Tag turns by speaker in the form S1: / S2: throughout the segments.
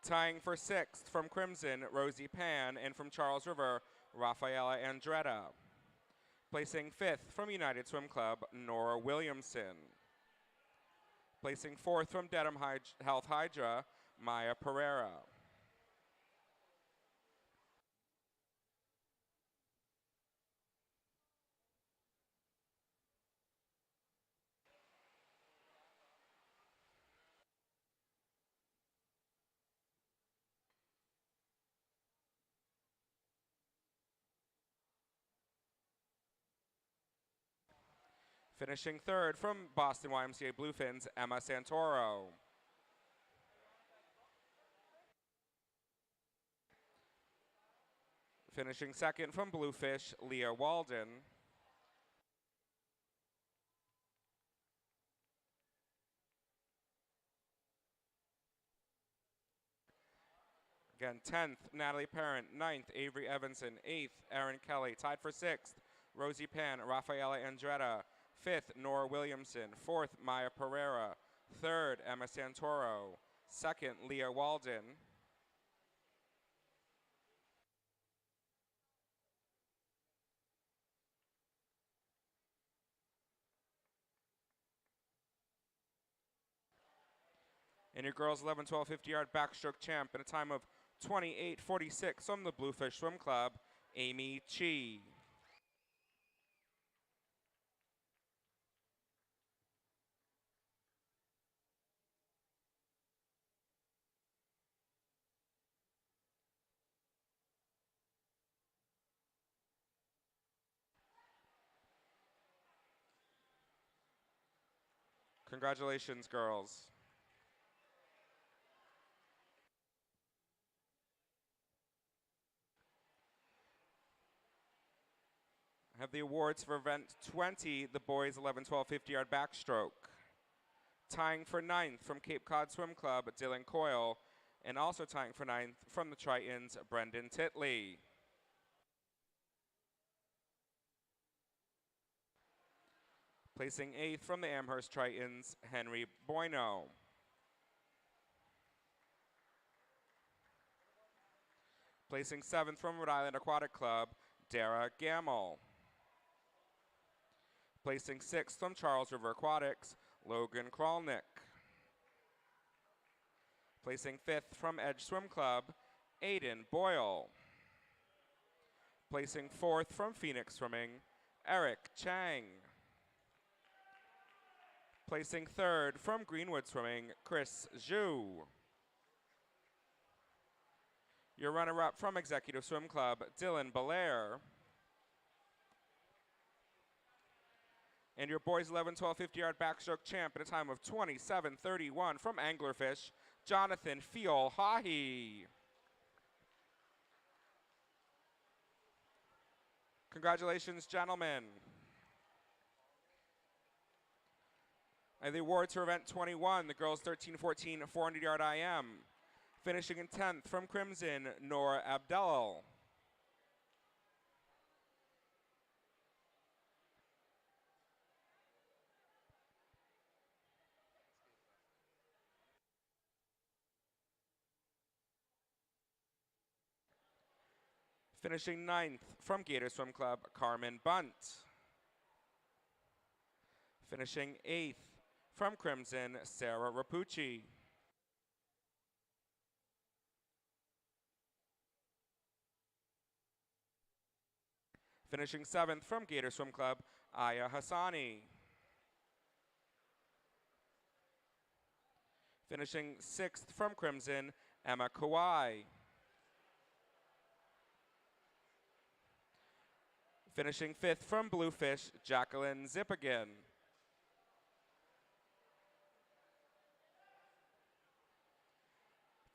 S1: Tying for 6th from Crimson, Rosie Pan, and from Charles River, Rafaela Andretta. Placing 5th from United Swim Club, Nora Williamson. Placing 4th from Dedham Health Hydra, Maya Pereira. Finishing 3rd from Boston YMCA Bluefins, Emma Santoro. Finishing 2nd from Bluefish, Leah Walden. Again, 10th, Natalie Parent. 9th, Avery Evanson. 8th, Erin Kelly. Tied for 6th, Rosie Pan, Rafaela Andretta. 5th, Nora Williamson. 4th, Maya Pereira. 3rd, Emma Santoro. 2nd, Leah Walden. And your girls 11, 12, 50-yard backstroke champ in a time of 28:46 from the Bluefish Swim Club, Amy Chi. Congratulations, girls. I have the awards for event 20, the boys 11, 12, 50-yard backstroke. Tying for 9th from Cape Cod Swim Club, Dylan Coyle, and also tying for 9th from the Tritons, Brendan Titley. Placing 8th from the Amherst Tritons, Henry Bueno. Placing 7th from Rhode Island Aquatic Club, Dara Gamble. Placing 6th from Charles River Aquatics, Logan Kralnick. Placing 5th from Edge Swim Club, Aiden Boyle. Placing 4th from Phoenix Swimming, Eric Chang. Placing 3rd from Greenwood Swimming, Chris Zhu. Your runner-up from Executive Swim Club, Dylan Belair. And your boys 11, 12, 50-yard backstroke champ in a time of 27:31 from Anglerfish, Jonathan Fiol-Hahi. Congratulations, gentlemen. And the awards for event 21, the girls 13-14 400-yard IM. Finishing in 10th from Crimson, Nora Abdelal. Finishing 9th from Gator Swim Club, Carmen Bunt. Finishing 8th from Crimson, Sarah Rapucci. Finishing 7th from Gator Swim Club, Aya Hassani. Finishing 6th from Crimson, Emma Kawai. Finishing 5th from Bluefish, Jacqueline Zippigan.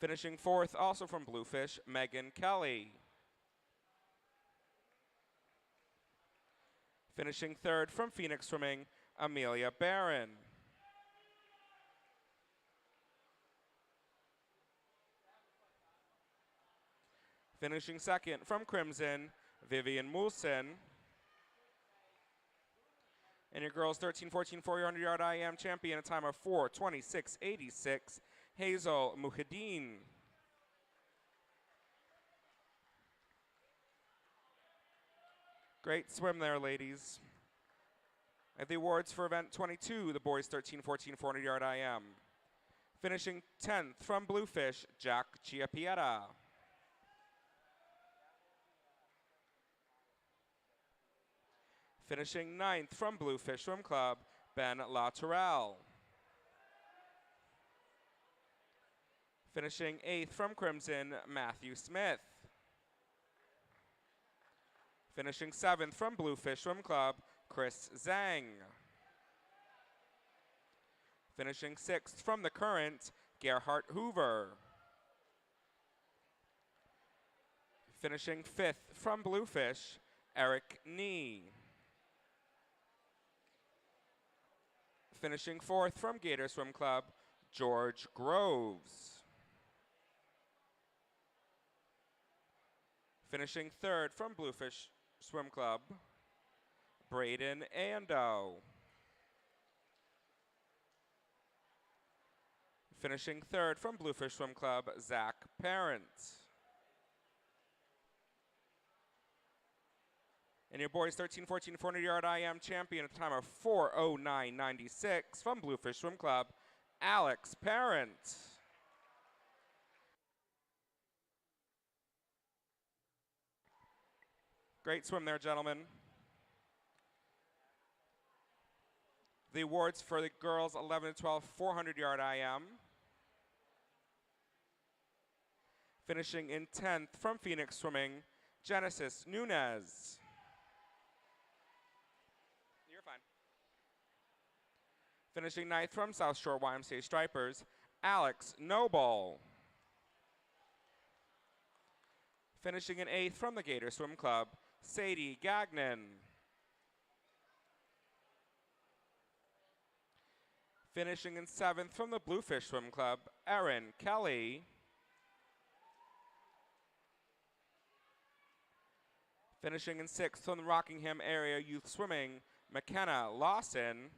S1: Finishing 4th also from Bluefish, Megan Kelly. Finishing 3rd from Phoenix Swimming, Amelia Barron. Finishing 2nd from Crimson, Vivian Moulson. And your girls 13-14 400-yard IM champion, a time of 4:26.86, Hazel Muhyiddin. Great swim there, ladies. At the awards for event 22, the boys 13-14 400-yard IM. Finishing 10th from Bluefish, Jack Chiapieta. Finishing 9th from Bluefish Swim Club, Ben LaTourelle. Finishing 8th from Crimson, Matthew Smith. Finishing 7th from Bluefish Swim Club, Chris Zhang. Finishing 6th from the Current, Gerhard Hoover. Finishing 5th from Bluefish, Eric Nee. Finishing 4th from Gator Swim Club, George Groves. Finishing 3rd from Bluefish Swim Club, Braden Ando. Finishing 3rd from Bluefish Swim Club, Zach Parent. And your boys 13-14 400-yard IM champion at a time of 4:09.96 from Bluefish Swim Club, Alex Parent. Great swim there, gentlemen. The awards for the girls 11-12 400-yard IM. Finishing in 10th from Phoenix Swimming, Genesis Nunez. You're fine. Finishing 9th from South Shore YMCA Stripers, Alex Noble. Finishing in 8th from the Gator Swim Club, Sadie Gagnon. Finishing in 7th from the Bluefish Swim Club, Erin Kelly. Finishing in 6th from the Rockingham Area Youth Swimming, McKenna Lawson.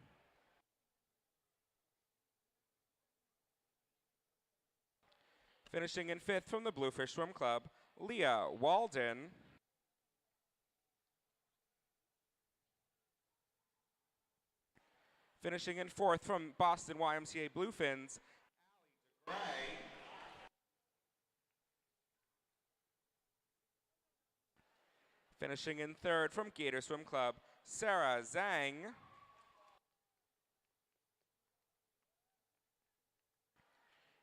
S1: Finishing in 5th from the Bluefish Swim Club, Leah Walden. Finishing in 4th from Boston YMCA Bluefins, Allie DeGray. Finishing in 3rd from Gator Swim Club, Sarah Zhang.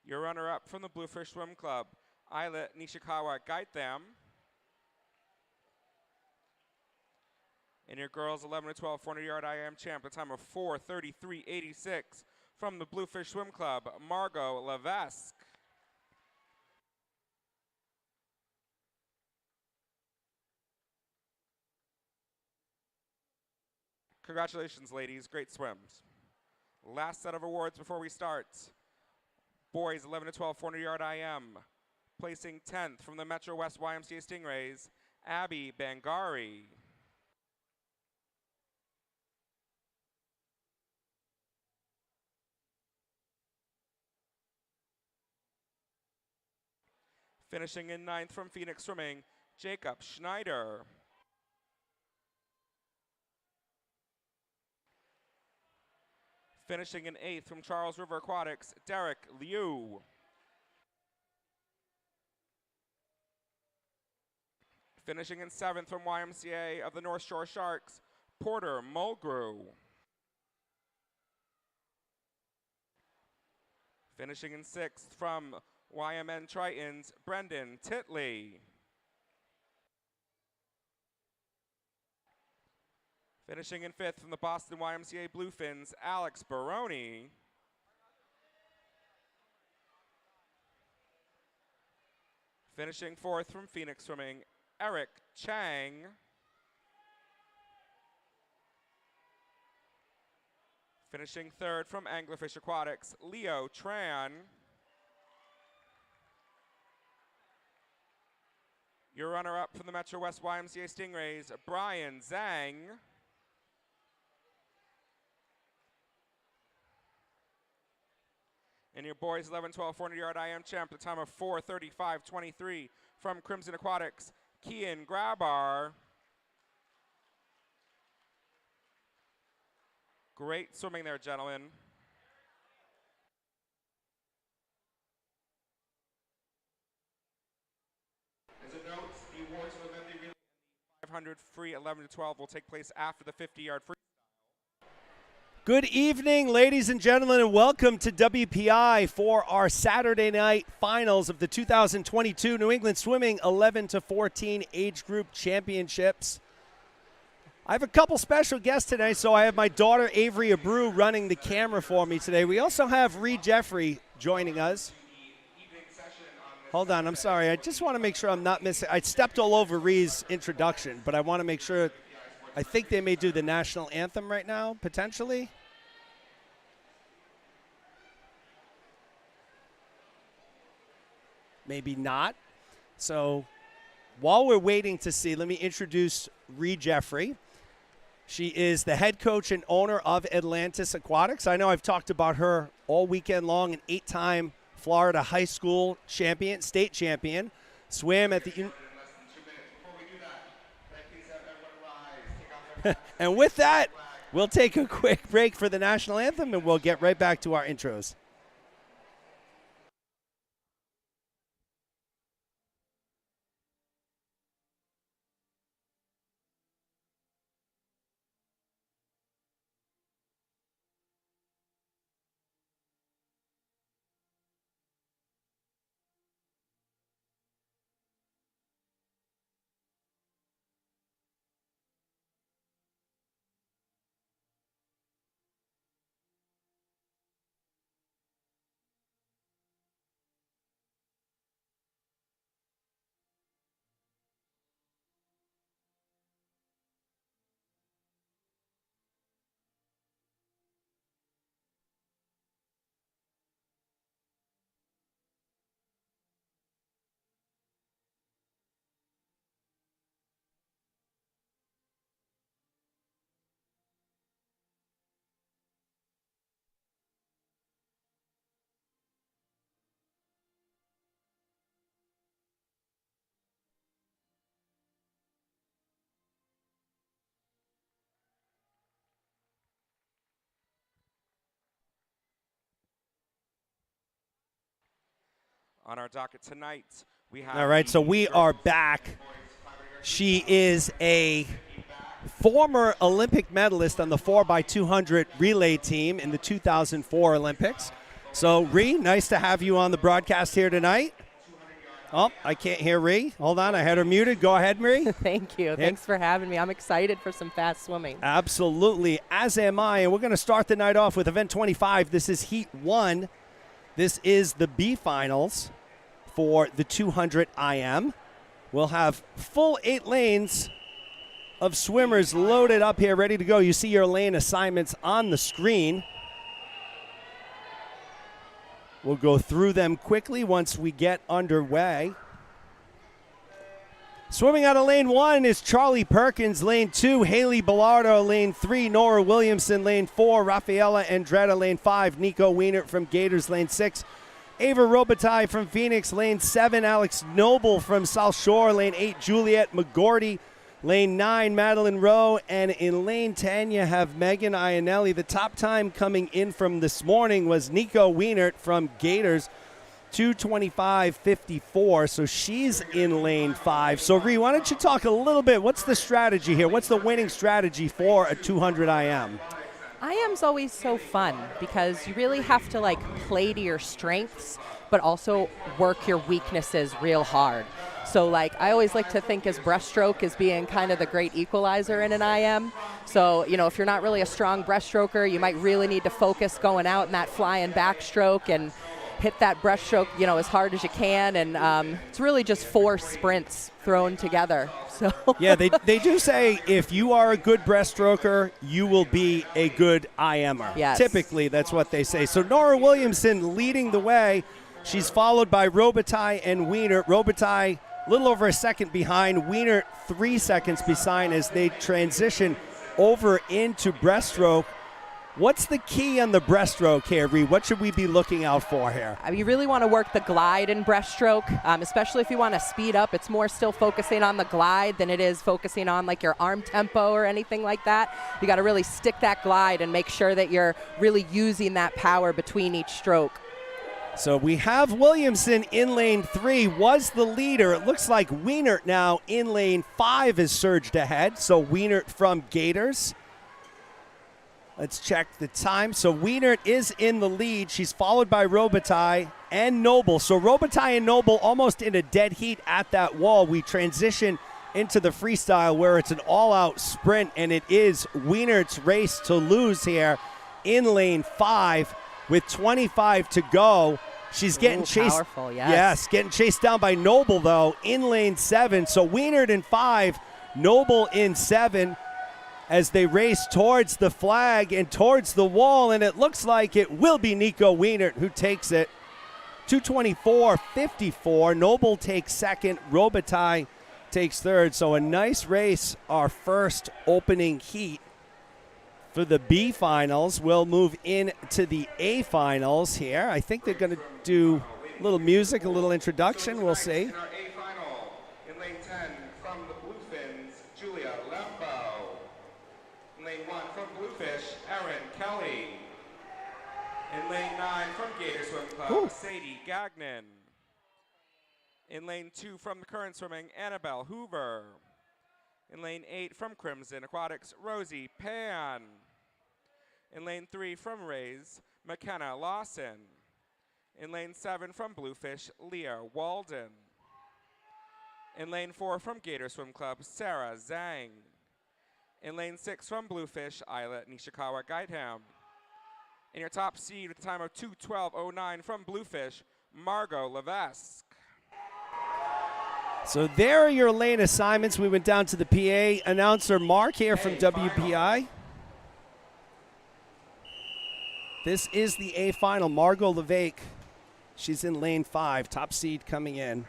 S1: Your runner-up from the Bluefish Swim Club, Isla Nishikawa Gaitham. And your girls 11-12 400-yard IM champ, a time of 4:33.86 from the Bluefish Swim Club, Margot Levaik. Congratulations, ladies. Great swims. Last set of awards before we start. Boys 11-12 400-yard IM. Placing 10th from the Metro West YMCA Stingrays, Abby Bangari. Finishing in 9th from Phoenix Swimming, Jacob Schneider. Finishing in 8th from Charles River Aquatics, Derek Liu. Finishing in 7th from YMCA of the North Shore Sharks, Porter Mulgrew. Finishing in 6th from YMN Tritons, Brendan Titley. Finishing in 5th from the Boston YMCA Bluefins, Alex Baroni. Finishing 4th from Phoenix Swimming, Eric Chang. Finishing 3rd from Anglerfish Aquatics, Leo Tran. Your runner-up from the Metro West YMCA Stingrays, Brian Zhang. And your boys 11-12 400-yard IM champ, the time of 4:35.23 from Crimson Aquatics, Kian Grabar. Great swimming there, gentlemen. As a note, the awards for the Medley relay and the 500 free 11 to 12 will take place after the 50-yard free.
S2: Good evening, ladies and gentlemen, and welcome to WPI for our Saturday night finals of the 2022 New England Swimming 11 to 14 Age Group Championships. I have a couple special guests today, so I have my daughter Avery Abreu running the camera for me today. We also have Ree Jeffrey joining us. Hold on, I'm sorry. I just want to make sure I'm not missing. I stepped all over Ree's introduction, but I want to make sure. I think they may do the national anthem right now, potentially. Maybe not. So while we're waiting to see, let me introduce Ree Jeffrey. She is the head coach and owner of Atlantis Aquatics. I know I've talked about her all weekend long, an 8-time Florida high school champion, state champion. Swam at the... And with that, we'll take a quick break for the national anthem, and we'll get right back to our intros.
S1: On our docket tonight, we have...
S2: All right, so we are back. She is a former Olympic medalist on the 4x200 relay team in the 2004 Olympics. So, Ree, nice to have you on the broadcast here tonight. Oh, I can't hear Ree. Hold on, I had her muted. Go ahead, Ree.
S3: Thank you. Thanks for having me. I'm excited for some fast swimming.
S2: Absolutely, as am I. And we're going to start the night off with event 25. This is Heat 1. This is the B finals for the 200 IM. We'll have full 8 lanes of swimmers loaded up here, ready to go. You see your lane assignments on the screen. We'll go through them quickly once we get underway. Swimming out of lane 1 is Charlie Perkins. Lane 2, Haley Bellardo. Lane 3, Nora Williamson. Lane 4, Rafaela Andretta. Lane 5, Nico Wienert from Gators. Lane 6, Ava Robitaille from Phoenix. Lane 7, Alex Noble from South Shore. Lane 8, Juliet McGordy. Lane 9, Madeline Rowe. And in lane 10, you have Megan Ionelli. The top time coming in from this morning was Nico Wienert from Gators. 2:25.54, so she's in lane 5. So, Ree, why don't you talk a little bit? What's the strategy here? What's the winning strategy for a 200 IM?
S3: IM's always so fun because you really have to play to your strengths, but also work your weaknesses real hard. So I always like to think as breaststroke as being kind of the great equalizer in an IM. So, if you're not really a strong breaststroker, you might really need to focus going out in that flying backstroke and hit that breaststroke, as hard as you can, and it's really just 4 sprints thrown together. So
S2: yeah, they do say if you are a good breaststroker, you will be a good IMer.
S3: Yes.
S2: Typically, that's what they say. So Nora Williamson leading the way. She's followed by Robitaille and Wienert. Robitaille a little over a second behind. Wienert 3 seconds behind as they transition over into breaststroke. What's the key on the breaststroke here, Ree? What should we be looking out for here?
S3: You really want to work the glide in breaststroke, especially if you want to speed up. It's more still focusing on the glide than it is focusing on like your arm tempo or anything like that. You got to really stick that glide and make sure that you're really using that power between each stroke.
S2: So we have Williamson in lane 3, was the leader. It looks like Wienert now in lane 5 has surged ahead. So Wienert from Gators. Let's check the time. So Wienert is in the lead. She's followed by Robitaille and Noble. So Robitaille and Noble almost in a dead heat at that wall. We transition into the freestyle where it's an all-out sprint, and it is Wienert's race to lose here in lane 5 with 25 to go. She's getting chased.
S3: Powerful, yes.
S2: Yes, getting chased down by Noble, though, in lane 7. So Wienert in 5, Noble in 7. As they race towards the flag and towards the wall, and it looks like it will be Nico Wienert who takes it. 2:24.54. Noble takes second. Robitaille takes third. So a nice race, our first opening heat for the B finals. We'll move into the A finals here. I think they're going to do a little music, a little introduction. We'll see.
S1: In our A final, in lane 10 from the Bluefins, Julia Lembo. In lane 1 from Bluefish, Erin Kelly. In lane 9 from Gator Swim Club, Sadie Gagnon. In lane 2 from the Current Swimming, Annabelle Hoover. In lane 8 from Crimson Aquatics, Rosie Pan. In lane 3 from Rays, McKenna Lawson. In lane 7 from Bluefish, Leah Walden. In lane 4 from Gator Swim Club, Sarah Zhang. In lane 6 from Bluefish, Isla Nishikawa Guideham. In your top seed with a time of 2:12.09 from Bluefish, Margot Levaik.
S2: So there are your lane assignments. We went down to the PA. Announcer Mark here from WPI. This is the A final. Margot Levaik, she's in lane 5, top seed coming in.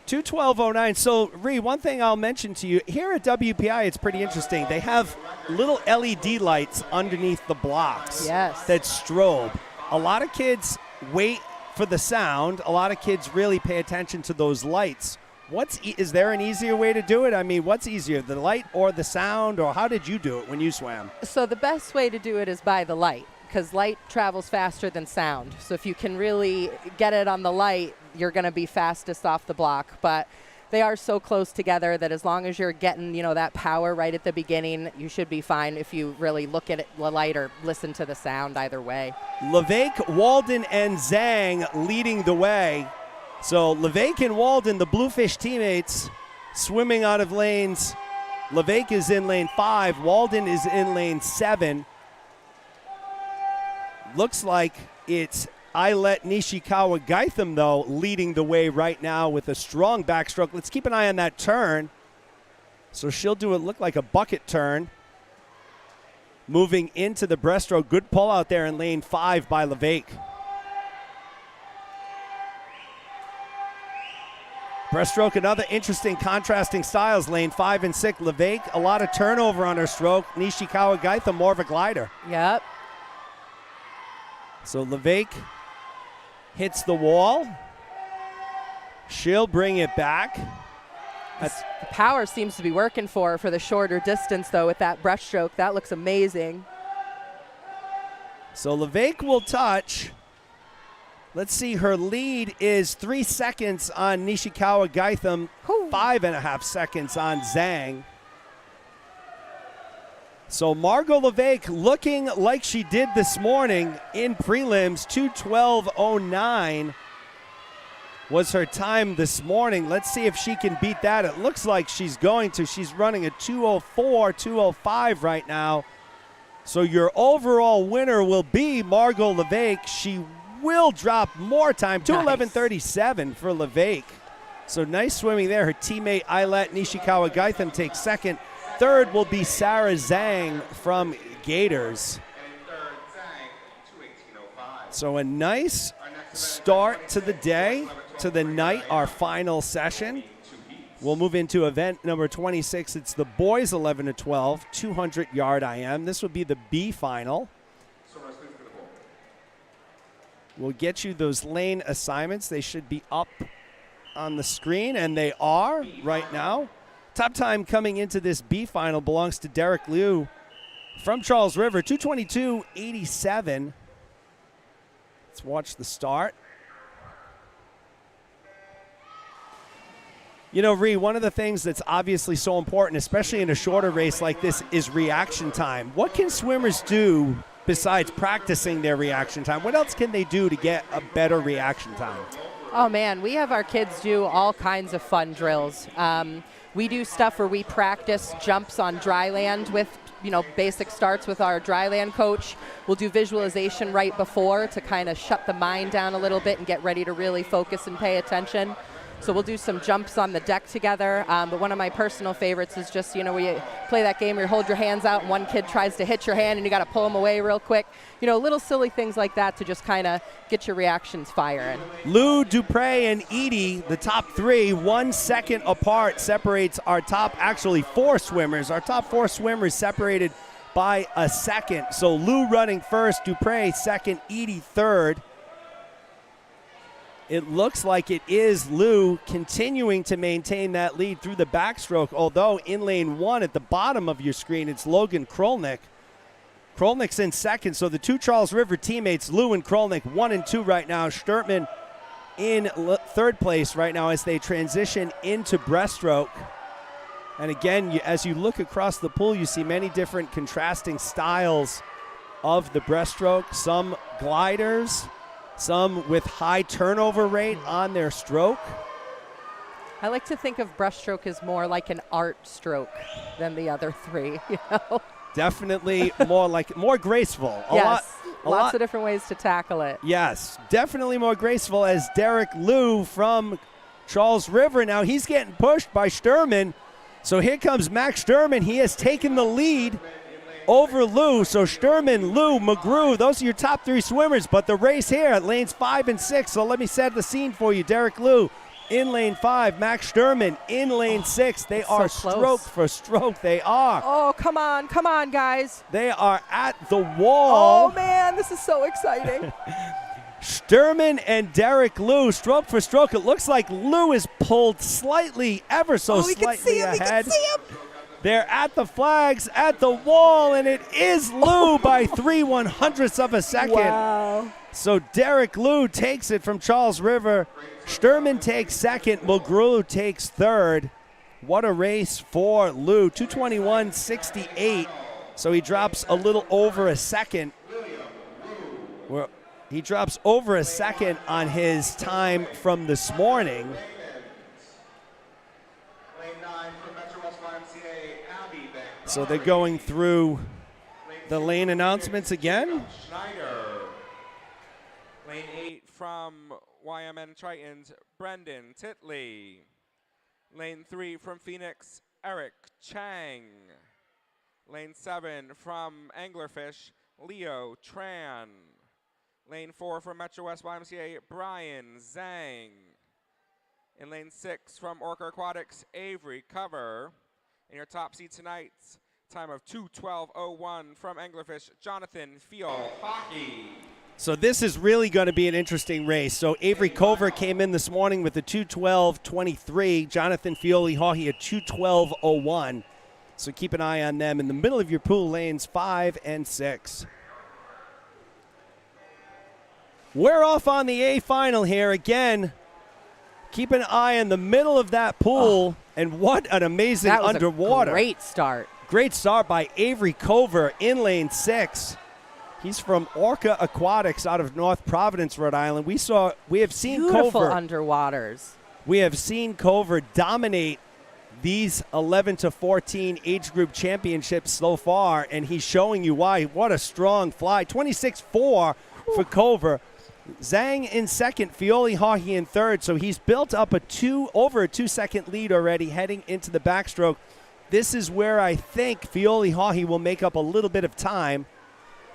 S2: 2:12.09. So, Ree, one thing I'll mention to you, here at WPI, it's pretty interesting. They have little LED lights underneath the blocks that strobe. A lot of kids wait for the sound. A lot of kids really pay attention to those lights. Is there an easier way to do it? I mean, what's easier, the light or the sound, or how did you do it when you swam?
S3: So the best way to do it is by the light, because light travels faster than sound. So if you can really get it on the light, you're going to be fastest off the block. But they are so close together that as long as you're getting, that power right at the beginning, you should be fine if you really look at the light or listen to the sound either way.
S2: Levaik, Walden, and Zhang leading the way. So Levaik and Walden, the Bluefish teammates, swimming out of lanes. Levaik is in lane 5. Walden is in lane 7. Looks like it's Islet Nishikawa Guideham, though, leading the way right now with a strong backstroke. Let's keep an eye on that turn. So she'll do it look like a bucket turn. Moving into the breaststroke. Good pull out there in lane 5 by Levaik. Breaststroke, another interesting contrasting styles. Lane 5 and 6. Levaik, a lot of turnover on her stroke. Nishikawa Guideham, more of a glider.
S3: Yep.
S2: So Levaik hits the wall. She'll bring it back.
S3: The power seems to be working for her for the shorter distance, though, with that breaststroke. That looks amazing.
S2: So Levaik will touch. Let's see, her lead is 3 seconds on Nishikawa Guideham, 5.5 seconds on Zhang. So Margot Levaik looking like she did this morning in prelims. 2:12.09 was her time this morning. Let's see if she can beat that. It looks like she's going to. She's running a 2:04, 2:05 right now. So your overall winner will be Margot Levaik. She will drop more time, 2:11.37 for Levaik. So nice swimming there. Her teammate Islet Nishikawa Guideham takes second. Third will be Sarah Zhang from Gators. So a nice start to the day, to the night, our final session. We'll move into event number 26. It's the boys 11 to 12, 200-yard IM. This will be the B final. We'll get you those lane assignments. They should be up on the screen, and they are right now. Top time coming into this B final belongs to Derek Liu from Charles River, 222.87. Let's watch the start. You know, Ree, one of the things that's obviously so important, especially in a shorter race like this, is reaction time. What can swimmers do besides practicing their reaction time? What else can they do to get a better reaction time?
S3: Oh, man, we have our kids do all kinds of fun drills. We do stuff where we practice jumps on dry land with, basic starts with our dry land coach. We'll do visualization right before to kind of shut the mind down a little bit and get ready to really focus and pay attention. So we'll do some jumps on the deck together. But one of my personal favorites is just, we play that game where you hold your hands out and one kid tries to hit your hand and you got to pull them away real quick. Little silly things like that to just kind of get your reactions firing.
S2: Lou, Dupre, and Edie, the top three, 1 second apart, separates our top, actually 4 swimmers. Our top 4 swimmers separated by a second. So Lou running first, Dupre second, Edie third. It looks like it is Lou continuing to maintain that lead through the backstroke, although in lane 1 at the bottom of your screen, it's Logan Krolnick. Krolnick's in second, so the 2 Charles River teammates, Lou and Krolnick, 1 and 2 right now. Sturtman in third place right now as they transition into breaststroke. And again, as you look across the pool, you see many different contrasting styles of the breaststroke. Some gliders, some with high turnover rate on their stroke.
S3: I like to think of breaststroke as more like an art stroke than the other 3,
S2: Definitely more graceful.
S3: Lots of different ways to tackle it.
S2: Yes, definitely more graceful as Derek Liu from Charles River. Now he's getting pushed by Sturman. So here comes Max Sturman. He has taken the lead over Lou. So Sturman, Lou, McGrew, those are your top 3 swimmers. But the race here at lanes 5 and 6. So let me set the scene for you. Derek Liu in lane 5. Max Sturman in lane 6. They are
S3: so
S2: stroke for stroke. They are.
S3: Oh, come on, guys.
S2: They are at the wall.
S3: Oh, man, this is so exciting.
S2: Sturman and Derek Liu, stroke for stroke. It looks like Liu is pulled slightly, ever so slightly ahead.
S3: We can see him.
S2: They're at the flags, at the wall, and it is Liu by 3/100ths of a second.
S3: Wow.
S2: So Derek Liu takes it from Charles River. Sturman takes second. McGrew takes third. What a race for Liu. 221.68. So he drops a little over a second. He drops over a second on his time from this morning. So they're going through the lane announcements again.
S1: Schneider. Lane 8 from YMN Tritons, Brendan Titley. Lane 3 from Phoenix, Eric Chang. Lane 7 from Anglerfish, Leo Tran. Lane 4 from Metro West YMCA, Brian Zhang. In lane 6 from Orca Aquatics, Avery Cover. In your top seed tonight's time of 2:12:01 from Anglerfish, Jonathan Fiel Hockey.
S2: So this is really going to be an interesting race. So Avery Cover came in this morning with a 2:12:23. Jonathan Fioli Hawkey at 2:12:01. So keep an eye on them in the middle of your pool, lanes 5 and 6. We're off on the A final here again. Keep an eye on the middle of that pool. And what an amazing
S3: that was
S2: underwater.
S3: A great start.
S2: Great start by Avery Cover in lane 6. He's from Orca Aquatics out of North Providence, Rhode Island. We have seen
S3: Beautiful
S2: Cover.
S3: underwaters.
S2: We have seen Cover dominate these 11 to 14 age group championships so far, and he's showing you why. What a strong fly. 26.4 for Cover. Zhang in second, Fioli Hawkey in third. So he's built up over a 2-second lead already heading into the backstroke. This is where I think Fioli Hawkey will make up a little bit of time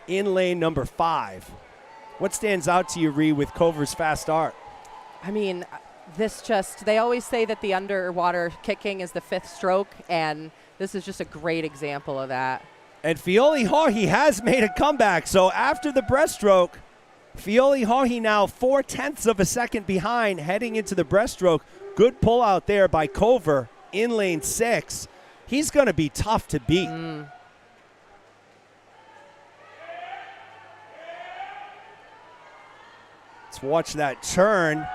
S2: in lane number 5. What stands out to you, Ree, with Cover's fast start?
S3: I mean, They always say that the underwater kicking is the 5th stroke, and this is just a great example of that.
S2: And Fioli Haughey has made a comeback. So after the breaststroke, Fioli Haughey now 0.4 of a second behind heading into the breaststroke. Good pull out there by Cover in lane 6. He's going to be tough to beat. Let's watch that turn.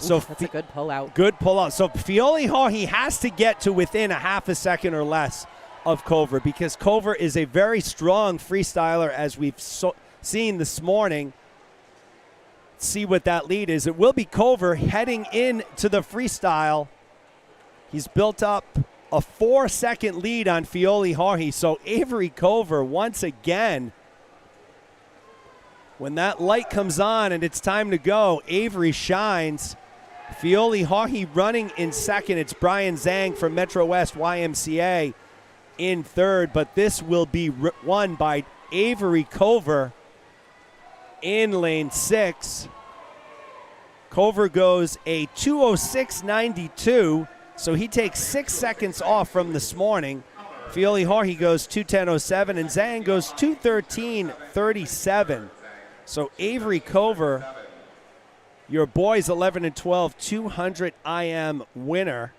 S2: So
S3: that's a good pull out.
S2: Good pull out. So Fioli Haughey has to get to within a half a second or less of Cover, because Cover is a very strong freestyler, as we've seen this morning. See what that lead is. It will be Cover heading into the freestyle. He's built up a 4-second lead on Fioli Haughey. So Avery Cover, once again, when that light comes on and it's time to go, Avery shines. Fioli Haughey running in second. It's Brian Zhang from Metro West YMCA in third, but this will be won by Avery Cover in lane 6. Cover goes a 2:06.92, so he takes 6 seconds off from this morning. Fioli Haughey goes 2:10.07, and Zhang goes 2:13.37. So Avery Cover, your boys 11 and 12, 200 IM winner.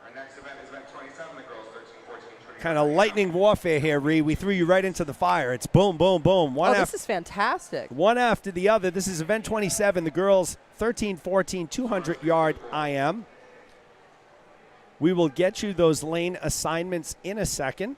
S1: Our next event is event 27, the girls 13, 14, 20.
S2: Kind of lightning warfare here, Ree. We threw you right into the fire. It's boom, boom, boom.
S3: This is fantastic.
S2: One after the other. This is event 27, the girls 13, 14, 200-yard IM. We will get you those lane assignments in a second.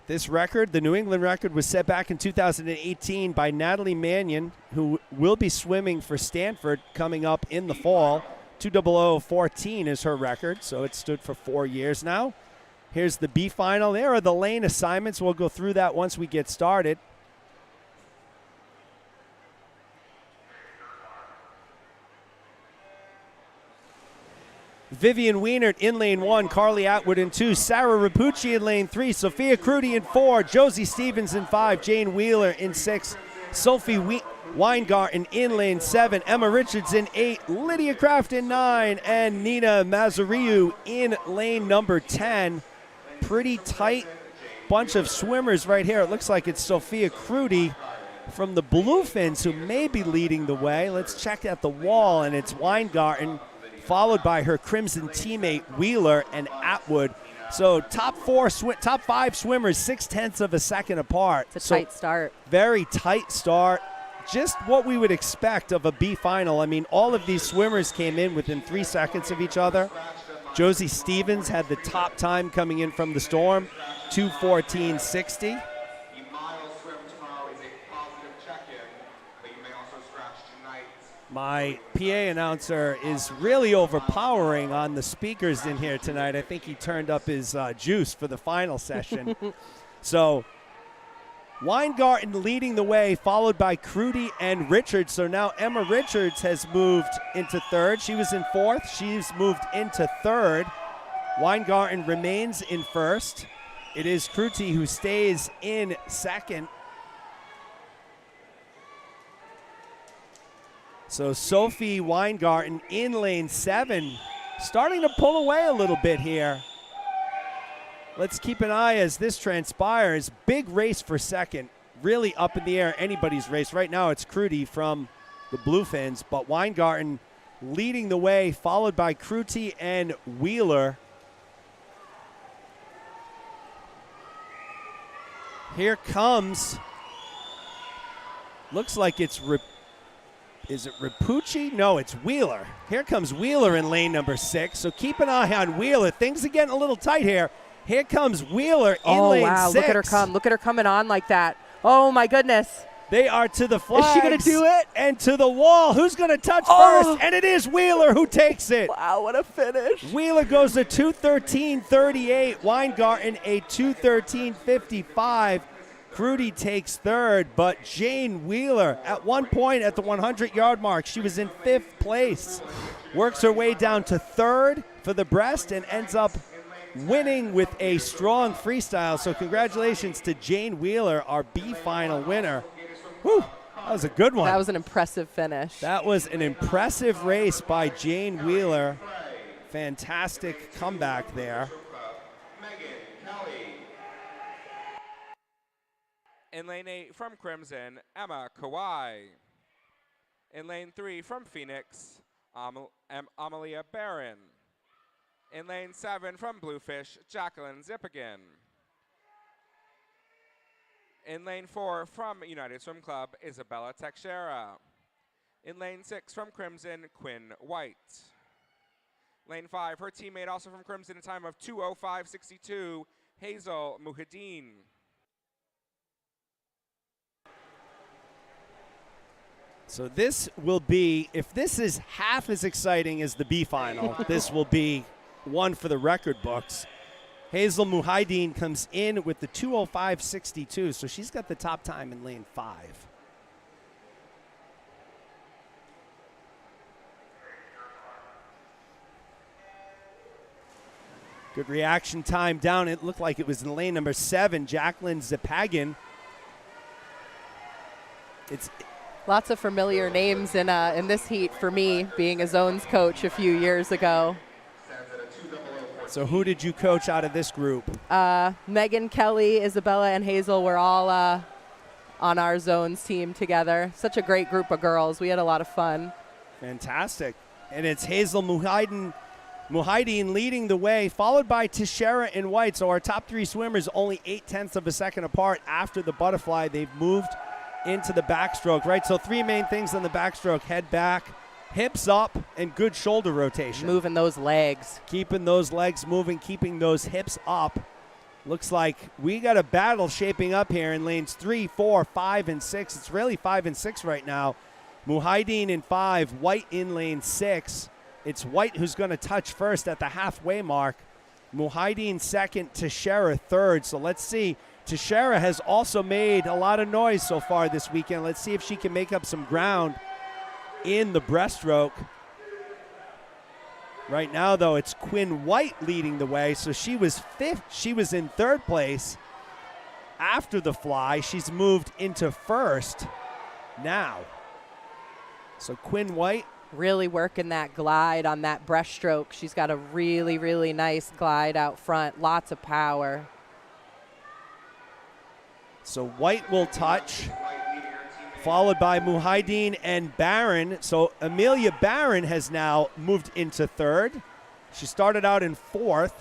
S2: This record, the New England record, was set back in 2018 by Natalie Mannion, who will be swimming for Stanford coming up in the fall. 2:00.14 is her record, so it stood for 4 years now. Here's the B final. There are the lane assignments. We'll go through that once we get started. Vivian Wienert in lane 1, Carly Atwood in 2, Sarah Rapucci in lane 3, Sophia Crudy in 4, Josie Stevens in 5, Jane Wheeler in 6, Sophie Weingarten in lane 7, Emma Richards in 8, Lydia Kraft in 9, and Nina Mazariu in lane number 10. Pretty tight bunch of swimmers right here. It looks like it's Sophia Crudy from the Bluefins who may be leading the way. Let's check at the wall, and it's Weingarten, followed by her Crimson teammate Wheeler and Atwood. So top 5 swimmers 0.6 of a second apart.
S3: It's a tight start.
S2: Very tight start. Just what we would expect of a B final. I mean, all of these swimmers came in within 3 seconds of each other. Josie Stevens had the top time coming in from the storm, 2:14.60. My PA announcer is really overpowering on the speakers in here tonight. I think he turned up his juice for the final session. So Weingarten leading the way, followed by Crudy and Richards. So now Emma Richards has moved into third. She was in 4th. She's moved into 3rd. Weingarten remains in 1st. It is Crudy who stays in 2nd. So Sophie Weingarten in lane 7, starting to pull away a little bit here. Let's keep an eye as this transpires. Big race for 2nd. Really up in the air, anybody's race. Right now it's Crudy from the Bluefins, but Weingarten leading the way, followed by Crudy and Wheeler. Here comes, looks like it's is it Rapucci? No, it's Wheeler. Here comes Wheeler in lane number 6. So keep an eye on Wheeler. Things are getting a little tight here. Here comes Wheeler in lane 6. Oh, wow.
S3: Look at her come. Look at her coming on like that. Oh, my goodness.
S2: They are to the flags.
S3: Is she going to do it?
S2: And to the wall. Who's going to touch first? And it is Wheeler who takes it.
S3: Wow, what a finish.
S2: Wheeler goes a 2:13.38. Weingarten a 2:13.55. Crudy takes 3rd, but Jane Wheeler at one point at the 100-yard mark, she was in 5th place. Works her way down to 3rd for the breast and ends up winning with a strong freestyle. So congratulations to Jane Wheeler, our B final winner. Whew, that was a good one.
S3: That was an impressive finish.
S2: That was an impressive race by Jane Wheeler. Fantastic comeback there.
S1: In lane 8 from Crimson, Emma Kawai. In lane 3 from Phoenix, Amalia Barron. In lane 7 from Bluefish, Jacqueline Zippigan. In lane 4 from United Swim Club, Isabella Teixeira. In lane 6 from Crimson, Quinn White. Lane 5, her teammate also from Crimson, a time of 2:05.62, Hazel Muhadeen.
S2: So this will be, if this is half as exciting as the B final, this will be one for the record books. Hazel Muhadeen comes in with the 2:05.62, so she's got the top time in lane 5. Good reaction time down. It looked like it was in lane number 7, Jacqueline Zippigan. It's
S3: lots of familiar names in this heat for me, being a zones coach a few years ago.
S2: So who did you coach out of this group?
S3: Megan, Kelly, Isabella, and Hazel were all on our zones team together. Such a great group of girls. We had a lot of fun.
S2: Fantastic. And it's Hazel Muhadeen leading the way, followed by Teixeira in white. So our top 3 swimmers only 0.8 of a second apart after the butterfly. They've moved into the backstroke, right? So 3 main things on the backstroke: head back, hips up, and good shoulder rotation.
S3: Moving those legs.
S2: Keeping those legs moving, keeping those hips up. Looks like we got a battle shaping up here in lanes 3, 4, 5, and 6. It's really 5 and 6 right now. Muhadeen in 5, White in lane 6. It's White who's going to touch first at the halfway mark. Muhadeen second, Teixeira third. So let's see. Teixeira has also made a lot of noise so far this weekend. Let's see if she can make up some ground in the breaststroke. Right now, though, it's Quinn White leading the way. So she was fifth. She was in third place after the fly. She's moved into first now. So Quinn White
S3: really working that glide on that breaststroke. She's got a really, really nice glide out front. Lots of power.
S2: So White will touch, followed by Muhadeen and Barron. So Amelia Barron has now moved into third. She started out in 4th.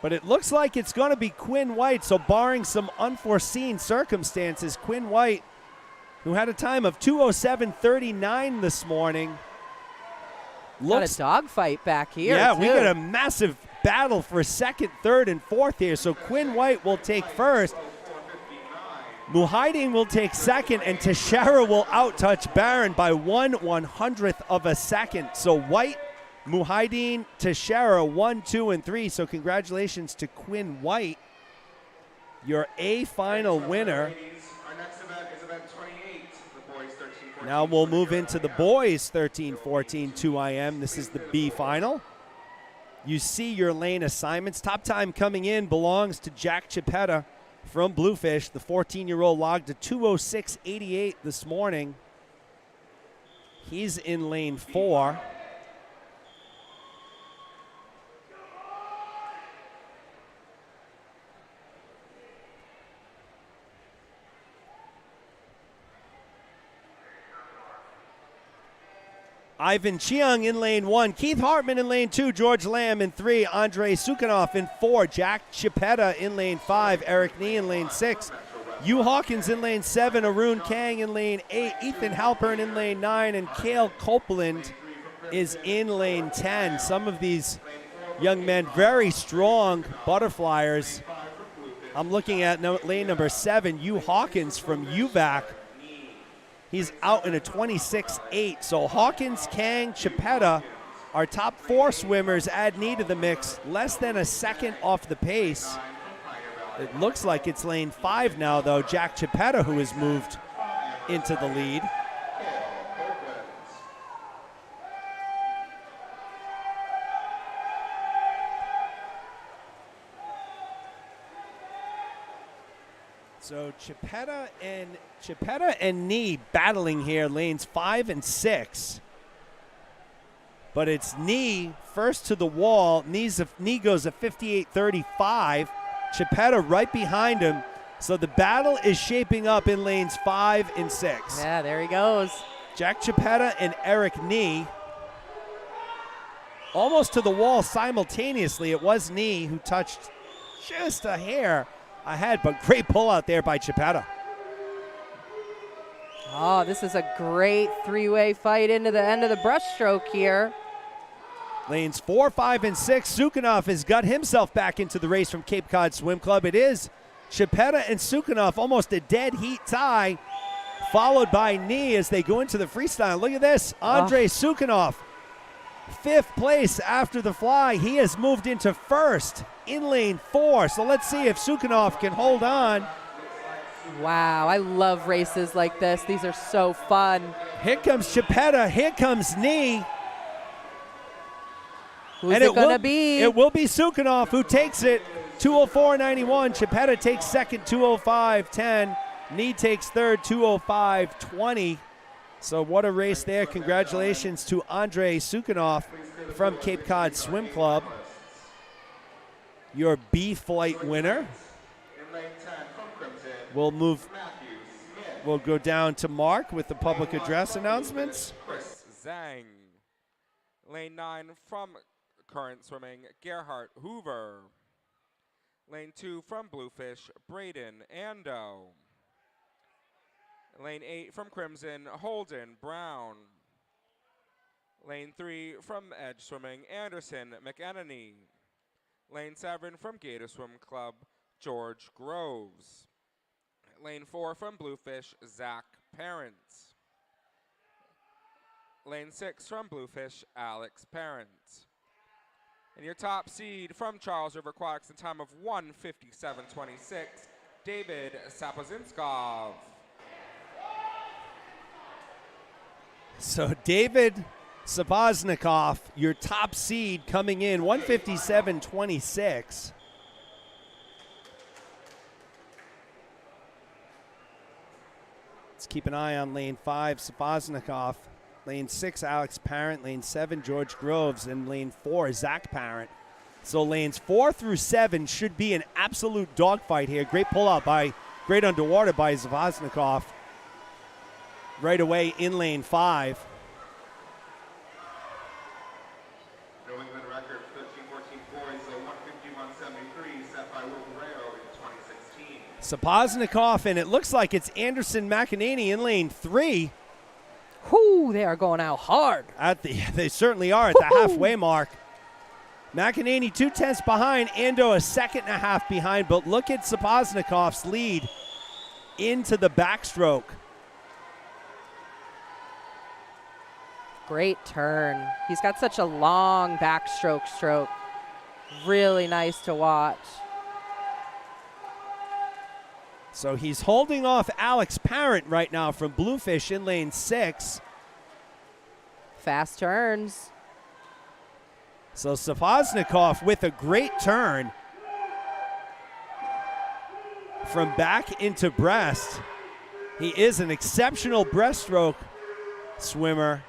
S2: But it looks like it's going to be Quinn White. So barring some unforeseen circumstances, Quinn White, who had a time of 2:07.39 this morning.
S3: Got a dogfight back here.
S2: Yeah,
S3: too.
S2: We got a massive battle for 2nd, 3rd, and 4th here. So Quinn White will take first. Muhadeen will take second, and Teixeira will outtouch Barron by 1/100th of a second. So White, Muhadeen, Teixeira, 1, 2, and 3. So congratulations to Quinn White, your A final winner. Now we'll move into the boys 13-14 2IM. This is the B final. You see your lane assignments. Top time coming in belongs to Jack Chiappetta from Bluefish. The 14-year-old logged a 2:06.88 this morning. He's in lane 4. Ivan Chiang in lane 1. Keith Hartman in lane 2. George Lamb in 3. Andrei Sukhanov in 4. Jack Chiappetta in lane 5. Eric Nee in lane 6. Hugh Hawkins in lane 7. Arun Kang in lane 8. Ethan Halpern in lane 9. And Cale Copeland is in lane 10. Some of these young men, very strong butterflyers. I'm looking at lane number 7, Hugh Hawkins from UVAC. He's out in a 26.8. So Hawkins, Kang, Chiappetta, our top 4 swimmers, add Nee to the mix. Less than a second off the pace. It looks like it's lane 5 now, though. Jack Chiappetta, who has moved into the lead. So Chipetta and Knee battling here, lanes 5 and 6. But it's Knee first to the wall. Knee goes a 58.35. Chipetta right behind him. So the battle is shaping up in lanes 5 and 6.
S3: Yeah, there he goes.
S2: Jack Chipetta and Eric Knee almost to the wall simultaneously. It was Knee who touched just a hair ahead, but great pull out there by Chipetta.
S3: Oh, this is a great three-way fight into the end of the breaststroke here.
S2: Lanes 4, 5, and 6. Sukhanov has got himself back into the race from Cape Cod Swim Club. It is Chipetta and Sukhanov, almost a dead heat tie, followed by Knee as they go into the freestyle. Look at this, Andrei Sukhanov, 5th place after the fly. He has moved into first in lane 4. So let's see if Sukhanov can hold on.
S3: Wow, I love races like this. These are so fun.
S2: Here comes Chipetta, here comes Knee.
S3: Who's it going to be?
S2: It will be Sukhanov who takes it, 204.91. Chipetta takes second, 205.10. Knee takes third, 205.20. So what a race there. Congratulations to Andrei Sukhanov from Cape Cod Swim Club, your B flight winner. We'll go down to Mark with the public address announcements.
S1: Zhang. Lane 9 from Current Swimming, Gerhard Hoover. Lane 2 from Bluefish, Braden Ando. Lane 8 from Crimson, Holden Brown. Lane 3 from Edge Swimming, Anderson McEnany. Lane 7 from Gator Swim Club, George Groves. Lane 4 from Bluefish, Zach Parent. Lane 6 from Bluefish, Alex Parent. And your top seed from Charles River Aquatics in time of 1:57.26, David Sapozinskov.
S2: So David Sapoznikov, your top seed, coming in 157.26. Let's keep an eye on lane 5, Sapoznikov. Lane 6, Alex Parent. Lane 7, George Groves. And lane 4, Zach Parent. So lanes 4 through 7 should be an absolute dogfight here. Great pullout great underwater by Sapoznikov. Right away in lane 5.
S4: New England record 13.14.4 is a 151.73 set by Will Guerrero in 2016.
S2: Sapoznikov, and it looks like it's Anderson McEnany in lane 3.
S3: Whoo, they are going out hard.
S2: They certainly are at the halfway mark. McEnany 2/10 behind, Ando a second and a half behind, but look at Sapoznikov's lead into the backstroke.
S3: Great turn. He's got such a long backstroke stroke. Really nice to watch.
S2: So he's holding off Alex Parent right now from Bluefish in lane 6.
S3: Fast turns.
S2: So Sapoznikov with a great turn from back into breast. He is an exceptional breaststroke swimmer.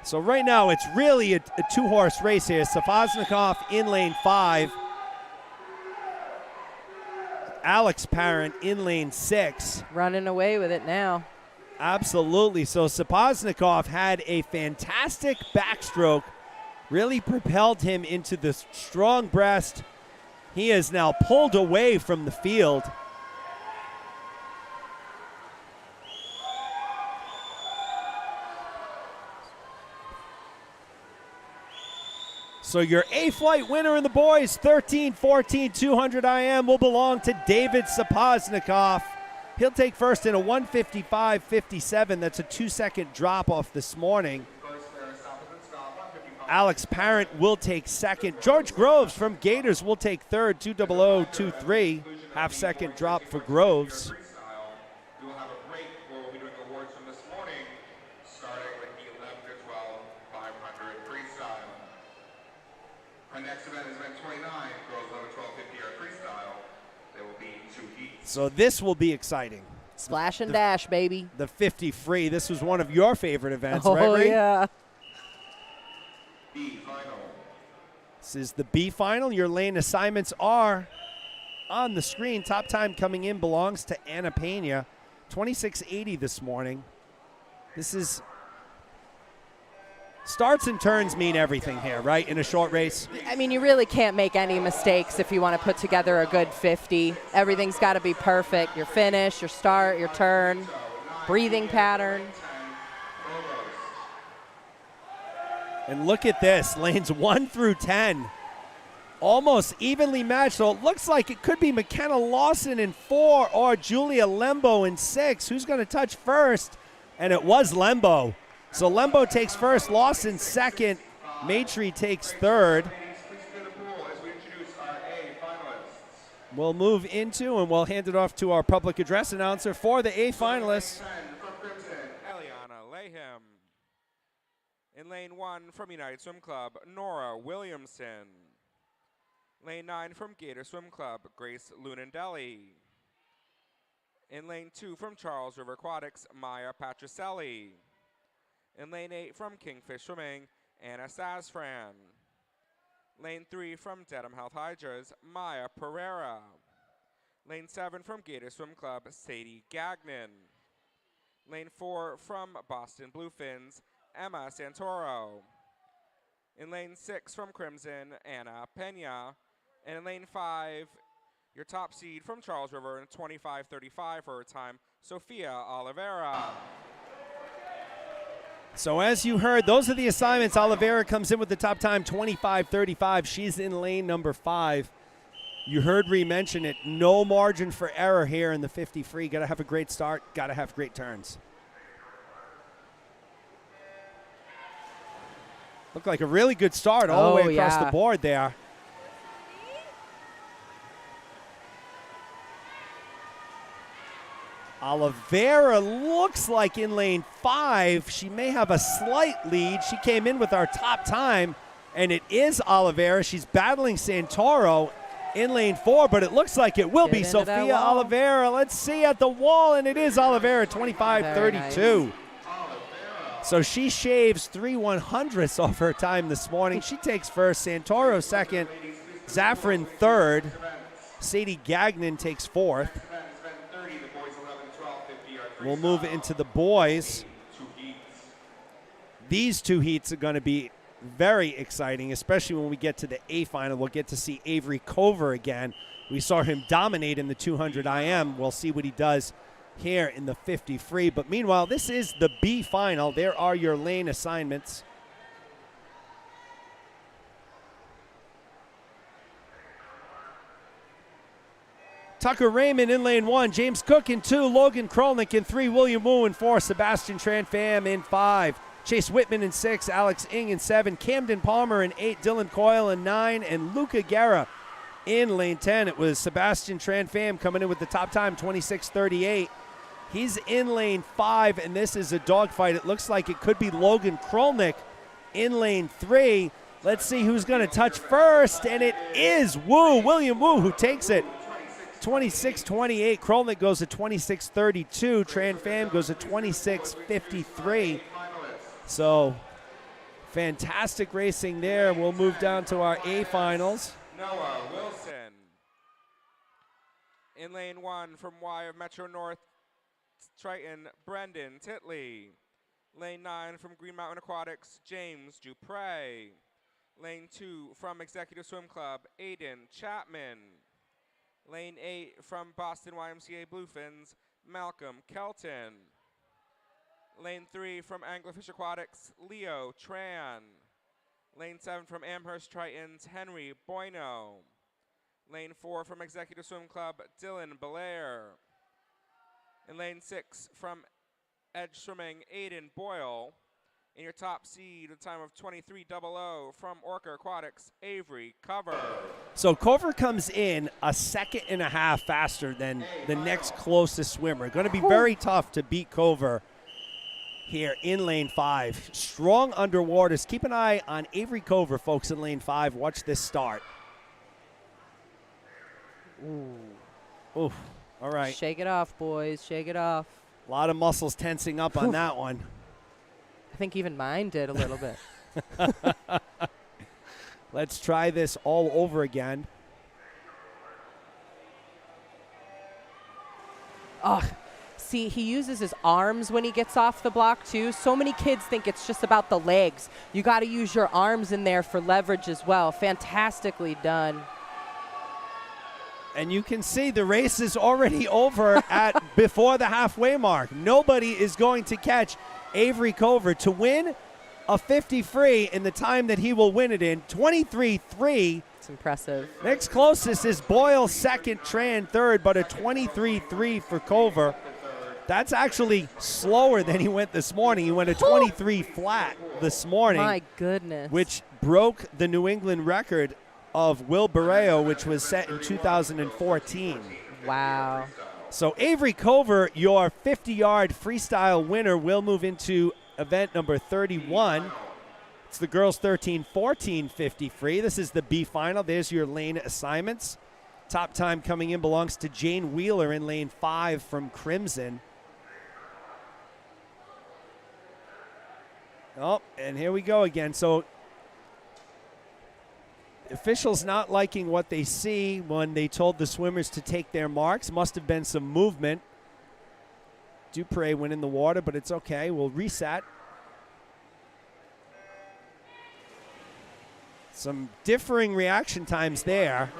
S2: So right now it's really a two-horse race here. Sapoznikov in lane 5. Alex Parent in lane 6.
S3: Running away with it now.
S2: Absolutely. So Sapoznikov had a fantastic backstroke. Really propelled him into the strong breast. He is now pulled away from the field. So your A-flight winner in the boys, 13-14, 200 IM, will belong to David Sapoznikov. He'll take first in a 155.57. That's a 2-second drop off this morning. Alex Parent will take second. George Groves from Gators will take third, 200.23. Half-second drop for Groves.
S4: We'll have a break where we'll be doing awards from this morning, starting with the 11 to 12 500 freestyle. Our next event
S2: So this will be exciting.
S3: Splash and dash, baby.
S2: The 50 free. This was one of your favorite events,
S3: Oh,
S2: right, Ree?
S3: yeah.
S4: B final.
S2: This is the B final. Your lane assignments are on the screen. Top time coming in belongs to Anna Pena. 26.80 this morning. This is starts and turns mean everything here, right, in a short race?
S3: I mean, you really can't make any mistakes if you want to put together a good 50. Everything's got to be perfect. Your finish, your start, your turn, breathing pattern.
S2: And look at this, lanes 1 through 10. Almost evenly matched, so it looks like it could be McKenna Lawson in 4 or Julia Lembo in 6. Who's going to touch first? And it was Lembo. So Lembo takes first, Lawson second, Maitrey takes third. We'll move into and we'll hand it off to our public address announcer for the A finalists.
S1: Eliana Laham. In lane 1 from United Swim Club, Nora Williamson. Lane 9 from Gator Swim Club, Grace Lunandelli. In lane 2 from Charles River Aquatics, Maya Patricelli. In lane 8 from Kingfish Swimming, Anna Sazfran. Lane 3 from Dedham Health Hydras, Maya Pereira. Lane 7 from Gator Swim Club, Sadie Gagnon. Lane 4 from Boston Bluefins, Emma Santoro. In lane 6 from Crimson, Anna Pena. And in lane 5, your top seed from Charles River in 25:35 for her time, Sofia Oliveira.
S2: So as you heard, those are the assignments. Oliveira comes in with the top time, 25:35. She's in lane number 5. You heard Ree mention it. No margin for error here in the 50 free. Got to have a great start. Got to have great turns. Looked like a really good start all the way across the board there. Oliveira looks like in lane 5. She may have a slight lead. She came in with our top time, and it is Oliveira. She's battling Santoro in lane 4, but it looks like it will be Sofia Oliveira. Let's see at the wall, and it is Oliveira, 25:32. So she shaves 3/100ths off her time this morning. She takes first, Santoro second, Zafran third, Sadie Gagnon takes fourth. We'll move into the boys. These two heats are going to be very exciting, especially when we get to the A final. We'll get to see Avery Cover again. We saw him dominate in the 200 IM. We'll see what he does here in the 50 free. But meanwhile, this is the B final. There are your lane assignments. Tucker Raymond in lane 1, James Cook in 2, Logan Krolnick in 3, William Wu in 4, Sebastian Tranfam in 5, Chase Whitman in 6, Alex Ng in 7, Camden Palmer in 8, Dylan Coyle in 9, and Luca Guerra in lane 10. It was Sebastian Tranfam coming in with the top time, 26:38. He's in lane 5, and this is a dogfight. It looks like it could be Logan Krolnick in lane 3. Let's see who's going to touch first, and it is William Wu, who takes it. 26:28. Krolnick goes to 26:32. Tranfam goes to 26:53. So fantastic racing there. We'll move down to our A finals.
S1: Noah Wilson. In lane 1 from Y of Metro North, Triton, Brendan Titley. Lane 9 from Green Mountain Aquatics, James Dupre. Lane 2 from Executive Swim Club, Aiden Chapman. Lane 8 from Boston YMCA Bluefins, Malcolm Kelton. Lane 3 from Anglerfish Aquatics, Leo Tran. Lane 7 from Amherst Tritons, Henry Bueno. Lane 4 from Executive Swim Club, Dylan Belair. In lane 6 from Edge Swimming, Aiden Boyle. In your top seed, a time of 23:00 from Orca Aquatics, Avery Cover.
S2: So Cover comes in a second and a half faster than the next closest swimmer. Going to be very tough to beat Cover here in lane 5. Strong underwaters. Keep an eye on Avery Cover, folks, in lane 5. Watch this start. Ooh. Oof. All right.
S3: Shake it off, boys. Shake it off.
S2: A lot of muscles tensing up on that one.
S3: I think even mine did a little bit.
S2: Let's try this all over again.
S3: Oh, see, he uses his arms when he gets off the block, too. So many kids think it's just about the legs. You got to use your arms in there for leverage as well. Fantastically done.
S2: And you can see the race is already over at before the halfway mark. Nobody is going to catch Avery Cover to win a 50 free in the time that he will win it in, 23-3.
S3: It's impressive.
S2: Next closest is Boyle second, Tran third, but a 23-3 for Cover. That's actually slower than he went this morning. He went a 23 flat this morning.
S3: My goodness.
S2: Which broke the New England record of Will Barreo, which was set in 2014.
S3: Wow.
S2: So Avery Cover, your 50-yard freestyle winner, will move into event number 31. It's the girls 13-14 50 free. This is the B final. There's your lane assignments. Top time coming in belongs to Jane Wheeler in lane 5 from Crimson. Oh, and here we go again. So officials not liking what they see when they told the swimmers to take their marks. Must have been some movement. Dupre went in the water, but it's okay. We'll reset. Some differing reaction times there.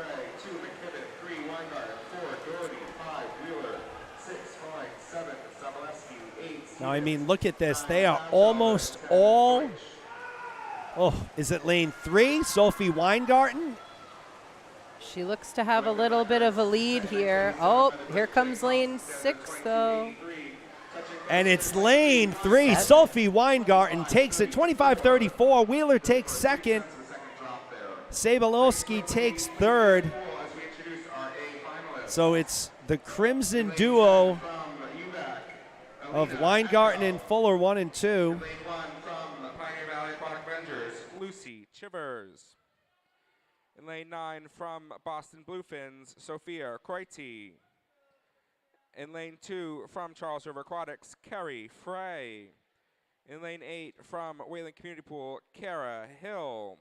S2: Now, I mean, look at this. They are almost all... Oh, is it lane 3? Sophie Weingarten?
S3: She looks to have a little bit of a lead here. Oh, here comes lane 6, though.
S2: And it's lane 3. Sophie Weingarten takes it 25-34. Wheeler takes second. Sabalowski takes third. So it's the Crimson duo of Weingarten and Fuller, 1 and 2.
S1: Lucy Chivers. In lane 9 from Boston Bluefins, Sophia Croiti. In lane 2 from Charles River Aquatics, Kerry Frey. In lane 8 from Wayland Community Pool, Kara Hill.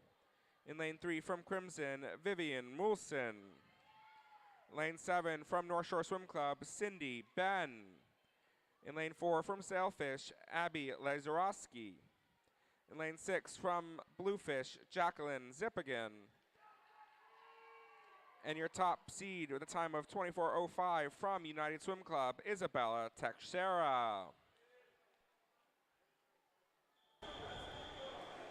S1: In lane 3 from Crimson, Vivian Moulson. Lane 7 from North Shore Swim Club, Cindy Ben. In lane 4 from Sailfish, Abby Lazarowski. In lane 6 from Bluefish, Jacqueline Zippigan. And your top seed with a time of 24:05 from United Swim Club, Isabella Teixeira.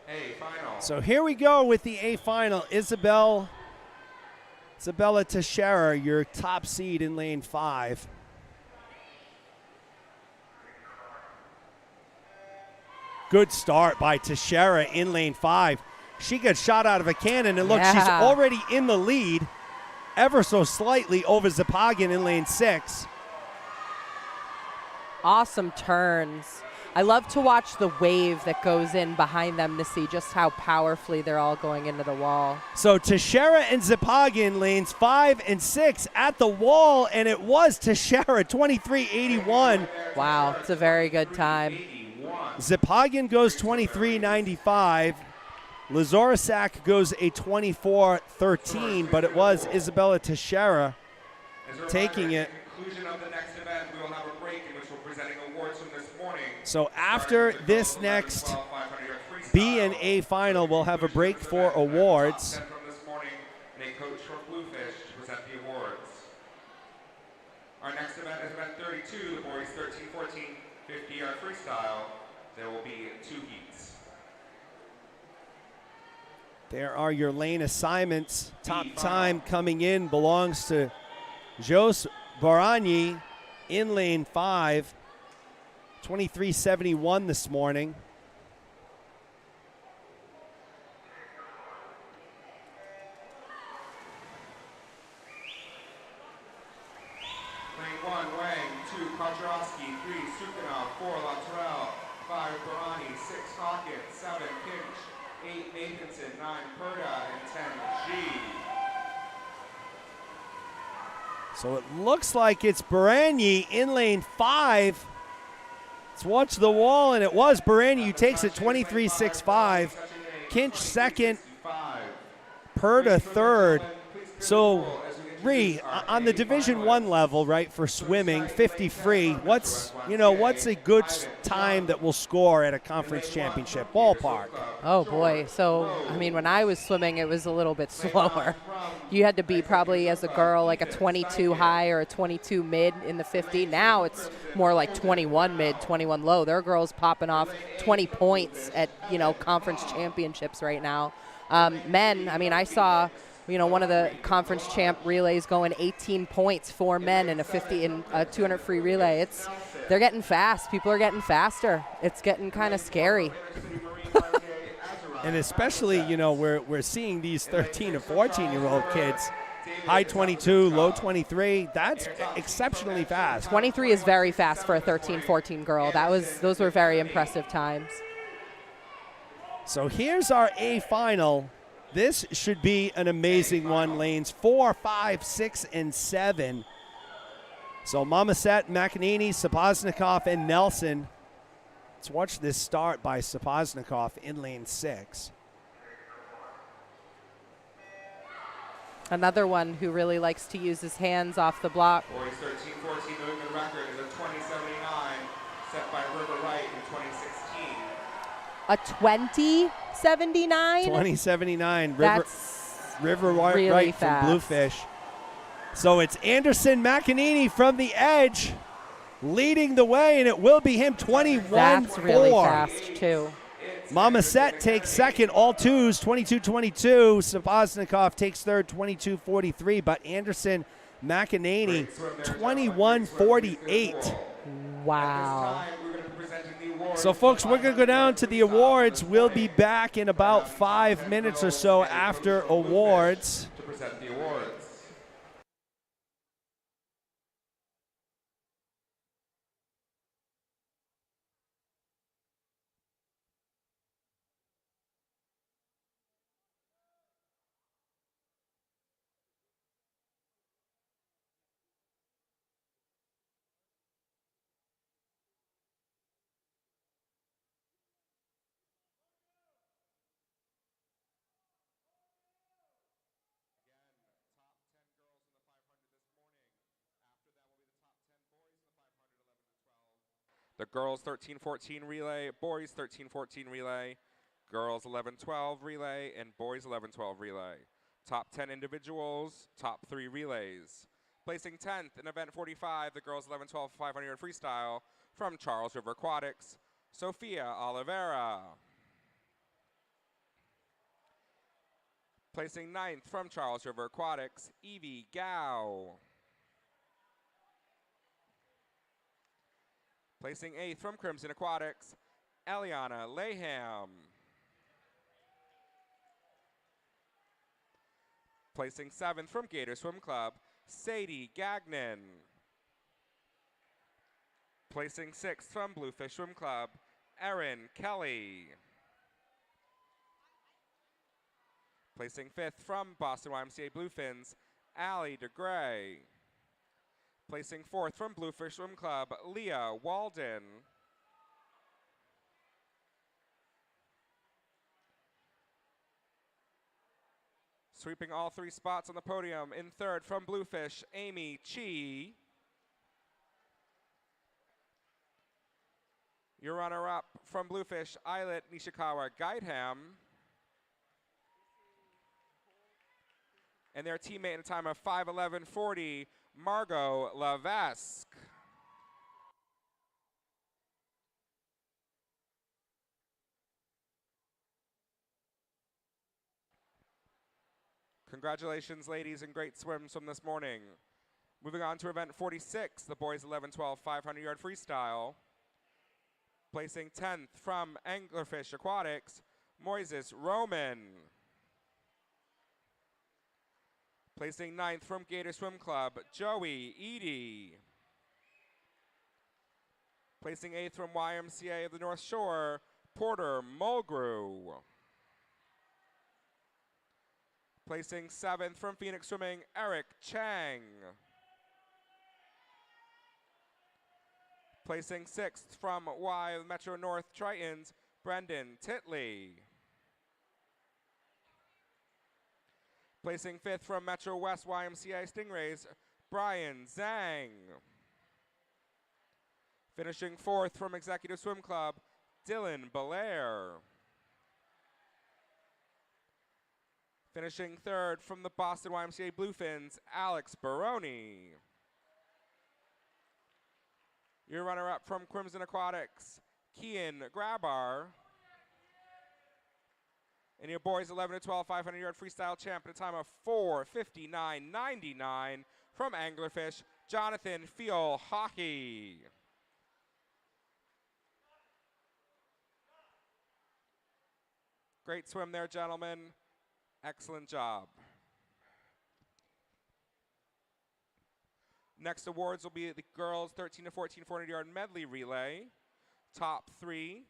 S1: A final.
S2: So here we go with the A final. Isabella Teixeira, your top seed in lane 5. Good start by Teixeira in lane 5. She gets shot out of a cannon, and look, she's already in the lead, ever so slightly over Zapagin in lane 6.
S3: Awesome turns. I love to watch the wave that goes in behind them to see just how powerfully they're all going into the wall.
S2: So Teixeira and Zapagin, lanes 5 and 6 at the wall, and it was Teixeira, 23:81.
S3: Wow, it's a very good time.
S2: Zapagin goes 23:95. Lazorisak goes a 24:13, but it was Isabella Teixeira taking it.
S1: Conclusion of the next event, we will have a break in which we're presenting awards from this morning.
S2: So after this next B and A final, we'll have a break for awards.
S1: From this morning, and a coach from Bluefish to present the awards. Our next event is event 32, the boys 13-14 50-yard freestyle. There will be 2 heats.
S2: There are your lane assignments. Top time coming in belongs to Jos Barani in lane 5. 23:71 this morning.
S1: Lane 1, Wang. 2, Kaczorowski. 3, Sukhanov. 4, Latourell. 5, Barani. 6, Hawkins. 7, Kinch. 8, Nathanson. 9, Perda. And 10, G.
S2: So it looks like it's Barany in lane 5. Let's watch the wall, and it was Barany who takes it 23.65. Kinch second, Purda third. So, Ree, on the Division I level, right, for swimming, 50 free, what's a good time that will score at a conference championship ballpark?
S3: Oh boy, so I mean, when I was swimming, it was a little bit slower. You had to be probably, as a girl, like a 22 high or a 22 mid in the 50. Now it's more like 21 mid, 21 low. There are girls popping off 20 points at, conference championships right now. Men, I mean, I saw, one of the conference champ relays going 18 points for men in a 50 in a 200 free relay. They're getting fast. People are getting faster. It's getting kind of scary.
S2: And especially, we're seeing these 13 to 14-year-old kids, high 22, low 23. That's exceptionally fast.
S3: 23 is very fast for a 13, 14 girl. Those were very impressive times.
S2: So here's our A final. This should be an amazing one. Lanes 4, 5, 6, and 7. So Mamaset, McEnany, Sapoznikov, and Nelson. Let's watch this start by Sapoznikov in lane 6.
S3: Another one who really likes to use his hands off the block.
S4: Boys 13-14 New England record is a 2079 set by River Wright in 2016.
S3: A 2079?
S2: 2079.
S3: That's
S2: River
S3: really
S2: Wright
S3: fast.
S2: from Bluefish. So it's Anderson McEnany from the edge leading the way, and it will be him, 21-4.
S3: That's really fast, too.
S2: Mamaset takes second, all twos, 22-22. Sapoznikov takes third, 22-43. But Anderson McEnany, 21-48.
S3: Wow.
S2: So, folks, we're going to go down to the awards. We'll be back in about 5 minutes or so after awards.
S4: To present the awards. The girls 13-14 relay, boys 13-14 relay, girls 11-12 relay, and boys 11-12 relay. Top 10 individuals, top 3 relays. Placing 10th in event 45, the girls 11-12 500 freestyle from Charles River Aquatics, Sofia Oliveira. Placing 9th from Charles River Aquatics, Evie Gao. Placing 8th from Crimson Aquatics, Eliana Laham. Placing 7th from Gator Swim Club, Sadie Gagnon. Placing 6th from Bluefish Swim Club, Erin Kelly. Placing 5th from Boston YMCA Bluefins, Allie DeGray. Placing 4th from Bluefish Swim Club, Leah Walden. Sweeping all 3 spots on the podium in 3rd from Bluefish, Amy Chi. Your runner-up from Bluefish, Eilert Nishikawa Guideham. And their teammate in a time of 5:11:40, Margot Levaik. Congratulations, ladies, and great swims from this morning. Moving on to event 46, the boys 11-12 500-yard freestyle. Placing 10th from Anglerfish Aquatics, Moises Roman. Placing 9th from Gator Swim Club, Joey Edie. Placing 8th from YMCA of the North Shore, Porter Mulgrew. Placing 7th from Phoenix Swimming, Eric Chang.
S1: Placing 6th from Y Metro North Tritons, Brendan Titley. Placing 5th from Metro West YMCA Stingrays, Brian Zhang. Finishing 4th from Executive Swim Club, Dylan Belair. Finishing 3rd from the Boston YMCA Bluefins, Alex Baroni. Your runner-up from Crimson Aquatics, Kian Grabar. And your boys 11 to 12 500-yard freestyle champ at a time of 4:59.99 from Anglerfish, Jonathan Fiel Hockey. Great swim there, gentlemen. Excellent job. Next awards will be the girls 13 to 14 400-yard medley relay. Top 3.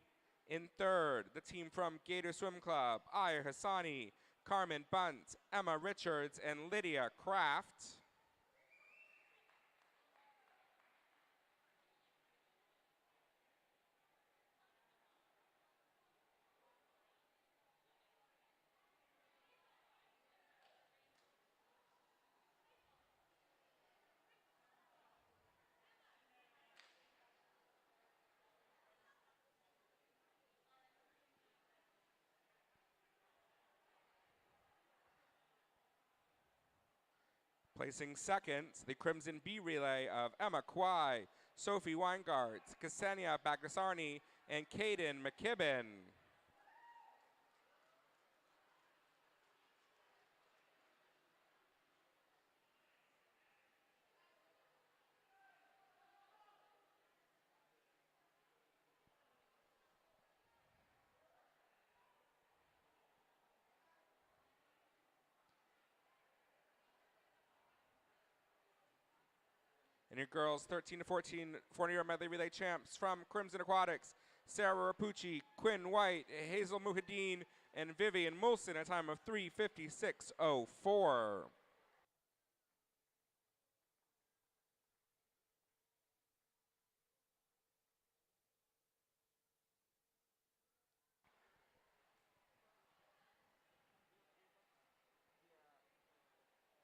S1: In 3rd, the team from Gator Swim Club, Aya Hassani, Carmen Bunt, Emma Richards, and Lydia Kraft. Placing 2nd, the Crimson B relay of Emma Kwai, Sophie Weingart, Ksenia Bagdasarny, and Kaden McKibben. And your girls 13 to 14 400-yard medley relay champs from Crimson Aquatics, Sarah Rapucci, Quinn White, Hazel Muhadeen, and Vivian Mulson at a time of 3:56.04.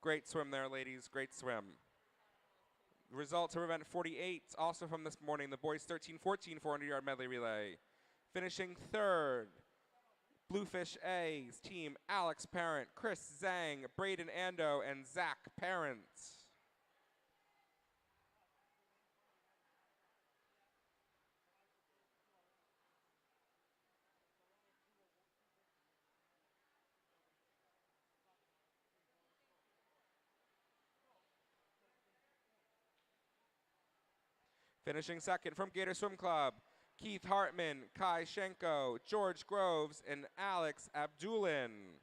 S1: Great swim there, ladies. Great swim. Results of event 48, also from this morning, the boys 13-14 400-yard medley relay. Finishing 3rd, Bluefish A's team, Alex Parent, Chris Zhang, Braden Ando, and Zach Parent. Finishing 2nd from Gator Swim Club, Keith Hartman, Kai Shenko, George Groves, and Alex Abdulin.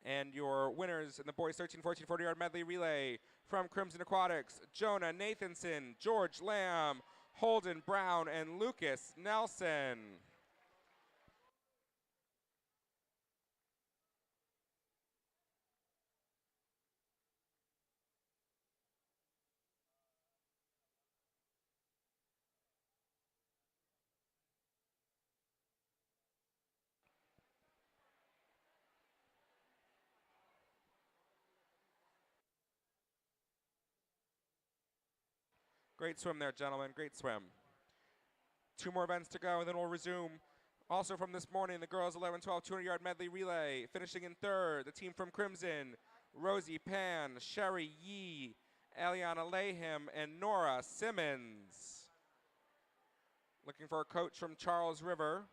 S1: And your winners in the boys 13-14 40-yard medley relay from Crimson Aquatics, Jonah Nathanson, George Lamb, Holden Brown, and Lucas Nelson. Great swim there, gentlemen. Great swim. 2 more events to go, and then we'll resume. Also from this morning, the girls 11-12 200-yard medley relay. Finishing in 3rd, the team from Crimson, Rosie Pan, Sherry Yee, Eliana Laham, and Nora Simmons. Looking for a coach from Charles River.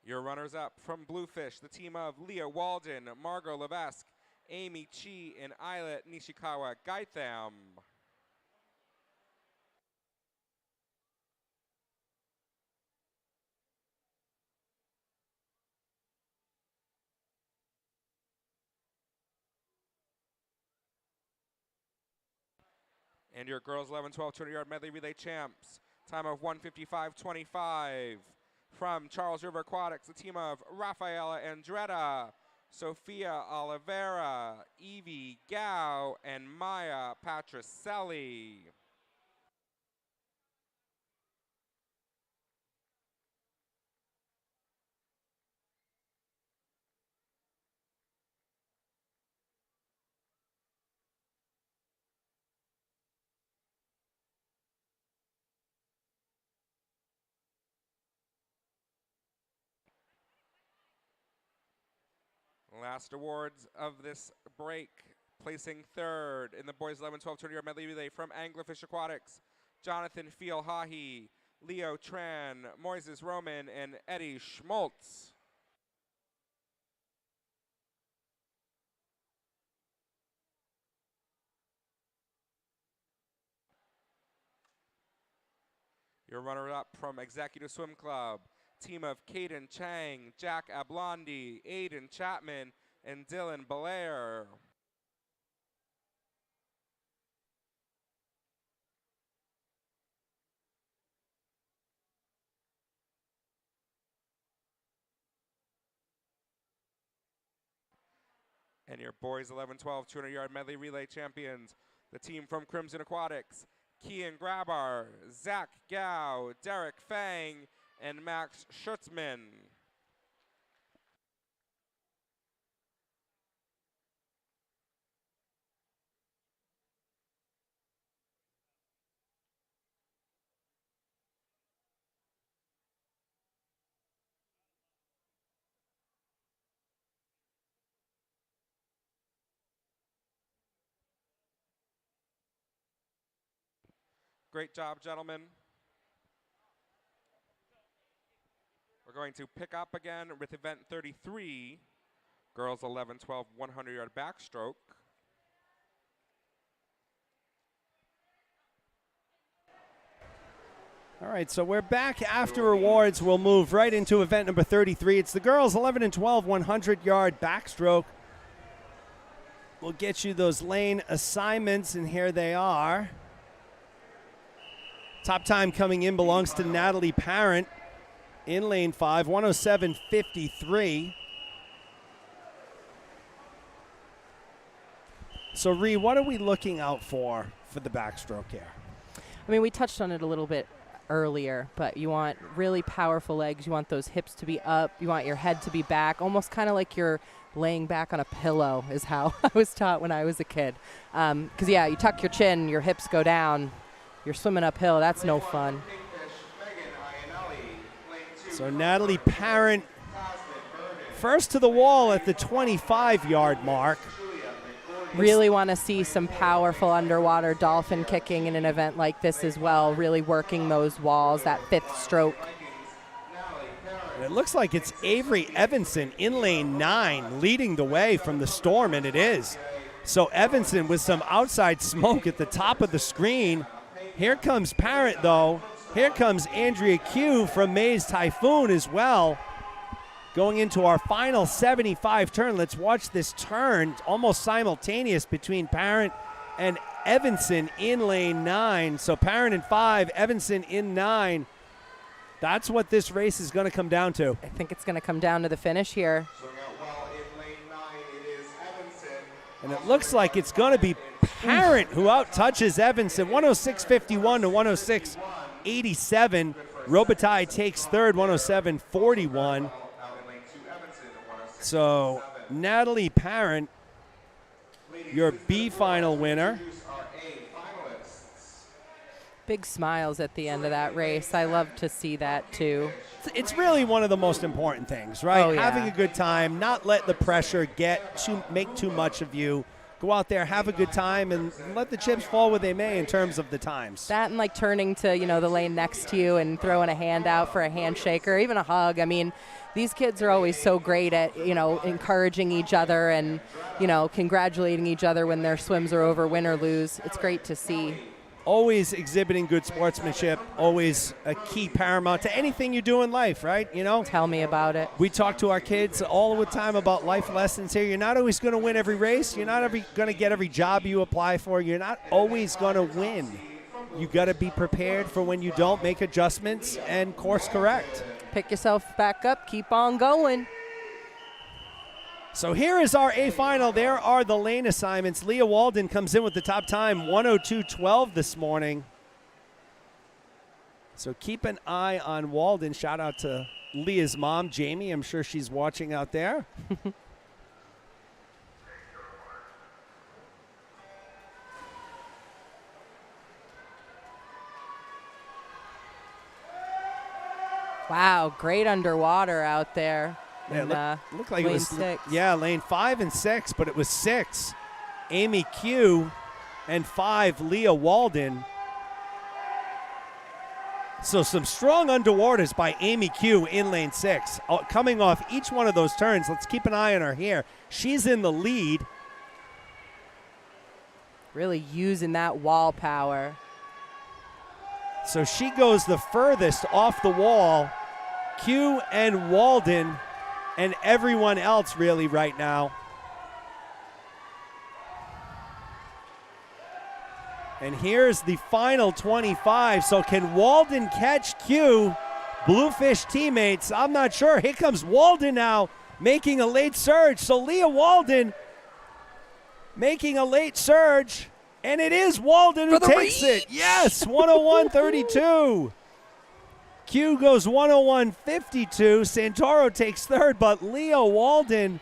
S1: Your runners-up from Bluefish, the team of Leah Walden, Margot Levaik, Amy Chi, and Islet Nishikawa Gaitham. And your girls 11-12 200-yard medley relay champs, time of 1:55.25. From Charles River Aquatics, the team of Rafaela Andretta, Sofia Oliveira, Evie Gao, and Maya Patricelli. Last awards of this break, placing third in the boys 11-12 200-yard medley relay from Anglerfish Aquatics, Jonathan Fielhahi, Leo Tran, Moises Roman, and Eddie Schmaltz. Your runner-up from Executive Swim Club, team of Caden Chang, Jack Ablondi, Aiden Chapman, and Dylan Belair. And your boys 11-12 200-yard medley relay champions, the team from Crimson Aquatics, Kian Grabar, Zach Gao, Derek Fang, and Max Schutzman. Great job, gentlemen. We're going to pick up again with event 33, girls 11-12 100-yard backstroke.
S2: All right, so we're back after awards. We'll move right into event number 33. It's the girls 11-12 100-yard backstroke. We'll get you those lane assignments, and here they are. Top time coming in belongs to Natalie Parent in lane 5, 107.53. So, Ree, what are we looking out for the backstroke here?
S3: I mean, we touched on it a little bit earlier, but you want really powerful legs. You want those hips to be up. You want your head to be back, almost kind of like you're laying back on a pillow is how I was taught when I was a kid. Because, yeah, you tuck your chin, your hips go down. You're swimming uphill. That's no fun.
S2: So Natalie Parent first to the wall at the 25-yard mark.
S3: Really want to see some powerful underwater dolphin kicking in an event like this as well, really working those walls, that fifth stroke.
S2: And it looks like it's Avery Evanson in lane 9 leading the way from the storm, and it is. So Evanson with some outside smoke at the top of the screen. Here comes Parent, though. Here comes Andrea Q from Maze Typhoon as well. Going into our final 75 turn. Let's watch this turn, almost simultaneous between Parent and Evanson in lane 9. So Parent in 5, Evanson in 9. That's what this race is going to come down to.
S3: I think it's going to come down to the finish here.
S2: And it looks like it's going to be Parent who out-touches Evanson, 106.51 to 106.87. Robitaille takes third, 107.41. So Natalie Parent, your B final winner.
S3: Big smiles at the end of that race. I love to see that too.
S2: It's really one of the most important things, right?
S3: Oh, yeah.
S2: Having a good time, not let the pressure make too much of you. go out there, have a good time, and let the chips fall where they may in terms of the times.
S3: That and like turning to, the lane next to you and throwing a hand out for a handshake or even a hug. I mean, these kids are always so great at, encouraging each other and, congratulating each other when their swims are over, win or lose. It's great to see.
S2: Always exhibiting good sportsmanship, always a key paramount to anything you do in life, right?
S3: Tell me about it.
S2: We talk to our kids all the time about life lessons here. You're not always going to win every race. You're not going to get every job you apply for. You're not always going to win. You got to be prepared for when you don't, make adjustments, and course correct.
S3: Pick yourself back up, keep on going.
S2: So here is our A final. There are the lane assignments. Leah Walden comes in with the top time, 1:02.12 this morning. So keep an eye on Walden. Shout out to Leah's mom, Jamie. I'm sure she's watching out there.
S3: Wow, great underwater out there.
S2: Yeah, looked like it was
S3: 6.
S2: Yeah, lane 5 and 6, but it was 6 Amy Q and 5 Leah Walden. So some strong underwaters by Amy Q in lane 6. Coming off each one of those turns, let's keep an eye on her here. She's in the lead.
S3: Really using that wall power.
S2: So she goes the furthest off the wall. Q and Walden and everyone else really right now. And here's the final 25. So can Walden catch Q? Bluefish teammates, I'm not sure. Here comes Walden now making a late surge. So Leah Walden making a late surge. And it is Walden who takes it. Yes, 101.32. Q goes 101.52. Santoro takes third, but Leah Walden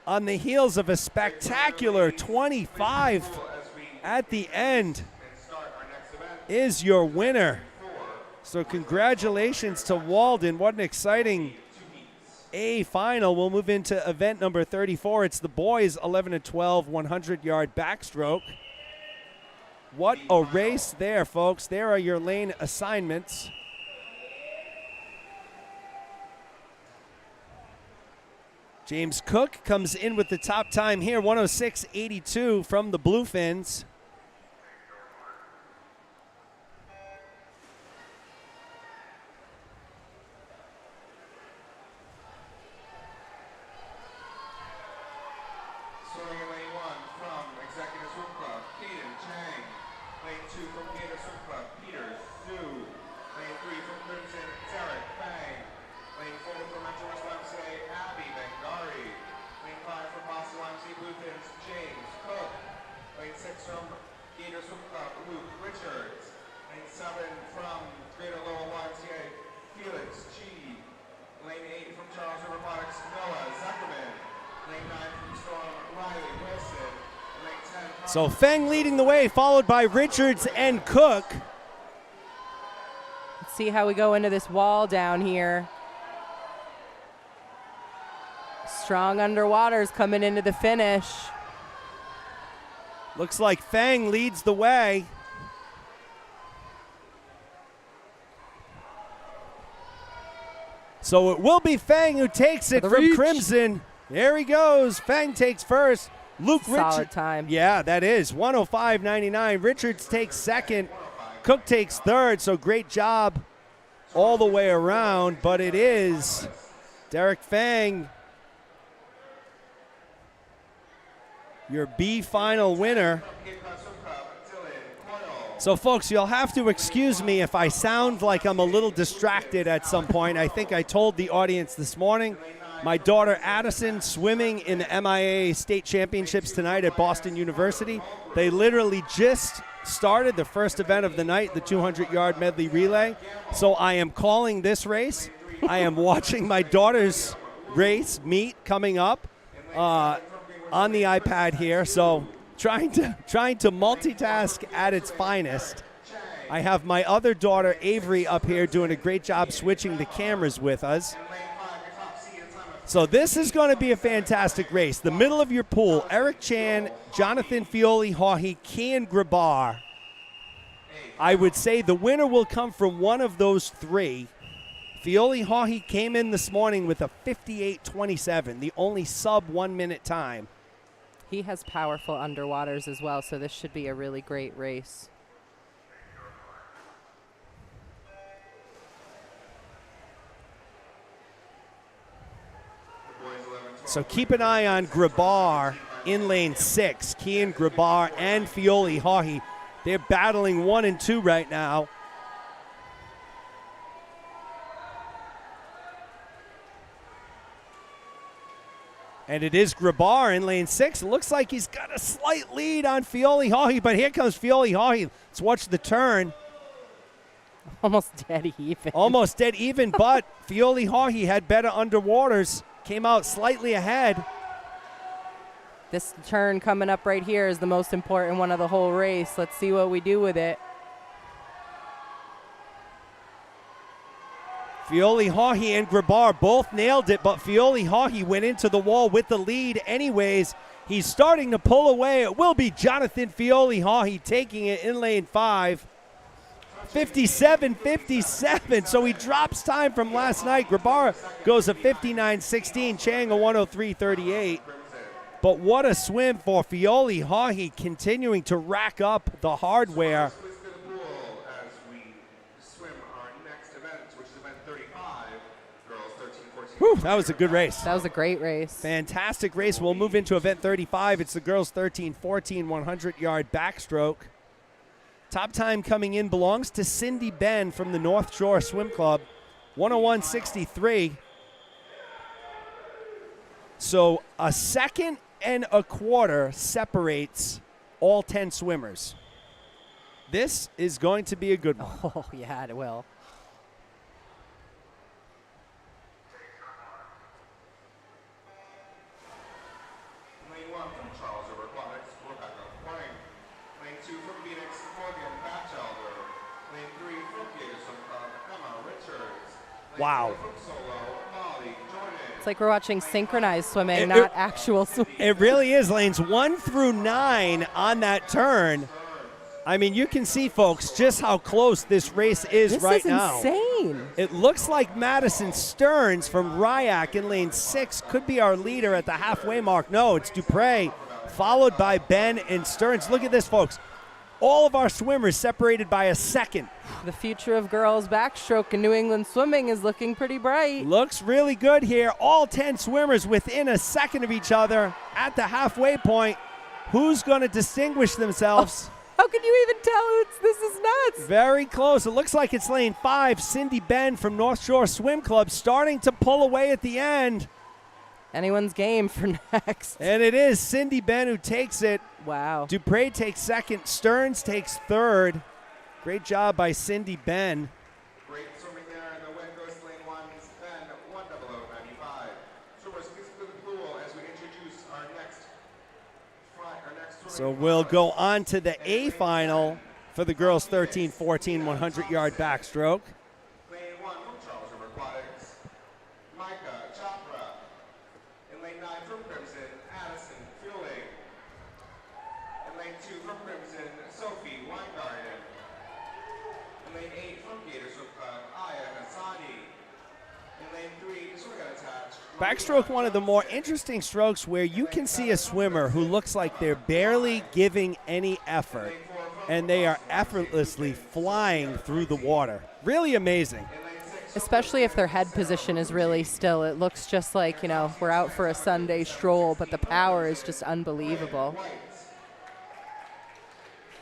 S2: on the heels of a spectacular 25 at the end is your winner. So congratulations to Walden. What an exciting A final. We'll move into event number 34. It's the boys 11-12 100-yard backstroke. What a race there, folks. There are your lane assignments. James Cook comes in with the top time here, 106.82 from the Bluefins. So Feng leading the way, followed by Richards and Cook.
S3: Let's see how we go into this wall down here. Strong underwaters coming into the finish.
S2: Looks like Feng leads the way. So it will be Feng who takes it from Crimson. There he goes. Feng takes first. Luke
S3: Solid time.
S2: Yeah, that is 105.99. Richards takes second. Cook takes third. So great job all the way around. But it is Derek Feng, your B final winner. So, folks, you'll have to excuse me if I sound like I'm a little distracted at some point. I think I told the audience this morning. My daughter Addison swimming in the MIAA state championships tonight at Boston University. They literally just started the first event of the night, the 200-yard medley relay. So I am calling this race. I am watching my daughter's race meet coming up on the iPad here. So trying to multitask at its finest. I have my other daughter Avery up here doing a great job switching the cameras with us. So this is going to be a fantastic race. The middle of your pool, Eric Chan, Jonathan Fioli-Haughey, Kian Grabar. I would say the winner will come from one of those three. Fioli-Haughey came in this morning with a 58.27, the only sub 1 minute time.
S3: He has powerful underwaters as well, so this should be a really great race.
S2: So keep an eye on Grabar in lane 6. Kian Grabar and Fioli-Haughey. They're battling 1 and 2 right now. And it is Grabar in lane 6. It looks like he's got a slight lead on Fioli-Haughey, but here comes Fioli-Haughey. Let's watch the turn.
S3: Almost dead even.
S2: Almost dead even, but Fioli-Haughey had better underwaters. Came out slightly ahead.
S3: This turn coming up right here is the most important one of the whole race. Let's see what we do with it.
S2: Fioli-Haughey and Grabar both nailed it, but Fioli-Haughey went into the wall with the lead anyways. He's starting to pull away. It will be Jonathan Fioli-Haughey taking it in lane 5. 57-57, so he drops time from last night. Grabar goes a 59-16, Chang a 103-38. But what a swim for Fioli-Haughey, continuing to rack up the hardware. Whew, that was a good race.
S3: That was a great race.
S2: Fantastic race. We'll move into event 35. It's the girls 13-14 100-yard backstroke. Top time coming in belongs to Cindy Ben from the North Shore Swim Club, 101.63. So a second and a quarter separates all 10 swimmers. This is going to be a good one.
S3: Oh, yeah, it will.
S2: Wow.
S3: It's like we're watching synchronized swimming, not actual swimming.
S2: It really is. Lanes 1 through 9 on that turn. I mean, you can see, folks, just how close this race is right now.
S3: This is insane.
S2: It looks like Madison Stearns from Ryak in lane 6 could be our leader at the halfway mark. No, it's Dupre, followed by Ben and Stearns. Look at this, folks. All of our swimmers separated by a second.
S3: The future of girls backstroke in New England swimming is looking pretty bright.
S2: Looks really good here. All 10 swimmers within a second of each other at the halfway point. Who's going to distinguish themselves?
S3: How can you even tell? This is nuts.
S2: Very close. It looks like it's lane 5. Cindy Ben from North Shore Swim Club starting to pull away at the end.
S3: Anyone's game for next.
S2: And it is Cindy Ben who takes it.
S3: Wow.
S2: Dupre takes second. Stearns takes third. Great job by Cindy Ben.
S4: Great swimming there in the West Coast lane 1, Ben 10095. Swimmers, please go to the pool as we introduce our next
S2: So we'll go on to the A final for the girls 13-14 100-yard backstroke.
S4: Lane 1 from Charles River Aquatics, Margot Levaik. In lane 9 from Crimson, Addison Fueling. In lane 2 from Crimson, Sophie Weingarten. In lane 8 from Gators Swim Club, Aya Hassani. In lane 3, swing attached.
S2: Backstroke, one of the more interesting strokes where you can see a swimmer who looks like they're barely giving any effort, and they are effortlessly flying through the water. Really amazing.
S3: Especially if their head position is really still. It looks just like, you know, we're out for a Sunday stroll, but the power is just unbelievable.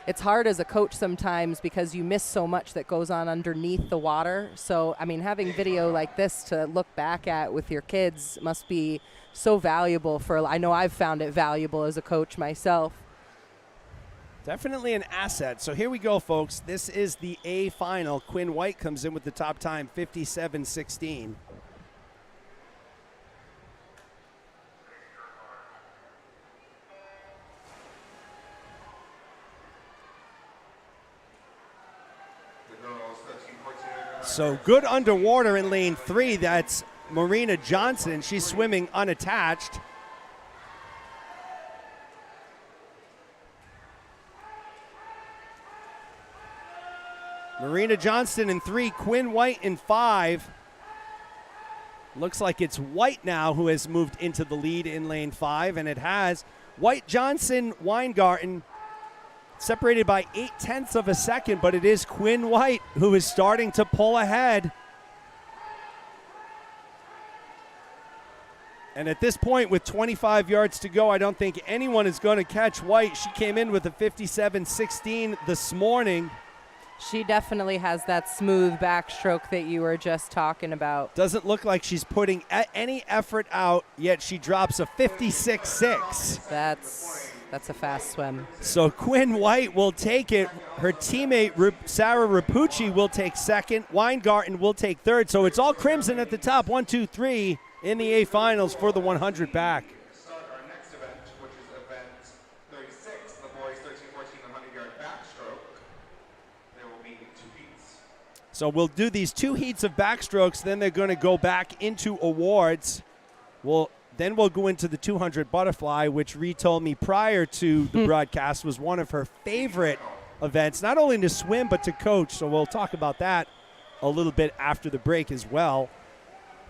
S3: It's hard as a coach sometimes because you miss so much that goes on underneath the water. So, I mean, having video like this to look back at with your kids must be so valuable I know I've found it valuable as a coach myself.
S2: Definitely an asset. So here we go, folks. This is the A final. Quinn White comes in with the top time, 57-16. So good underwater in lane 3. That's Marina Johnson. She's swimming unattached. Marina Johnston in 3, Quinn White in 5. Looks like it's White now who has moved into the lead in lane 5, and it has. White, Johnson, Weingarten separated by 0.8 of a second, but it is Quinn White who is starting to pull ahead. And at this point, with 25 yards to go, I don't think anyone is going to catch White. She came in with a 57.16 this morning.
S3: She definitely has that smooth backstroke that you were just talking about.
S2: Doesn't look like she's putting any effort out, yet she drops a 56.6.
S3: That's a fast swim.
S2: So Quinn White will take it. Her teammate Sarah Rapucci will take second. Weingarten will take third. So it's all crimson at the top. 1, 2, 3 in the A finals for the 100 back.
S4: Start our next event, which is event 36, the boys 13-14 100-yard backstroke. There will be 2 heats.
S2: So we'll do these 2 heats of backstrokes, then they're going to go back into awards. Then we'll go into the 200 butterfly, which Ree told me prior to the broadcast was one of her favorite events, not only to swim but to coach. So we'll talk about that a little bit after the break as well.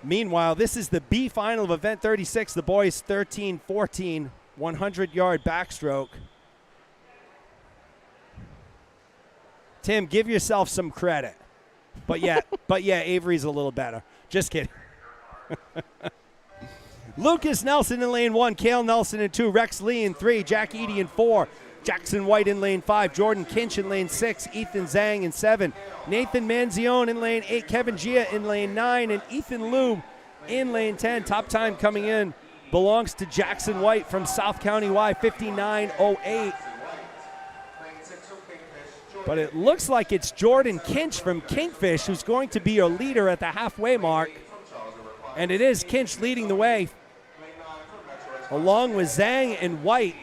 S2: Meanwhile, this is the B final of event 36, the boys 13-14 100-yard backstroke. Tim, give yourself some credit. But yeah, Avery's a little better. Just kidding. Lucas Nelson in lane 1, Cale Nelson in 2, Rex Lee in 3, Jack Eady in 4, Jackson White in lane 5, Jordan Kinch in lane 6, Ethan Zhang in 7, Nathan Manzione in lane 8, Kevin Gia in lane 9, and Ethan Liu in lane 10. Top time coming in belongs to Jackson White from South County Y, 59.08. But it looks like it's Jordan Kinch from Kingfish who's going to be your leader at the halfway mark. And it is Kinch leading the way, along with Zhang and White.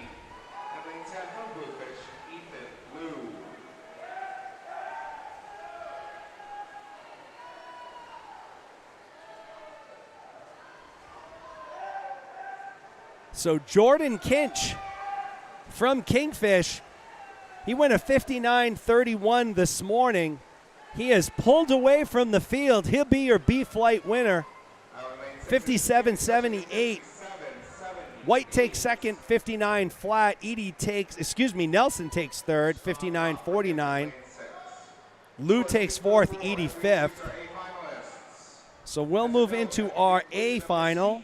S2: So Jordan Kinch from Kingfish, he went a 59.31 this morning. He has pulled away from the field. He'll be your B flight winner, 57.78. White takes second, 59 flat. Nelson takes third, 59.49. Liu takes fourth, Edie fifth. So we'll move into our A final.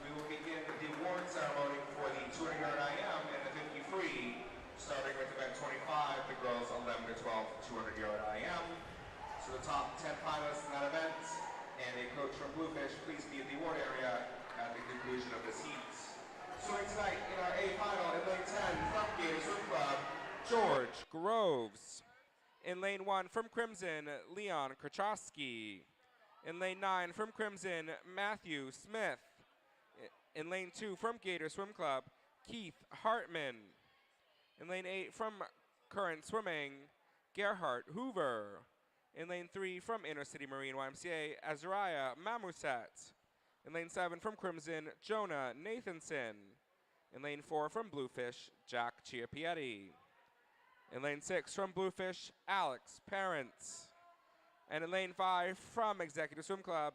S4: We will begin the award ceremony for the 200-yard IM and the 50 free, starting with event 25, the girls 11 to 12 200-yard IM. So the top 10 finalists in that event and a coach from Bluefish, please be in the award area at the conclusion of this heat. Swimming tonight in our A final in lane 10 from Gators Swim Club,
S1: George Groves. In lane 1 from Crimson, Leon Krachowski. In lane 9 from Crimson, Matthew Smith. In lane 2 from Gator Swim Club, Keith Hartman. In lane 8 from Current Swimming, Gerhard Hoover. In lane 3 from Inner City Marine YMCA, Azariah Mamuset. In lane 7 from Crimson, Jonah Nathanson. In lane 4 from Bluefish, Jack Chiapietti. In lane 6 from Bluefish, Alex Parents. And in lane 5 from Executive Swim Club,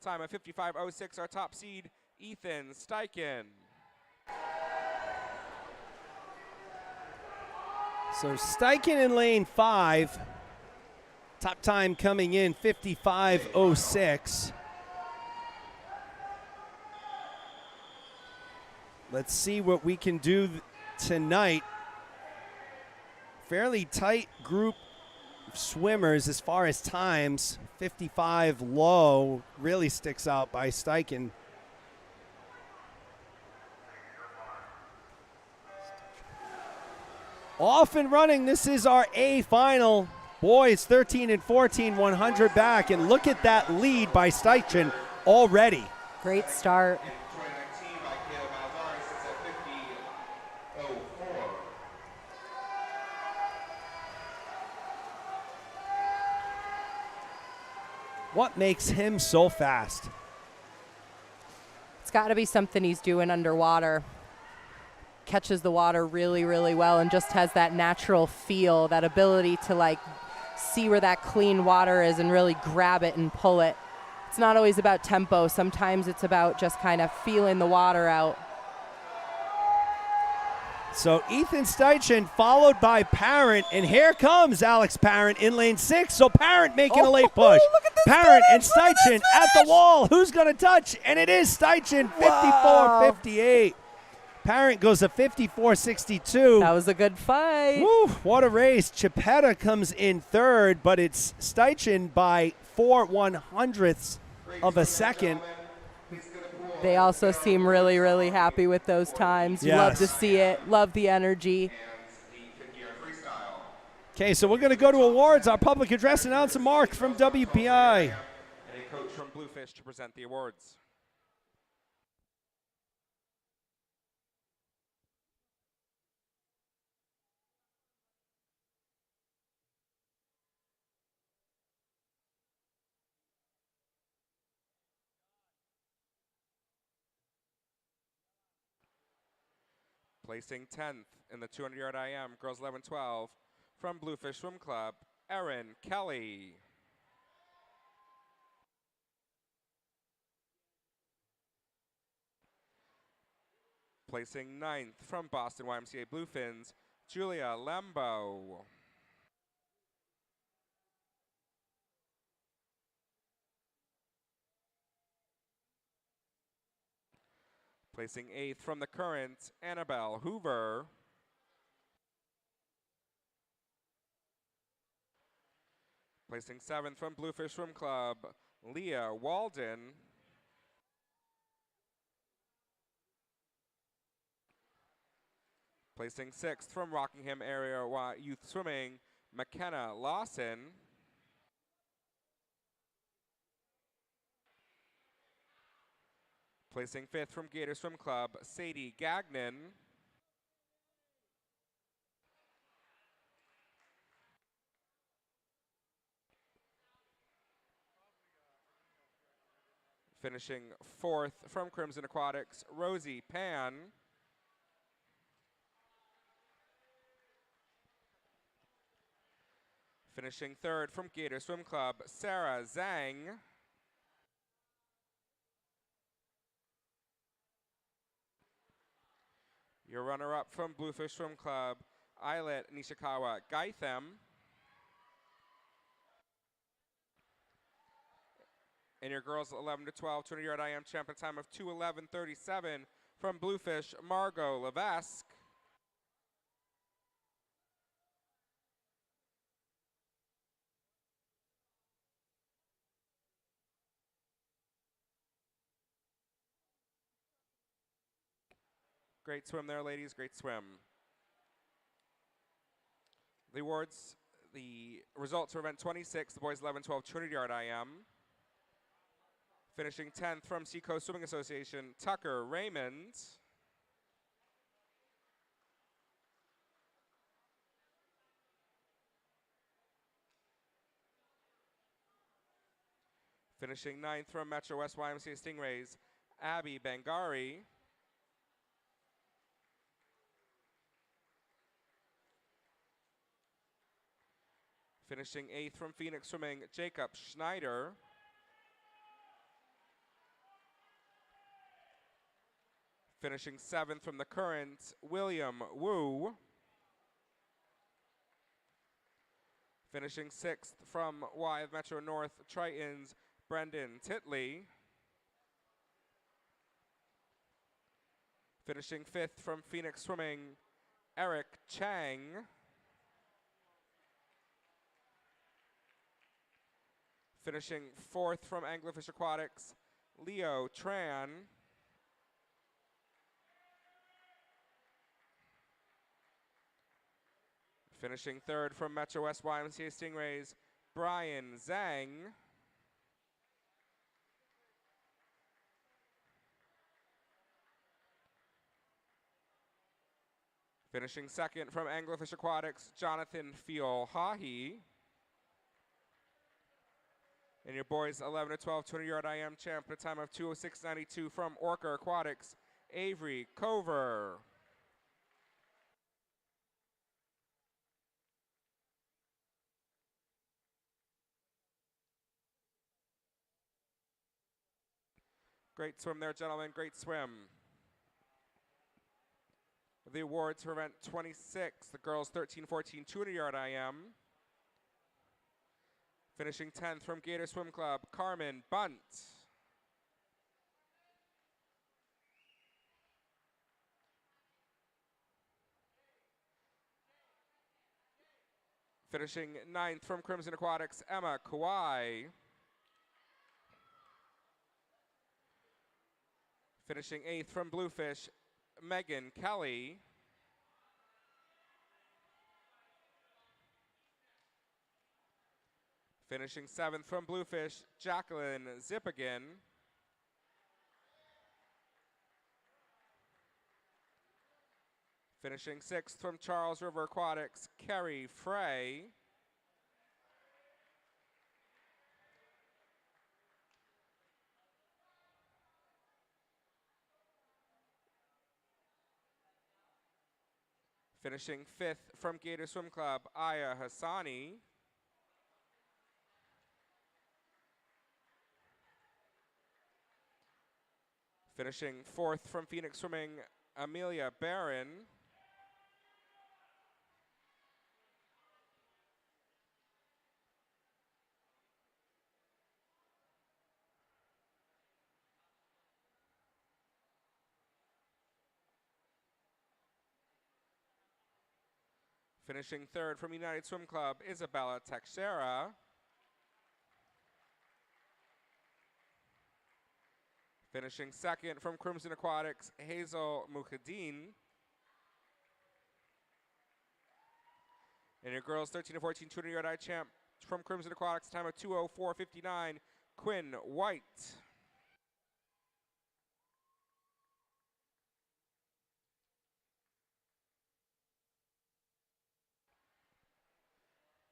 S1: time of 55.06, our top seed, Ethan Steichen.
S2: So Steichen in lane 5, top time coming in 55.06. Let's see what we can do tonight. Fairly tight group of swimmers as far as times. 55 low really sticks out by Steichen. Off and running, this is our A final. Boys 13 and 14, 100 back, and look at that lead by Steichen already.
S3: Great start.
S4: 2019 by Caleb Malzari sits at 50.04.
S2: What makes him so fast?
S3: It's got to be something he's doing underwater. Catches the water really, really well and just has that natural feel, that ability to like see where that clean water is and really grab it and pull it. It's not always about tempo. Sometimes it's about just kind of feeling the water out.
S2: So Ethan Steichen followed by Parent, and here comes Alex Parent in lane 6. So Parent making a late push.
S3: Look at this
S2: Parent and
S3: finish! Look at
S2: Steichen
S3: this
S2: at the
S3: finish!
S2: wall. Who's going to touch? And it is Steichen, 54-58. Parent goes to 54-62.
S3: That was a good fight.
S2: Woo, what a race. Chipetta comes in third, but it's Steichen by 4/100ths of a second.
S3: They also seem really, really happy with those times. You love to
S2: Yes.
S3: see it. Love the energy.
S2: Okay, so we're going to go to awards. Our public address announcer, Mark from WPI.
S1: And a coach from Bluefish to present the awards. Placing 10th in the 200-yard IM, girls 11-12, from Bluefish Swim Club, Erin Kelly. Placing 9th from Boston YMCA Bluefins, Julia Lembo. Placing 8th from the Current, Annabelle Hoover. Placing 7th from Bluefish Swim Club, Leah Walden. Placing 6th from Rockingham Area Youth Swimming, McKenna Lawson. Placing 5th from Gator Swim Club, Sadie Gagnon. Finishing 4th from Crimson Aquatics, Rosie Pan. Finishing 3rd from Gator Swim Club, Sarah Zhang. Your runner-up from Bluefish Swim Club, Islet Nishikawa Gaitham. And your girls 11 to 12 200-yard IM champion time of 2:11:37 from Bluefish, Margot Levaik. Great swim there, ladies. Great swim. The awards, the results for event 26, the boys 11-12 200-yard IM. Finishing 10th from Seacoast Swimming Association, Tucker Raymond. Finishing 9th from Metro West YMCA Stingrays, Abby Bangari. Finishing 8th from Phoenix Swimming, Jacob Schneider. Finishing 7th from the Current, William Wu. Finishing 6th from Y of Metro North Tritons, Brendan Titley. Finishing 5th from Phoenix Swimming, Eric Chang. Finishing 4th from Anglerfish Aquatics, Leo Tran. Finishing 3rd from Metro West YMCA Stingrays, Brian Zhang. Finishing 2nd from Anglerfish Aquatics, Jonathan Fiol-Hahi.
S4: And your boys 11 to 12 200-yard IM champ at a time of 2:06.92 from Orca Aquatics, Avery Cover. Great swim there, gentlemen. Great swim. The awards for event 26, the girls 13-14 200-yard IM. Finishing 10th from Gator Swim Club, Carmen Bunt. Finishing 9th from Crimson Aquatics, Emma Kawai. Finishing 8th from Bluefish, Megan Kelly. Finishing 7th from Bluefish, Jacqueline Zippigan. Finishing 6th from Charles River Aquatics, Carrie Frey. Finishing 5th from Gator Swim Club, Aya Hassani. Finishing 4th from Phoenix Swimming, Amelia Barron. Finishing 3rd from United Swim Club, Isabella Teixeira. Finishing 2nd from Crimson Aquatics, Hazel Mujahideen. And your girls 13 to 14 200-yard I champ from Crimson Aquatics, time of 2:04.59, Quinn White.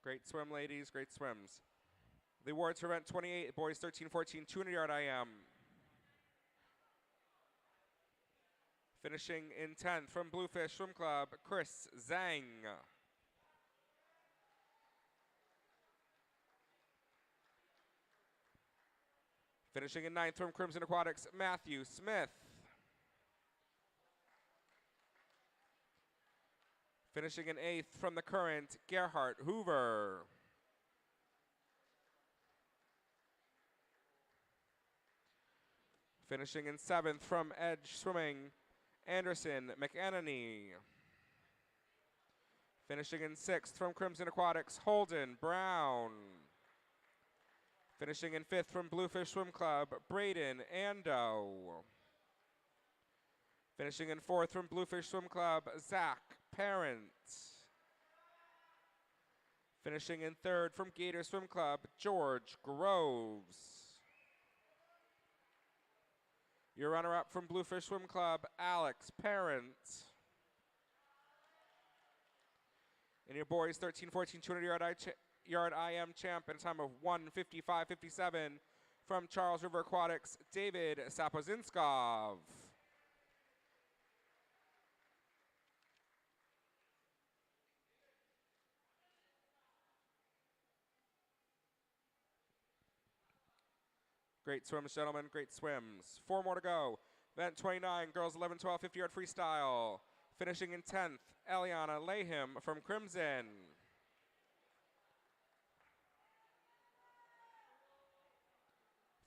S4: Great swim, ladies, great swims. The awards for event 28, boys 13-14 200-yard IM. Finishing in 10th from Bluefish Swim Club, Chris Zhang. Finishing in 9th from Crimson Aquatics, Matthew Smith. Finishing in 8th from the Current, Gerhard Hoover. Finishing in 7th from Edge Swimming, Anderson McAnany. Finishing in 6th from Crimson Aquatics, Holden Brown. Finishing in 5th from Bluefish Swim Club, Braden Ando. Finishing in 4th from Bluefish Swim Club, Zach Parent. Finishing in 3rd from Gator Swim Club, George Groves. Your runner-up from Bluefish Swim Club, Alex Parent. And your boys 13-14 200-yard IM champ in a time of 1:55.57 from Charles River Aquatics, David Sapozinskov. Great swims, gentlemen, great swims. 4 more to go. Event 29, girls 11-12 50-yard freestyle. Finishing in 10th, Eliana Lahim from Crimson.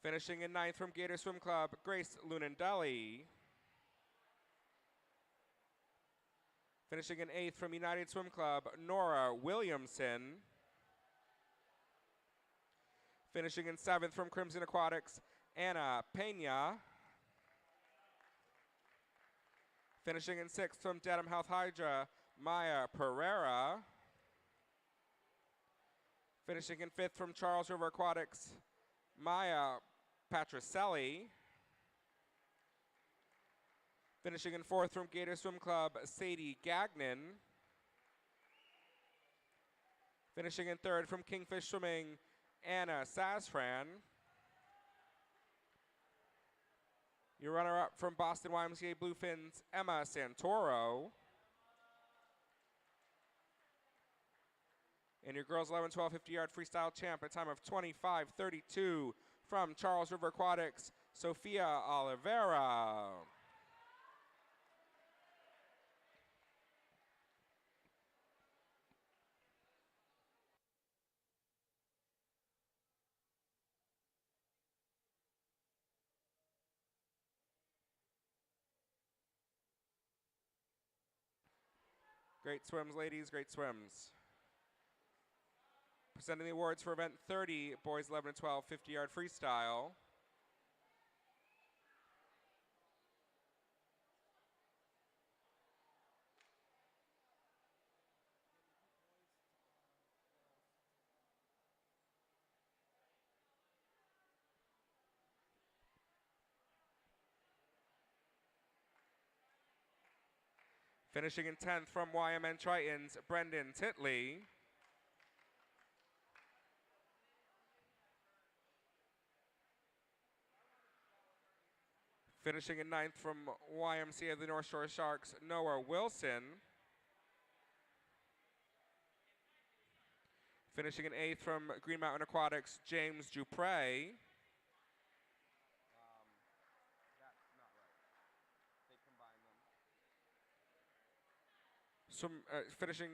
S4: Finishing in 9th from Gator Swim Club, Grace Lunandelli. Finishing in 8th from United Swim Club, Nora Williamson. Finishing in 7th from Crimson Aquatics, Anna Pena. Finishing in 6th from Dedham Health Hydra, Maya Pereira. Finishing in 5th from Charles River Aquatics, Maya Patricelli. Finishing in 4th from Gator Swim Club, Sadie Gagnon. Finishing in 3rd from Kingfish Swimming,
S1: Anna Sasfran. Your runner-up from Boston YMCA Bluefins, Emma Santoro. And your girls 11-12 50-yard freestyle champ at a time of 25:32 from Charles River Aquatics, Sofia Oliveira. Great swims, ladies, great swims. Presenting the awards for event 30, boys 11-12 50-yard freestyle. Finishing in 10th from YMN Tritons, Brendan Titley. Finishing in 9th from YMCA of the North Shore Sharks, Noah Wilson. Finishing in 8th from Green Mountain Aquatics, James Dupre. Finishing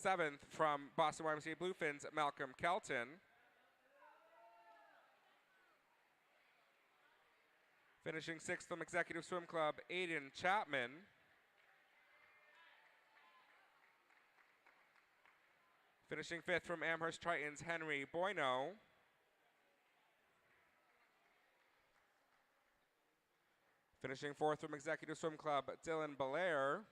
S1: 7th from Boston YMCA Bluefins, Malcolm Kelton. Finishing 6th from Executive Swim Club, Aiden Chapman. Finishing 5th from Amherst Tritons, Henry Bueno. Finishing 4th from Executive Swim Club, Dylan Belair.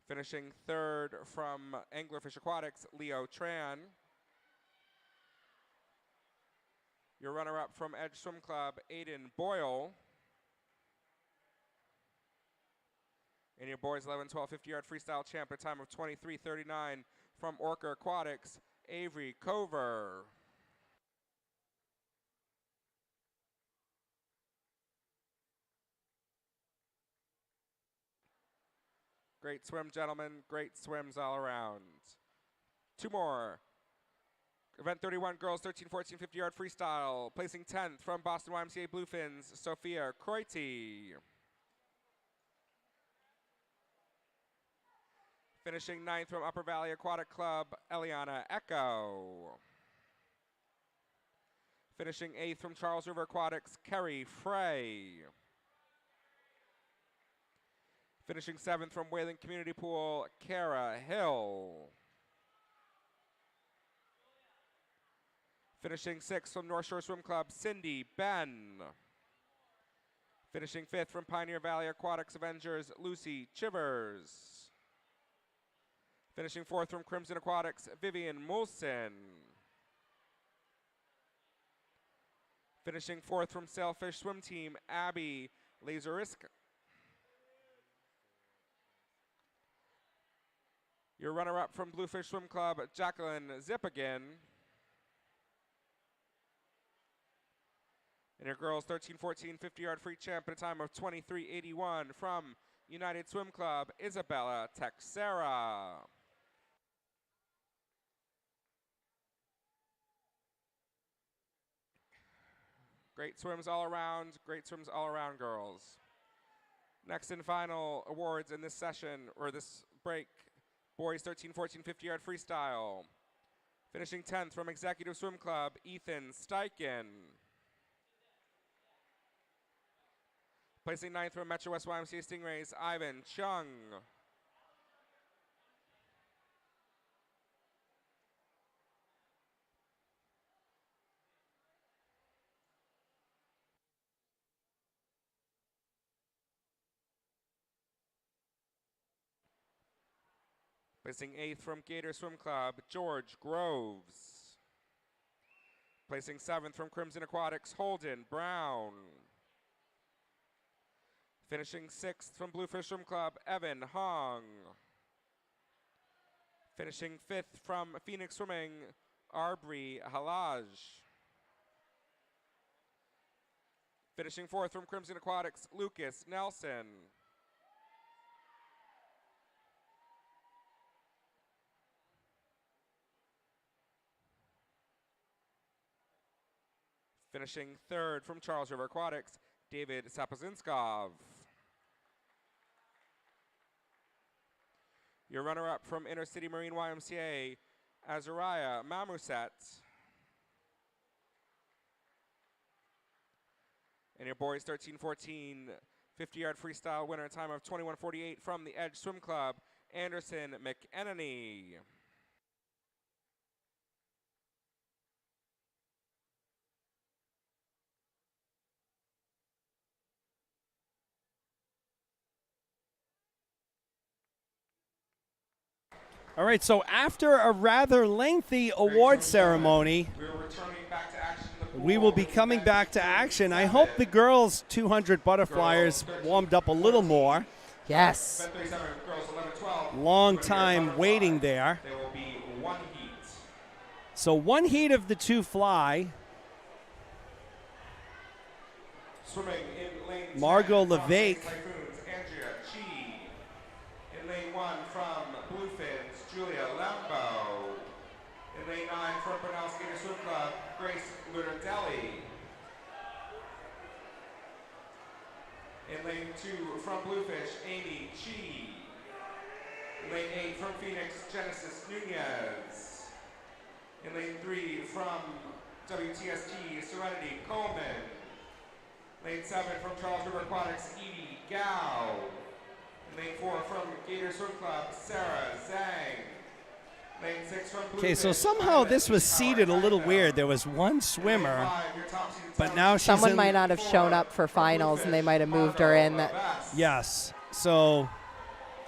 S1: Finishing 3rd from Anglerfish Aquatics, Leo Tran. Your runner-up from Edge Swim Club, Aiden Boyle. And your boys 11-12 50-yard freestyle champ at a time of 23:39 from Orca Aquatics, Avery Cover. Great swim, gentlemen. Great swims all around. Two more. Event 31, girls 13-14 50-yard freestyle. Placing 10th from Boston YMCA Bluefins, Sophia Croity. Finishing 9th from Upper Valley Aquatic Club, Eliana Echo. Finishing 8th from Charles River Aquatics, Kerry Frey. Finishing 7th from Wayland Community Pool, Kara Hill. Finishing 6th from North Shore Swim Club, Cindy Ben. Finishing 5th from Pioneer Valley Aquatics Avengers, Lucy Chivers. Finishing 4th from Crimson Aquatics, Vivian Mulson. Finishing 4th from Sailfish Swim Team, Abby Laserisk. Your runner-up from Bluefish Swim Club, Jacqueline Zippigan. And your girls 13-14 50-yard free champ at a time of 23:81 from United Swim Club, Isabella Texera. Great swims all around, girls. Next and final awards in this session, or this break, boys 13-14 50-yard freestyle. Finishing 10th from Executive Swim Club, Ethan Steichen. Placing 9th from Metro West YMCA Stingrays, Ivan Chung. Placing 8th from Gator Swim Club, George Groves. Placing 7th from Crimson Aquatics, Holden Brown. Finishing 6th from Bluefish Swim Club, Evan Hong. Finishing 5th from Phoenix Swimming, Arbri Halaj. Finishing 4th from Crimson Aquatics, Lucas Nelson. Finishing 3rd from Charles River Aquatics, David Sapozinskov. Your runner-up from Inner City Marine YMCA, Azariah Mamuset. And your boys 13-14 50-yard freestyle winner, time of 21:48 from the Edge Swim Club, Anderson McEnany.
S2: All right, so after a rather lengthy award ceremony, we will be coming back to action. I hope the girls 200 butterflyers warmed up a little more.
S3: Yes.
S2: Long time waiting there.
S1: There will be one heat.
S2: So one heat of the two fly.
S1: Swimming in lane
S2: Margot
S1: 10 from
S2: Levaik.
S1: Typhoons, Andrea Chi. In lane 1 from Bluefins, Julia Lambo. In lane 9 from Brunel Skater Swim Club, Grace Lunardelli. In lane 2 from Bluefish, Amy Chi. In lane 8 from Phoenix, Genesis Nunez. In lane 3 from WTST, Serenity Coleman. Lane 7 from Charles River Aquatics, Edie Gao. In lane 4 from Gator Swim Club, Sarah Zhang. Lane 6 from Bluefish.
S2: Okay, so somehow this was seated a little weird. There was one swimmer, but now she's
S3: Someone
S2: in.
S3: might not have shown up for finals, and they might have moved her in.
S2: Yes, so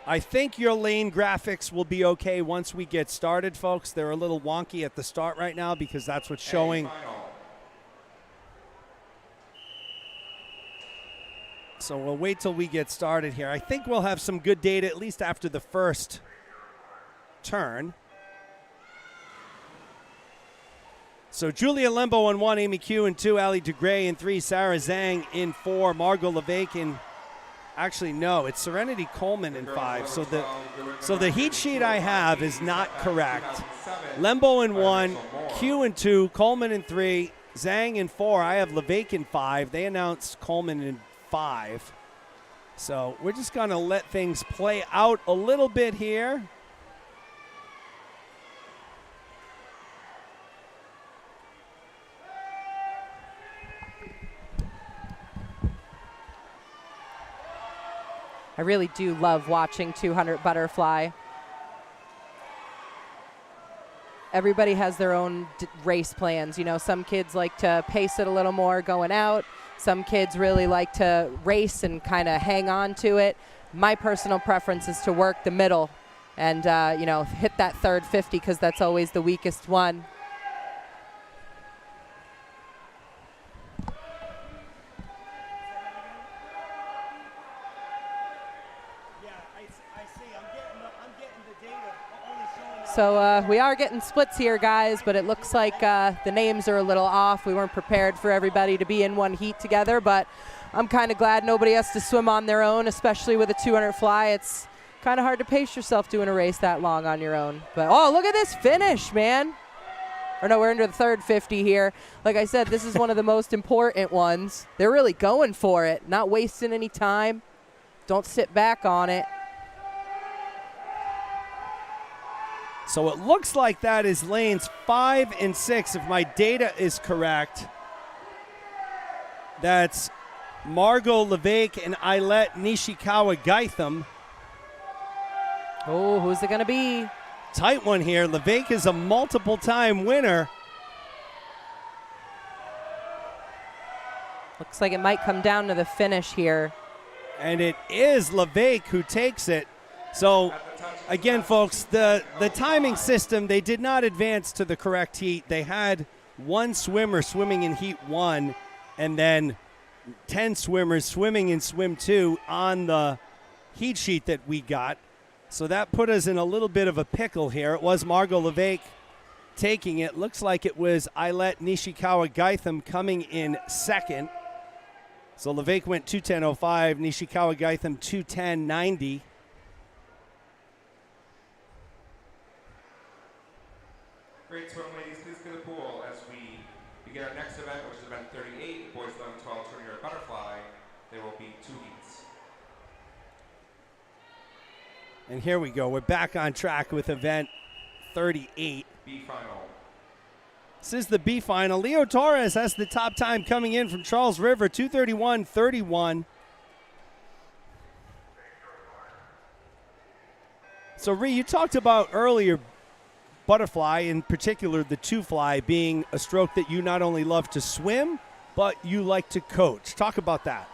S2: I think your lane graphics will be okay once we get started, folks. They're a little wonky at the start right now because that's what's showing. So we'll wait till we get started here. I think we'll have some good data, at least after the first turn. So Julia Lembo in 1, Amy Q in 2, Ali DeGray in 3, Sarah Zhang in 4, Margot Levaik in, actually no, it's Serenity Coleman in 5. So the heat sheet I have is not correct. Lembo in 1, Q in 2, Coleman in 3, Zhang in 4. I have Levaik in 5. They announced Coleman in 5. So we're just going to let things play out a little bit here.
S3: I really do love watching 200 butterfly. Everybody has their own race plans. You know, some kids like to pace it a little more going out. Some kids really like to race and kind of hang on to it. My personal preference is to work the middle and, you know, hit that third 50 because that's always the weakest one. So we are getting splits here, guys, but it looks like the names are a little off. We weren't prepared for everybody to be in one heat together, but I'm kind of glad nobody has to swim on their own, especially with a 200 fly. It's kind of hard to pace yourself doing a race that long on your own. But, oh, look at this finish, man. Or no, we're into the third 50 here. Like I said, this is one of the most important ones. They're really going for it, not wasting any time. Don't sit back on it.
S2: So it looks like that is lanes 5 and 6, if my data is correct. That's Margot Levaik and Ailette Nishikawa Gaitham.
S3: Oh, who's it going to be?
S2: Tight one here. Levaik is a multiple-time winner.
S3: Looks like it might come down to the finish here.
S2: And it is Levaik who takes it. So, again, folks, the timing system, they did not advance to the correct heat. They had one swimmer swimming in heat 1 and then 10 swimmers swimming in swim 2 on the heat sheet that we got. So that put us in a little bit of a pickle here. It was Margot Levaik taking it. Looks like it was Ailette Nishikawa-Gaitham coming in second. So Levaik went 2:10.05, Nishikawa-Gaitham 2:10.90.
S4: Great swim, ladies. Please go to the pool as we begin our next event, which is event 38, boys 11-12 20-yard butterfly. There will be 2 heats.
S2: And here we go. We're back on track with event 38.
S4: B final.
S2: This is the B final. Leo Torres has the top time coming in from Charles River, 2:31.31. So, Ree, you talked about earlier butterfly, in particular the two fly, being a stroke that you not only love to swim, but you like to coach. Talk about that.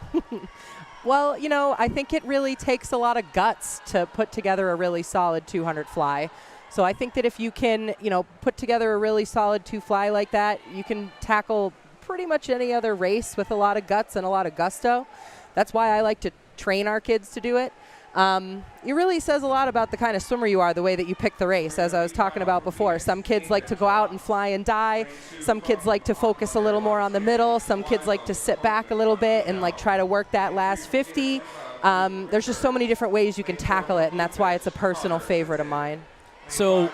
S3: Well, you know, I think it really takes a lot of guts to put together a really solid 200 fly. So I think that if you can, you know, put together a really solid 2 fly like that, you can tackle pretty much any other race with a lot of guts and a lot of gusto. That's why I like to train our kids to do it. It really says a lot about the kind of swimmer you are, the way that you pick the race, as I was talking about before. Some kids like to go out and fly and die. Some kids like to focus a little more on the middle. Some kids like to sit back a little bit and like try to work that last 50. There's just so many different ways you can tackle it, and that's why it's a personal favorite of mine.
S2: So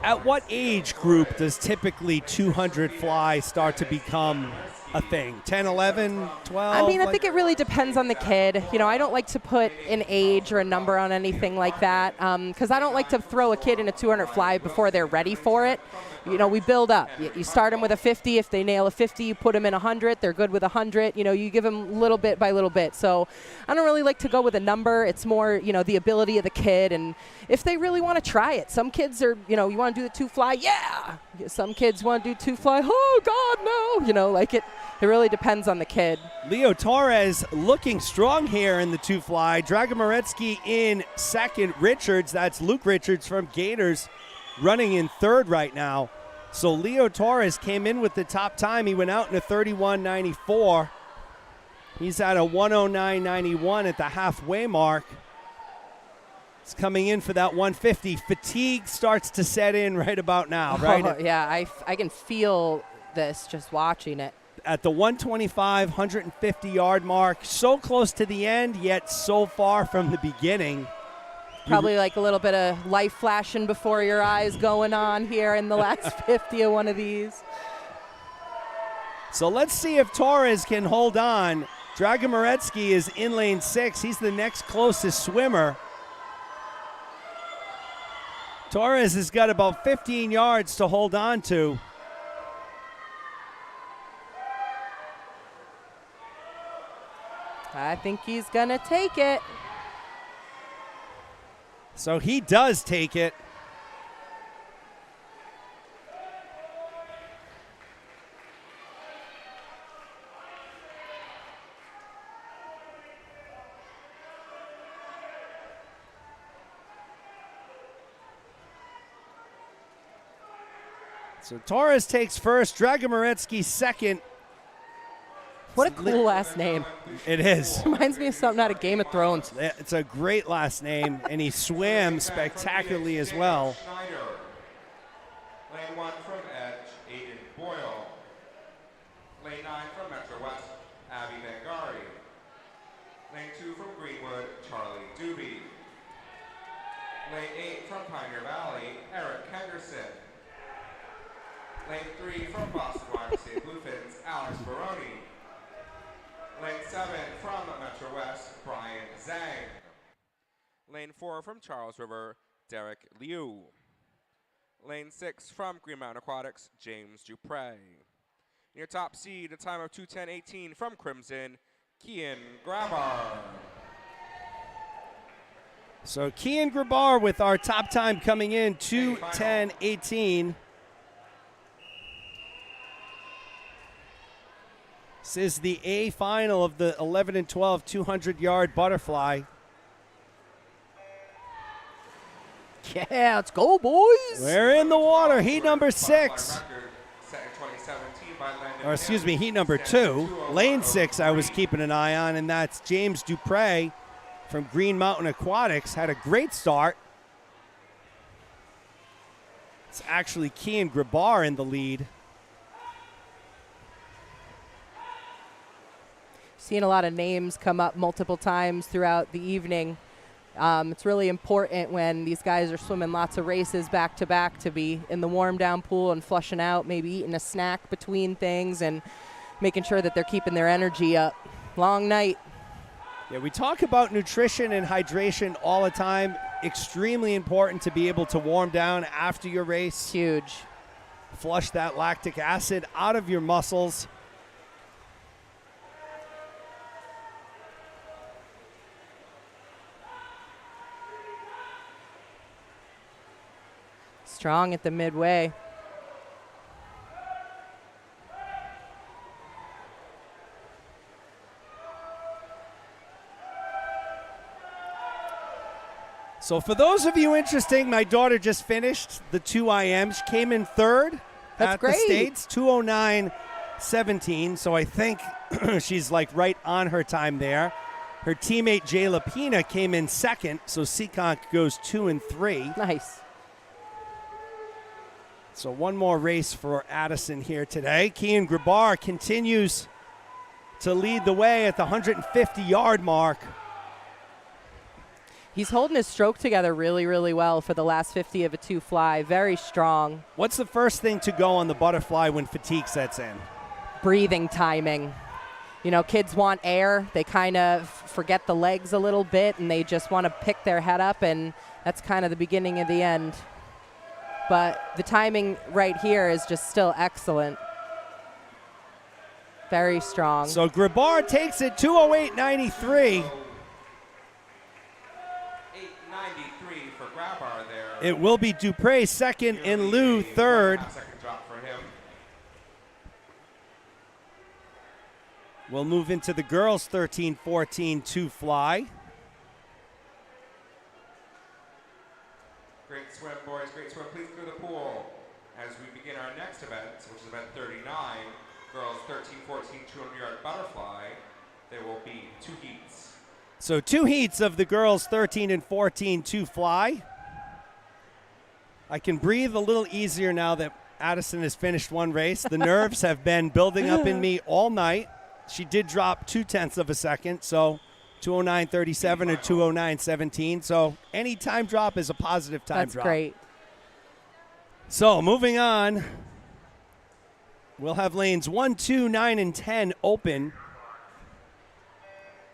S2: at what age group does typically 200 fly start to become a thing? 10, 11, 12?
S3: I mean, I think it really depends on the kid. You know, I don't like to put an age or a number on anything like that because I don't like to throw a kid in a 200 fly before they're ready for it. You know, we build up. You start them with a 50. If they nail a 50, you put them in 100. They're good with 100. You know, you give them little bit by little bit. So I don't really like to go with a number. It's more, you know, the ability of the kid and if they really want to try it. Some kids are, you know, you want to do the 2 fly? Yeah. Some kids want to do 2 fly? Oh, God, no. You know, like it really depends on the kid.
S2: Leo Torres looking strong here in the 2 fly. Dragomoretsky in second. Richards, that's Luke Richards from Gators, running in third right now. So Leo Torres came in with the top time. He went out in a 31.94. He's at a 109.91 at the halfway mark. He's coming in for that 150. Fatigue starts to set in right about now, right?
S3: Oh, yeah, I can feel this just watching it.
S2: At the 125, 150-yard mark. So close to the end, yet so far from the beginning.
S3: Probably like a little bit of life flashing before your eyes going on here in the last 50 of one of these.
S2: So let's see if Torres can hold on. Dragomoretsky is in lane 6. He's the next closest swimmer. Torres has got about 15 yards to hold on to.
S3: I think he's going to take it.
S2: So he does take it. So Torres takes first, Dragomoretsky second.
S3: What a cool last name.
S2: It is.
S3: Reminds me of something out of Game of Thrones.
S2: It's a great last name, and he swam spectacularly as well.
S4: Lane 1 from Edge, Aiden Boyle. Lane 9 from Metro West, Abby Bengari. Lane 2 from Greenwood, Charlie Doobie. Lane 8 from Pioneer Valley, Eric Henderson. Lane 3 from Boston YMCA Bluefins, Alex Baroni. Lane 7 from Metro West, Brian Zhang. Lane 4 from Charles River, Derek Liu. Lane 6 from Green Mountain Aquatics, James Dupre. In your top seed, a time of 2:10.18 from Crimson, Kian Grabar.
S2: So Kian Grabar with our top time coming in, 2:10.18. This is the A final of the 11 and 12 200-yard butterfly.
S3: Yeah, let's go, boys.
S2: We're in the water. Heat number 6. Or excuse me, heat number 2. Lane 6 I was keeping an eye on, and that's James Dupre from Green Mountain Aquatics. Had a great start. It's actually Kian Grabar in the lead.
S3: Seen a lot of names come up multiple times throughout the evening. It's really important when these guys are swimming lots of races back to back to be in the warm down pool and flushing out, maybe eating a snack between things and making sure that they're keeping their energy up. Long night.
S2: Yeah, we talk about nutrition and hydration all the time. Extremely important to be able to warm down after your race.
S3: Huge.
S2: Flush that lactic acid out of your muscles.
S3: Strong at the midway.
S2: So for those of you interested, my daughter just finished the 2 IMs. She came in third
S3: That's
S2: at
S3: great.
S2: the States, 2:09.17. So I think she's like right on her time there. Her teammate Jay Lapina came in second, so Seekonk goes 2 and 3.
S3: Nice.
S2: So one more race for Addison here today. Kian Grabar continues to lead the way at the 150-yard mark.
S3: He's holding his stroke together really, really well for the last 50 of a 2 fly. Very strong.
S2: What's the first thing to go on the butterfly when fatigue sets in?
S3: Breathing timing. You know, kids want air. They kind of forget the legs a little bit, and they just want to pick their head up, and that's kind of the beginning of the end. But the timing right here is just still excellent. Very strong.
S2: So Grabar takes it 2:08.93.
S1: 8:93 for Grabar there.
S2: It will be Dupre second and Lou third.
S1: Second drop for him.
S2: We'll move into the girls' 13-14 2 fly.
S1: Great swim, boys. Great swim. Please clear the pool as we begin our next event, which is event 39, girls 13-14 200-yard butterfly. There will be 2 heats.
S2: So 2 heats of the girls' 13 and 14 2 fly. I can breathe a little easier now that Addison has finished one race. The nerves have been building up in me all night. She did drop 0.2 of a second, so 2:09.37 or 2:09.17. So any time drop is a positive time
S3: That's
S2: drop.
S3: great.
S2: So moving on, we'll have lanes 1, 2, 9, and 10 open.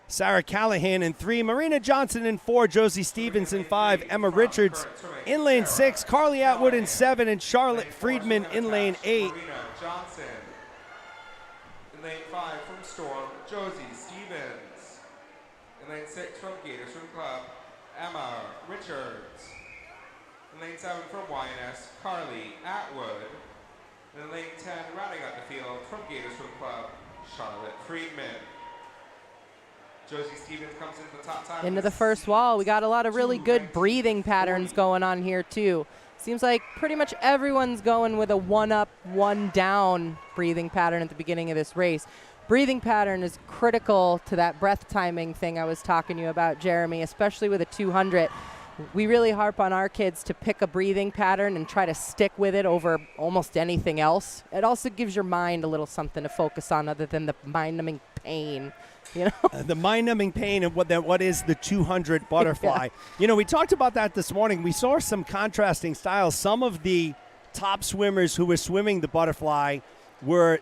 S2: Sarah Callahan in 3, Marina Johnson in 4, Josie Stevens in 5, Emma Richards in lane 6, Carly Atwood in 7, and Charlotte Friedman in lane 8.
S1: Marina Johnson. In lane 5 from Storm, Josie Stevens. In lane 6 from Gator Swim Club, Emma Richards. In lane 7 from YNS, Carly Atwood. And in lane 10, rounding out the field from Gator Swim Club, Charlotte Friedman. Josie Stevens comes into the top time.
S3: Into the first wall. We got a lot of really good breathing patterns going on here too. Seems like pretty much everyone's going with a 1 up, 1 down breathing pattern at the beginning of this race. Breathing pattern is critical to that breath timing thing I was talking to you about, Jeremy, especially with a 200. We really harp on our kids to pick a breathing pattern and try to stick with it over almost anything else. It also gives your mind a little something to focus on other than the mind-numbing pain. You know?
S2: The mind-numbing pain of what is the 200 butterfly. Yeah. You know, we talked about that this morning. We saw some contrasting styles. Some of the top swimmers who were swimming the butterfly were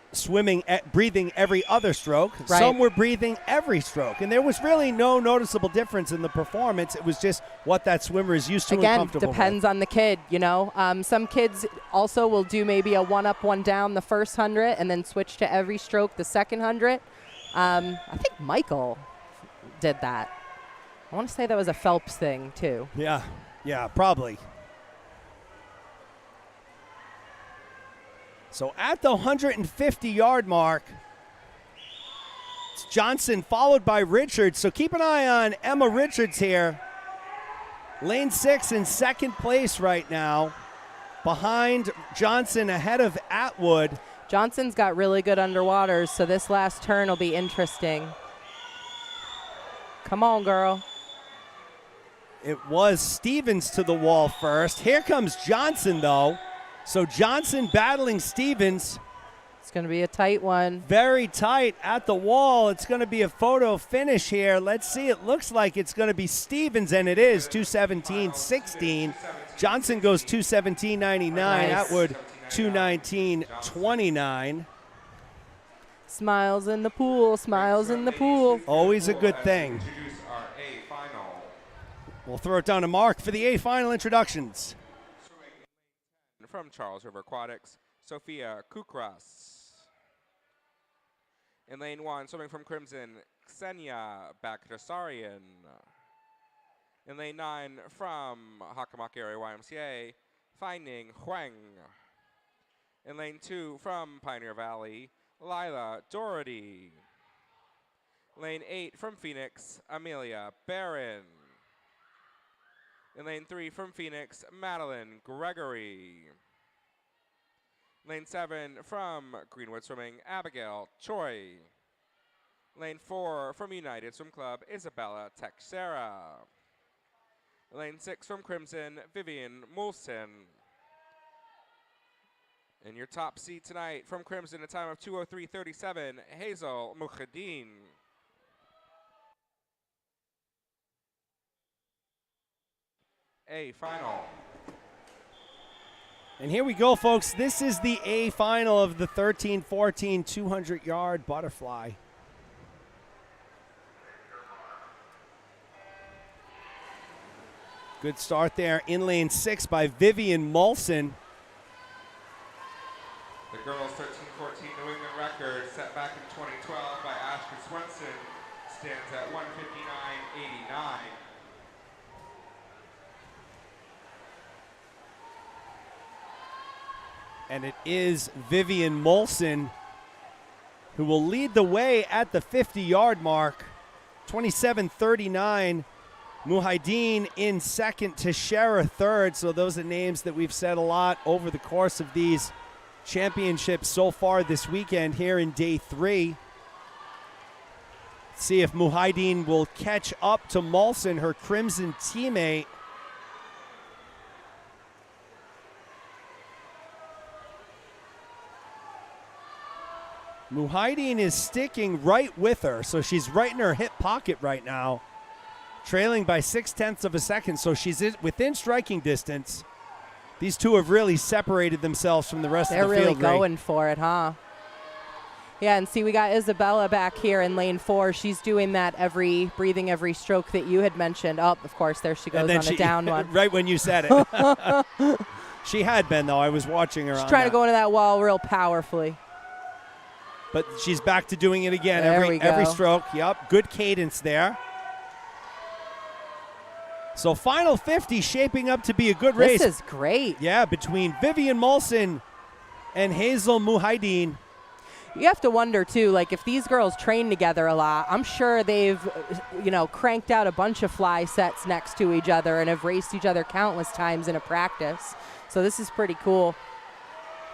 S2: breathing every other stroke.
S3: Right.
S2: Some were breathing every stroke. And there was really no noticeable difference in the performance. It was just what that swimmer is used to and comfortable
S3: Again, depends
S2: with.
S3: on the kid, you know. Some kids also will do maybe a 1 up, 1 down the first 100 and then switch to every stroke the second 100. I think Michael did that. I want to say that was a Phelps thing, too.
S2: Yeah, probably. So at the 150-yard mark, it's Johnson followed by Richards. So keep an eye on Emma Richards here. Lane 6 in second place right now, behind Johnson, ahead of Atwood.
S3: Johnson's got really good underwaters, so this last turn will be interesting. Come on, girl.
S2: It was Stevens to the wall first. Here comes Johnson, though. So Johnson battling Stevens.
S3: It's going to be a tight one.
S2: Very tight at the wall. It's going to be a photo finish here. Let's see. It looks like it's going to be Stevens, and it is 2:17.16. Johnson goes 2:17.99.
S3: Nice.
S2: Atwood 2:19.29.
S3: Smiles in the pool, smiles in the pool.
S2: Always a good thing. We'll throw it down to Mark for the A final introductions.
S1: From Charles River Aquatics, Sophia Kukras. In lane 1, swimming from Crimson, Ksenia Bagdasarian. In lane 9, from Hockomock Area YMCA, Finding Huang. In lane 2, from Pioneer Valley, Lila Doherty. Lane 8, from Phoenix, Amelia Barron. In lane 3, from Phoenix, Madeline Gregory. Lane 7, from Greenwood Swimming, Abigail Choi. Lane 4, from United Swim Club, Isabella Texera. Lane 6, from Crimson, Vivian Moulson. In your top seed tonight, from Crimson, a time of 2:03.37, Hazel Mujahideen. A final.
S2: And here we go, folks. This is the A final of the 13-14 200-yard butterfly. Good start there in lane 6 by Vivian Moulson.
S1: The girls' 13-14 New England record set back in 2012 by Ashley Swenson stands at 1:59.89.
S2: And it is Vivian Moulson who will lead the way at the 50-yard mark. 27:39. Mujahideen in second, Teixeira third. So those are names that we've said a lot over the course of these championships so far this weekend here in day 3. See if Mujahideen will catch up to Moulson, her Crimson teammate. Mujahideen is sticking right with her, so she's right in her hip pocket right now, trailing by 0.6 of a second, so she's within striking distance. These two have really separated themselves from the rest of the field.
S3: They're really going for it, huh? Yeah, and see, we got Isabella back here in lane 4. She's doing that breathing every stroke that you had mentioned. Oh, of course, there she goes on a down one.
S2: Right when you said it. She had been, though. I was watching her.
S3: She's trying to go into that wall real powerfully.
S2: But she's back to doing it again.
S3: There
S2: Every stroke. Yep, good cadence there. So final 50 shaping up to be a good race.
S3: This is great.
S2: Yeah, between Vivian Moulson and Hazel Mujahideen.
S3: You have to wonder, too, like if these girls train together a lot, I'm sure they've, cranked out a bunch of fly sets next to each other and have raced each other countless times in a practice. So this is pretty cool.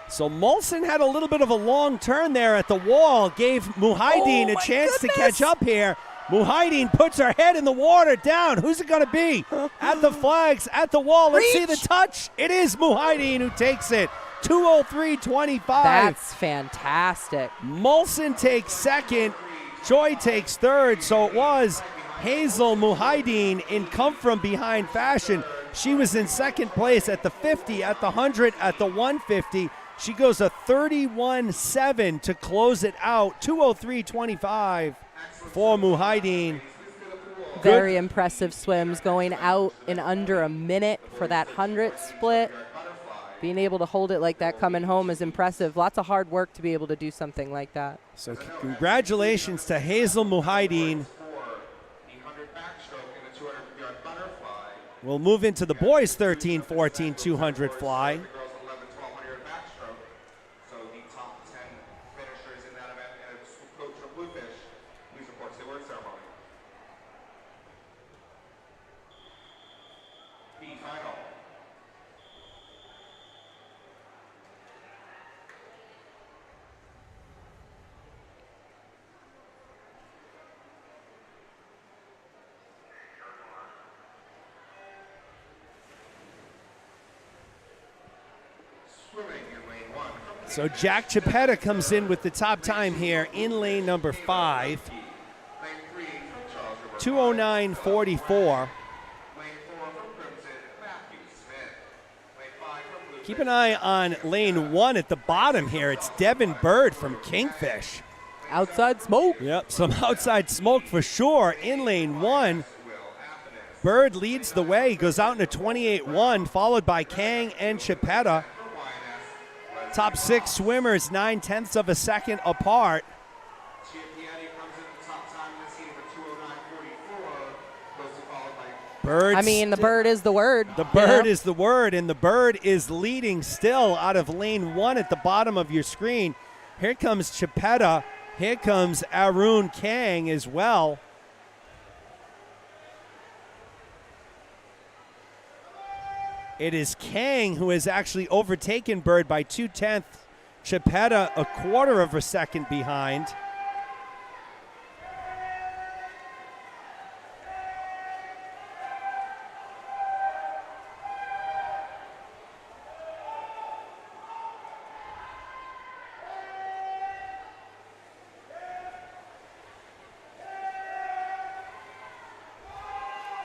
S2: So Moulson had a little bit of a long turn there at the wall, gave Mujahideen a chance to catch up here. Mujahideen puts her head in the water, down. Who's it going to be? At the flags, at the wall. Let's see the touch. It is Mujahideen who takes it. 2:03.25.
S3: That's fantastic.
S2: Moulson takes second. Joy takes third. So it was Hazel Mujahideen in come-from-behind fashion. She was in second place at the 50, at the 100, at the 150. She goes a 31.7 to close it out. 2:03.25 for Mujahideen.
S3: Very impressive swims, going out in under a minute for that 100 split. Being able to hold it like that coming home is impressive. Lots of hard work to be able to do something like that.
S2: So congratulations to Hazel Mujahideen. We'll move into the boys' 13-14 200 fly. So Jack Chapetta comes in with the top time here in lane number 5. 2:09.44. Keep an eye on lane 1 at the bottom here. It's Devin Bird from Kingfish.
S3: Outside smoke.
S2: Yep, some outside smoke for sure in lane 1. Bird leads the way. He goes out in a 28-1, followed by Kang and Chapetta. Top 6 swimmers 9/10 of a second apart.
S3: I mean, the bird is the word.
S2: The bird is the word, and the bird is leading still out of lane 1 at the bottom of your screen. Here comes Chapetta. Here comes Arun Kang as well. It is Kang who has actually overtaken Bird by 2/10. Chapetta a quarter of a second behind.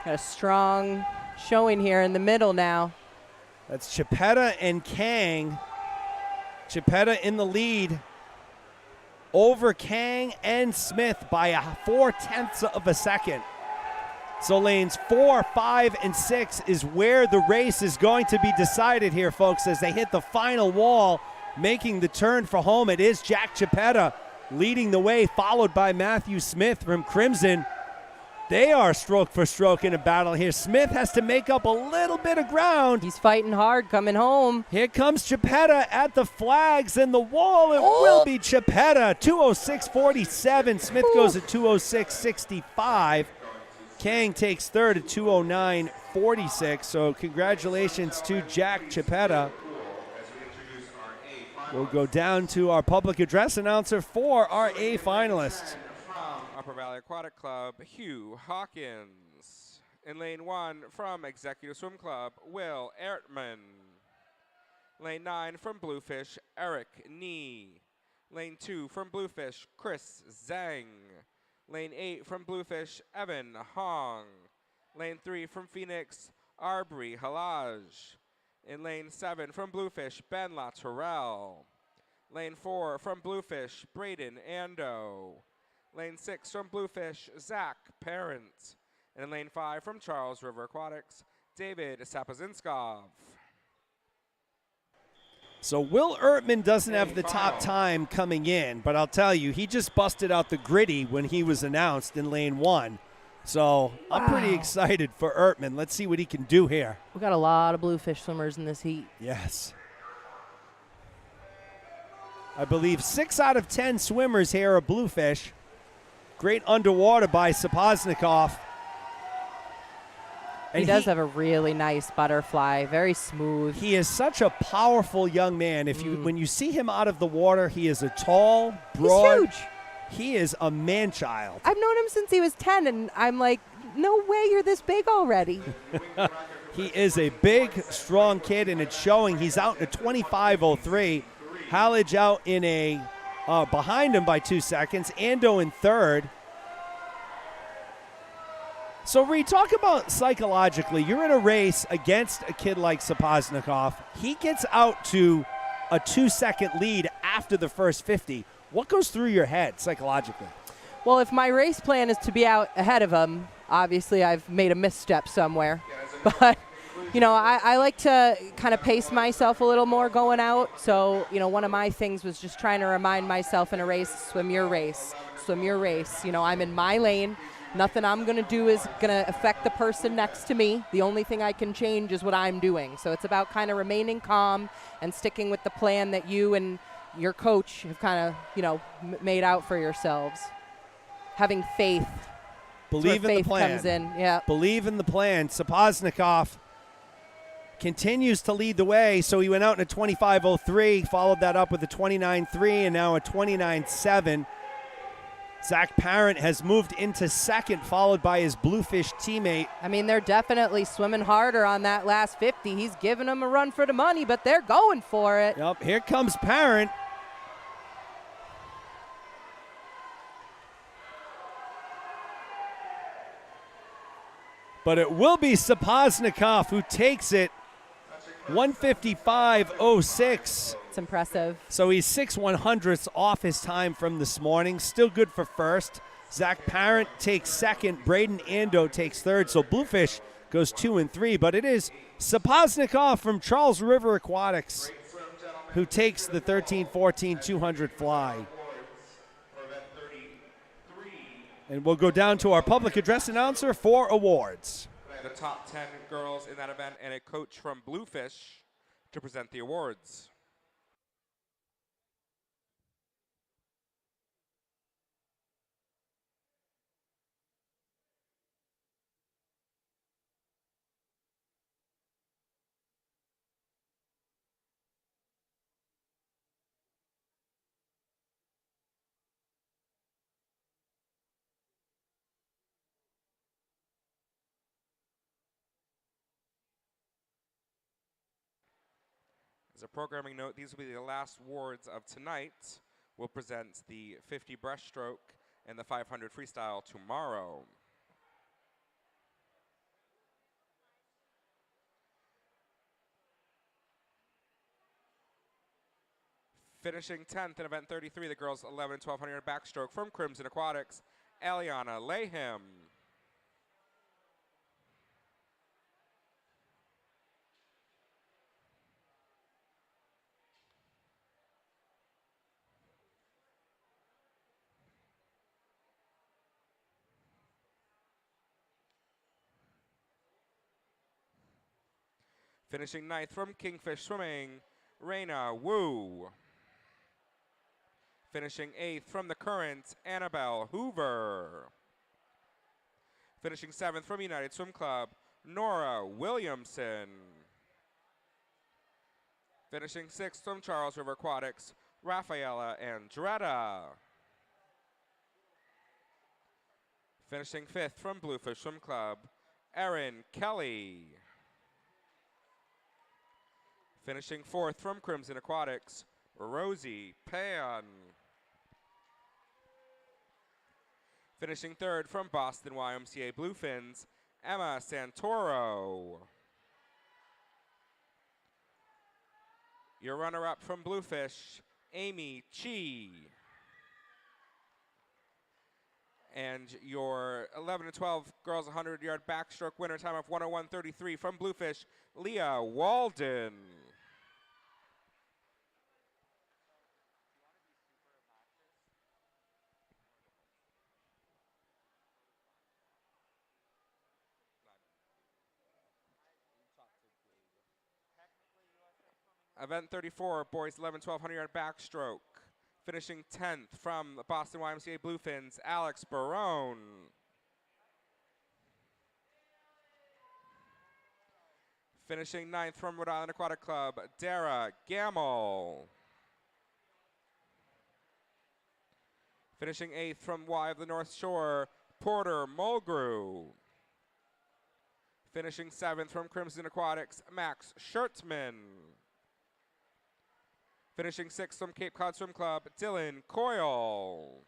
S3: Got a strong showing here in the middle now.
S2: That's Chapetta and Kang. Chapetta in the lead over Kang and Smith by 4/10 of a second. So lanes 4, 5, and 6 is where the race is going to be decided here, folks, as they hit the final wall, making the turn for home. It is Jack Chapetta leading the way, followed by Matthew Smith from Crimson. They are stroke for stroke in a battle here. Smith has to make up a little bit of ground.
S3: He's fighting hard coming home.
S2: Here comes Chapetta at the flags and the wall. It will be Chapetta, 2:06.47. Smith goes at 2:06.65. Kang takes third at 2:09.46. So congratulations to Jack Chapetta. We'll go down to our public address announcer for our A finalists.
S1: Upper Valley Aquatic Club, Hugh Hawkins. In lane 1 from Executive Swim Club, Will Ertman. Lane 9 from Bluefish, Eric Nee. Lane 2 from Bluefish, Chris Zhang. Lane 8 from Bluefish, Evan Hong. Lane 3 from Phoenix, Arbry Halaj. In lane 7 from Bluefish, Ben LaTorrell. Lane 4 from Bluefish, Braden Ando. Lane 6 from Bluefish, Zach Parent. And in lane 5 from Charles River Aquatics, David Sapazinskov.
S2: So Will Ertman doesn't have the top time coming in, but I'll tell you, he just busted out the gritty when he was announced in lane 1. So I'm pretty excited for Ertman. Let's see what he can do here.
S3: We got a lot of Bluefish swimmers in this heat.
S2: Yes. I believe 6 out of 10 swimmers here are Bluefish. Great underwater by Sapoznikov.
S3: And he does have a really nice butterfly, very smooth.
S2: He is such a powerful young man. If you when you see him out of the water, he is a tall, broad.
S3: He's huge.
S2: He is a man-child.
S3: I've known him since he was 10, and I'm like, no way you're this big already.
S2: He is a big, strong kid, and it's showing. He's out in a 25.03. Halledge out in a behind him by 2 seconds. Ando in third. So, Reed, talk about psychologically. You're in a race against a kid like Sapoznikov. He gets out to a 2-second lead after the first 50. What goes through your head psychologically?
S3: Well, if my race plan is to be out ahead of him, obviously I've made a misstep somewhere. But, you know, I like to kind of pace myself a little more going out. So, you know, one of my things was just trying to remind myself in a race, swim your race, swim your race. You know, I'm in my lane. Nothing I'm going to do is going to affect the person next to me. The only thing I can change is what I'm doing. So it's about kind of remaining calm and sticking with the plan that you and your coach have kind of, you know, made out for yourselves. Having faith.
S2: Believe in the plan.
S3: Comes in. Yeah.
S2: Believe in the plan. Sapoznikov continues to lead the way. So he went out in a 25.03, followed that up with a 29.3, and now a 29.7. Zach Parent has moved into second, followed by his Bluefish teammate.
S3: I mean, they're definitely swimming harder on that last 50. He's giving them a run for the money, but they're going for it.
S2: Yep, here comes Parent. But it will be Sapoznikov who takes it, 155.06.
S3: It's impressive.
S2: So he's 6/100ths off his time from this morning. Still good for first. Zach Parent takes second. Braden Ando takes third. So Bluefish goes 2 and 3. But it is Sapoznikov from Charles River Aquatics who takes the 13-14 200 fly. And we'll go down to our public address announcer for awards.
S1: The top 10 girls in that event and a coach from Bluefish to present the awards. As a programming note, these will be the last awards of tonight. We'll present the 50 breaststroke and the 500 freestyle tomorrow. Finishing 10th in event 33, the girls 11 and 1200 backstroke from Crimson Aquatics, Eliana Lahim. Finishing 9th from Kingfish Swimming, Raina Wu. Finishing 8th from the Current, Annabelle Hoover. Finishing 7th from United Swim Club, Nora Williamson. Finishing 6th from Charles River Aquatics, Rafaela Andretta. Finishing 5th from Bluefish Swim Club, Erin Kelly. Finishing 4th from Crimson Aquatics, Rosie Pan. Finishing 3rd from Boston YMCA Bluefins, Emma Santoro. Your runner-up from Bluefish, Amy Chi. And your 11 and 12 girls 100-yard backstroke winner time of 101.33 from Bluefish, Leah Walden. Event 34, boys 11, 1200-yard backstroke. Finishing 10th from the Boston YMCA Bluefins, Alex Barone. Finishing 9th from Rhode Island Aquatic Club, Dara Gamble. Finishing 8th from Y of the North Shore, Porter Mulgrew. Finishing 7th from Crimson Aquatics, Max Schertzman. Finishing 6th from Cape Cod Swim Club, Dylan Coyle.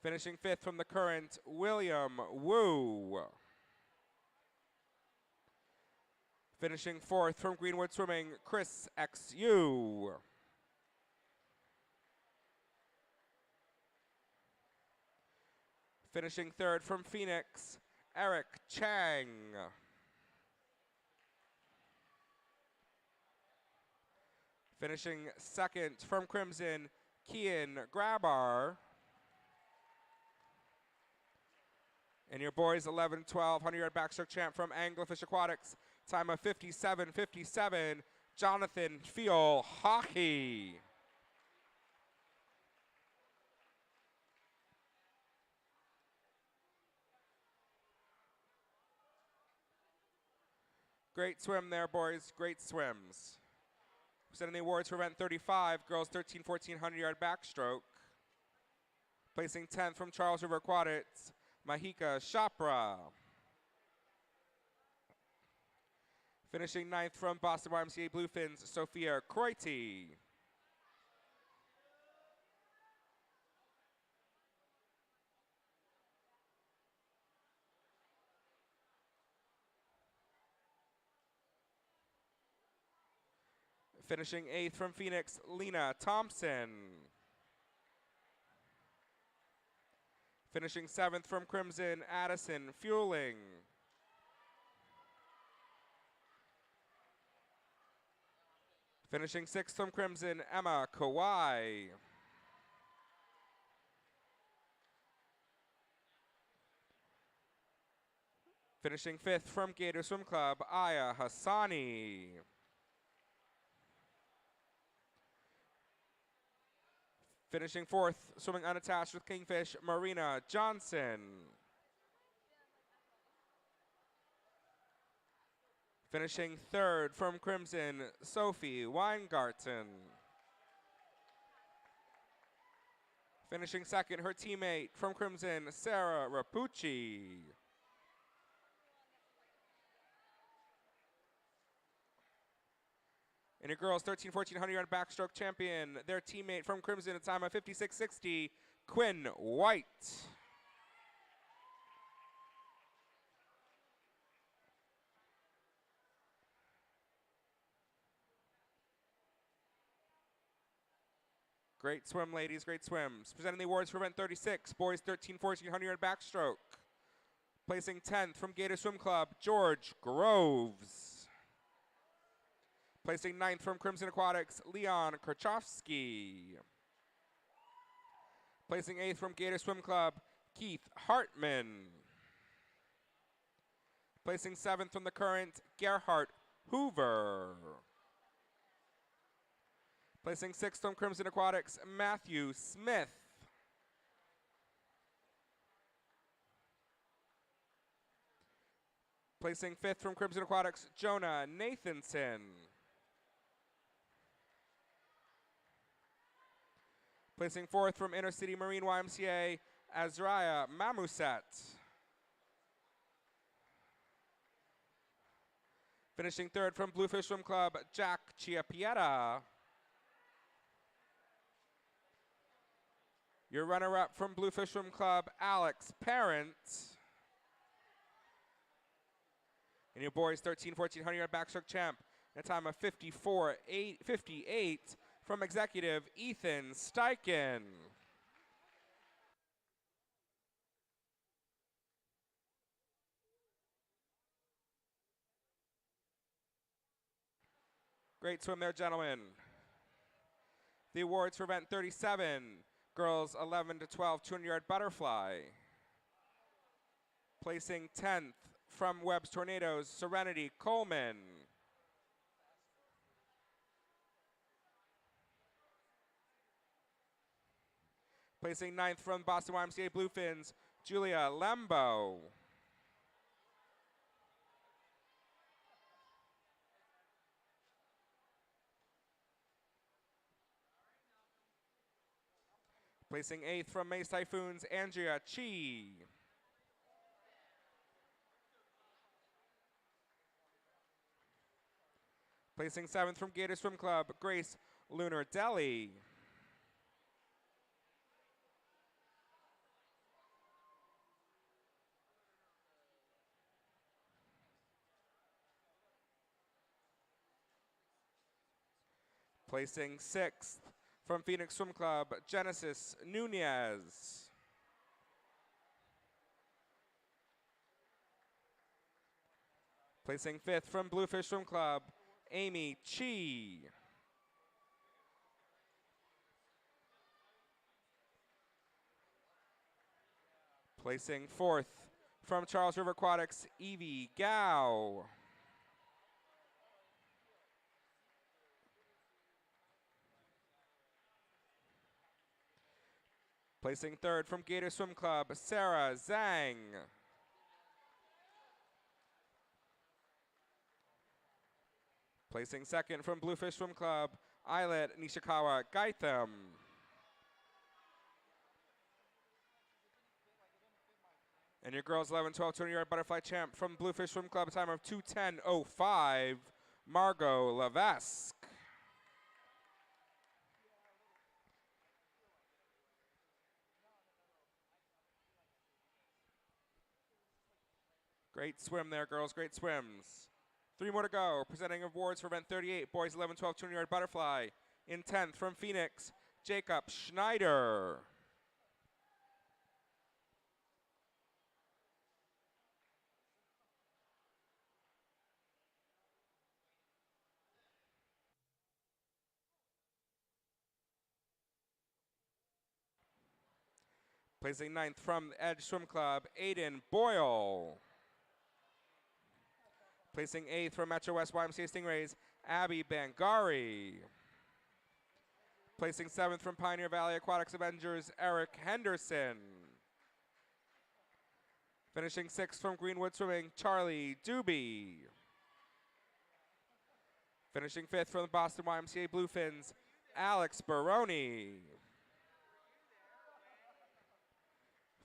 S1: Finishing 5th from the Current, William Wu. Finishing 4th from Greenwood Swimming, Chris XU. Finishing 3rd from Phoenix, Eric Chang. Finishing 2nd from Crimson, Kian Grabar. And your boys 11, 12, 100-yard backstroke champ from Anglerfish Aquatics, time of 57.57, Jonathan Fiel Hockey. Great swim there, boys, great swims. Presenting the awards for event 35, girls 13, 1400-yard backstroke. Placing 10th from Charles River Aquatics, Mahika Chopra. Finishing 9th from Boston YMCA Bluefins, Sophia Croity. Finishing 8th from Phoenix, Lena Thompson. Finishing 7th from Crimson, Addison Fueling. Finishing 6th from Crimson, Emma Kawai. Finishing 5th from Gator Swim Club, Aya Hassani. Finishing 4th, swimming unattached with Kingfish, Marina Johnson. Finishing 3rd from Crimson, Sophie Weingarten. Finishing 2nd, her teammate from Crimson, Sarah Rapucci. And your girls 13, 1400 yard backstroke champion, their teammate from Crimson, a time of 56.60, Quinn White. Great swim, ladies, great swims. Presenting the awards for event 36, boys 13, 1400 yard backstroke. Placing 10th from Gator Swim Club, George Groves. Placing 9th from Crimson Aquatics, Leon Krachowski. Placing 8th from Gator Swim Club, Keith Hartman. Placing 7th from the Current, Gerhard Hoover. Placing 6th from Crimson Aquatics, Matthew Smith. Placing 5th from Crimson Aquatics, Jonah Nathanson. Placing 4th from Inner City Marine YMCA, Azraya Mamuset. Finishing 3rd from Bluefish Swim Club, Jack Chiapieta. Your runner-up from Bluefish Swim Club, Alex Parent. And your boys 13, 1400 yard backstroke champ, in a time of 54.58 from executive Ethan Steichen. Great swim there, gentlemen. The awards for event 37, girls 11 to 12, 200-yard butterfly. Placing 10th from Webb's Tornadoes, Serenity Coleman. Placing 9th from Boston YMCA Bluefins, Julia Lembo. Placing 8th from Mace Typhoons, Andrea Chi. Placing 7th from Gator Swim Club, Grace Lunardelli. Placing 6th from Phoenix Swim Club, Genesis Nunez. Placing 5th from Bluefish Swim Club, Amy Chi. Placing 4th from Charles River Aquatics, Evie Gao. Placing 3rd from Gator Swim Club, Sarah Zhang. Placing 2nd from Bluefish Swim Club, Islet Nishikawa Gaitham.
S4: And your girls 11-12 200-yard butterfly champ from Bluefish Swim Club, a time of 2:10.05, Margot Levaik. Great swim there, girls, great swims. 3 more to go. Presenting awards for event 38, boys 11-12 200-yard butterfly. In 10th from Phoenix, Jacob Schneider. Placing 9th from Edge Swim Club, Aiden Boyle. Placing 8th from Metro West YMCA Stingrays, Abby Bangari. Placing 7th from Pioneer Valley Aquatics Avengers, Eric Henderson. Finishing 6th from Greenwood Swimming, Charlie Doobie. Finishing 5th from the Boston YMCA Bluefins, Alex Baroni.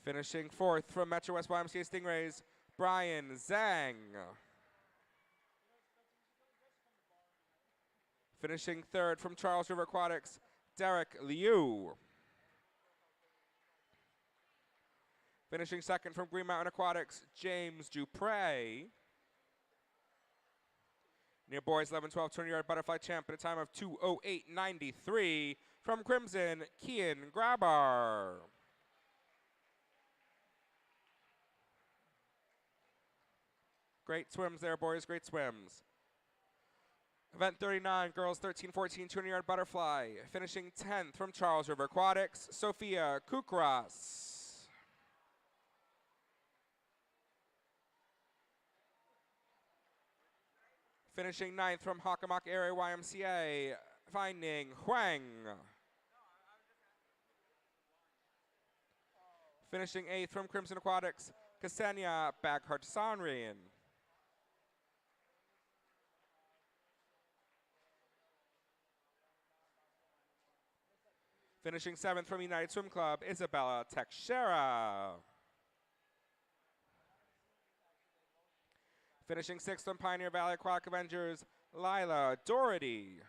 S4: Finishing 4th from Metro West YMCA Stingrays, Brian Zhang. Finishing 3rd from Charles River Aquatics, Derek Liu. Finishing 2nd from Green Mountain Aquatics, James Dupre. Near boys 11-12 200-yard butterfly champ at a time of 2:08.93 from Crimson, Kian Grabar. Great swims there, boys, great swims. Event 39, girls 13-14 200-yard butterfly. Finishing 10th from Charles River Aquatics, Sophia Kukras. Finishing 9th from Hockomock Area YMCA, Finding Huang. Finishing 8th from Crimson Aquatics, Ksenia Baghart-Sanrin. Finishing 7th from United Swim Club, Isabella Teixeira. Finishing 6th from Pioneer Valley Aquatic Avengers, Lila Doherty.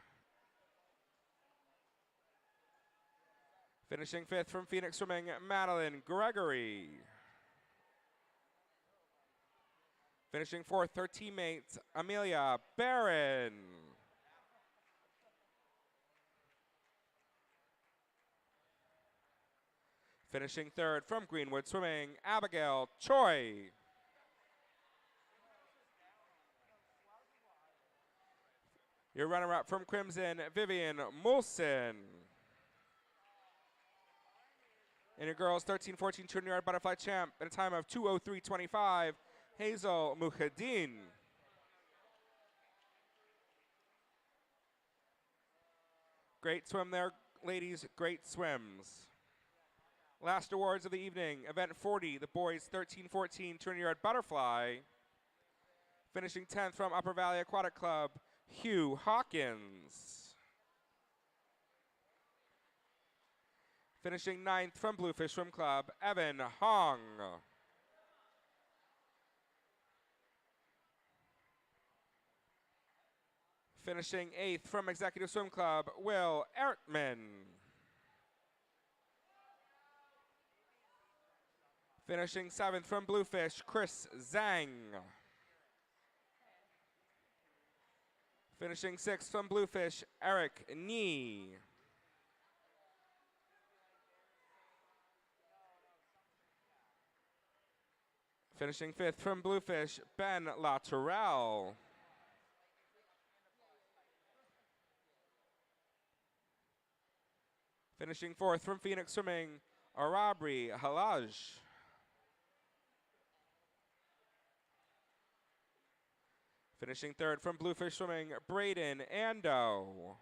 S4: Finishing 5th from Phoenix Swimming, Madeline Gregory. Finishing 4th, her teammate, Amelia Barron. Finishing 3rd from Greenwood Swimming, Abigail Choi. Your runner-up from Crimson, Vivian Molson. And your girls 13-14 200-yard butterfly champ at a time of 2:03.25, Hazel Mujahideen. Great swim there, ladies, great swims. Last awards of the evening, event 40, the boys 13-14 200-yard butterfly. Finishing 10th from Upper Valley Aquatic Club, Hugh Hawkins. Finishing 9th from Bluefish Swim Club, Evan Hong. Finishing 8th from Executive Swim Club, Will Ertman. Finishing 7th from Bluefish, Chris Zhang. Finishing 6th from Bluefish, Eric Nee. Finishing 5th from Bluefish, Ben Latourelle. Finishing 4th from Phoenix Swimming, Arabri Halaj. Finishing 3rd from Bluefish Swimming, Braden Ando.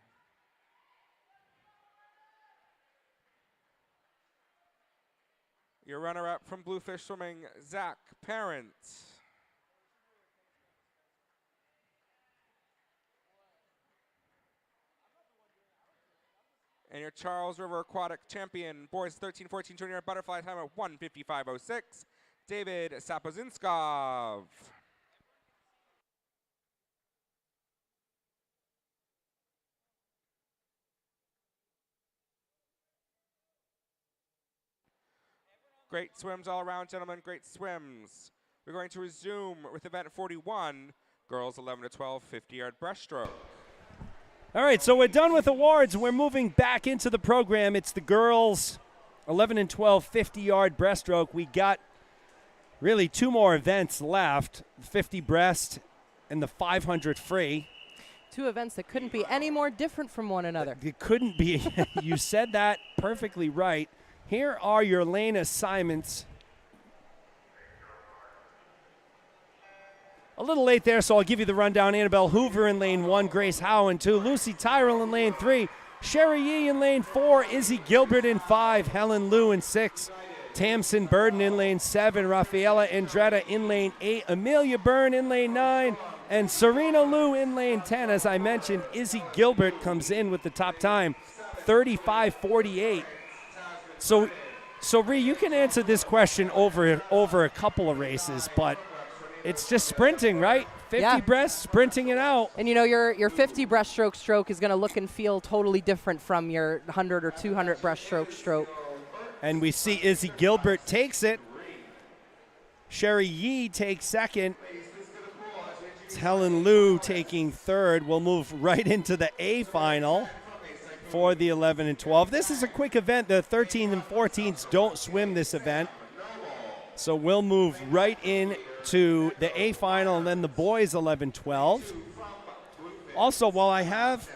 S4: Your runner-up from Bluefish Swimming, Zach Parent. And your Charles River Aquatic champion, boys 13-14 200-yard butterfly time of 1:55.06,
S1: David Sapozinskov. Great swims all around, gentlemen. Great swims. We're going to resume with event 41, girls 11 to 12, 50-yard breaststroke.
S2: All right, so we're done with awards. We're moving back into the program. It's the girls 11 and 12, 50-yard breaststroke. We got really two more events left, 50 breast and the 500 free.
S3: Two events that couldn't be any more different from one another.
S2: It couldn't be. You said that perfectly right. Here are your lane assignments. A little late there, so I'll give you the rundown. Annabelle Hoover in lane 1, Grace Howe in 2, Lucy Tyrell in lane 3, Sherry Yee in lane 4, Izzy Gilbert in 5, Helen Liu in 6, Tamsin Burden in lane 7, Rafaela Andretta in lane 8, Amelia Byrne in lane 9, and Serena Liu in lane 10. As I mentioned, Izzy Gilbert comes in with the top time, 35:48. So Ree, you can answer this question over a couple of races, but it's just sprinting, right? 50 breast, sprinting it out.
S3: And you know, your 50 breaststroke stroke is going to look and feel totally different from your 100 or 200 breaststroke stroke.
S2: And we see Izzy Gilbert takes it. Sherry Yee takes second. It's Helen Liu taking third. We'll move right into the A final for the 11 and 12. This is a quick event. The 13 and 14s don't swim this event. So we'll move right in to the A final and then the boys 11-12. Also, while I have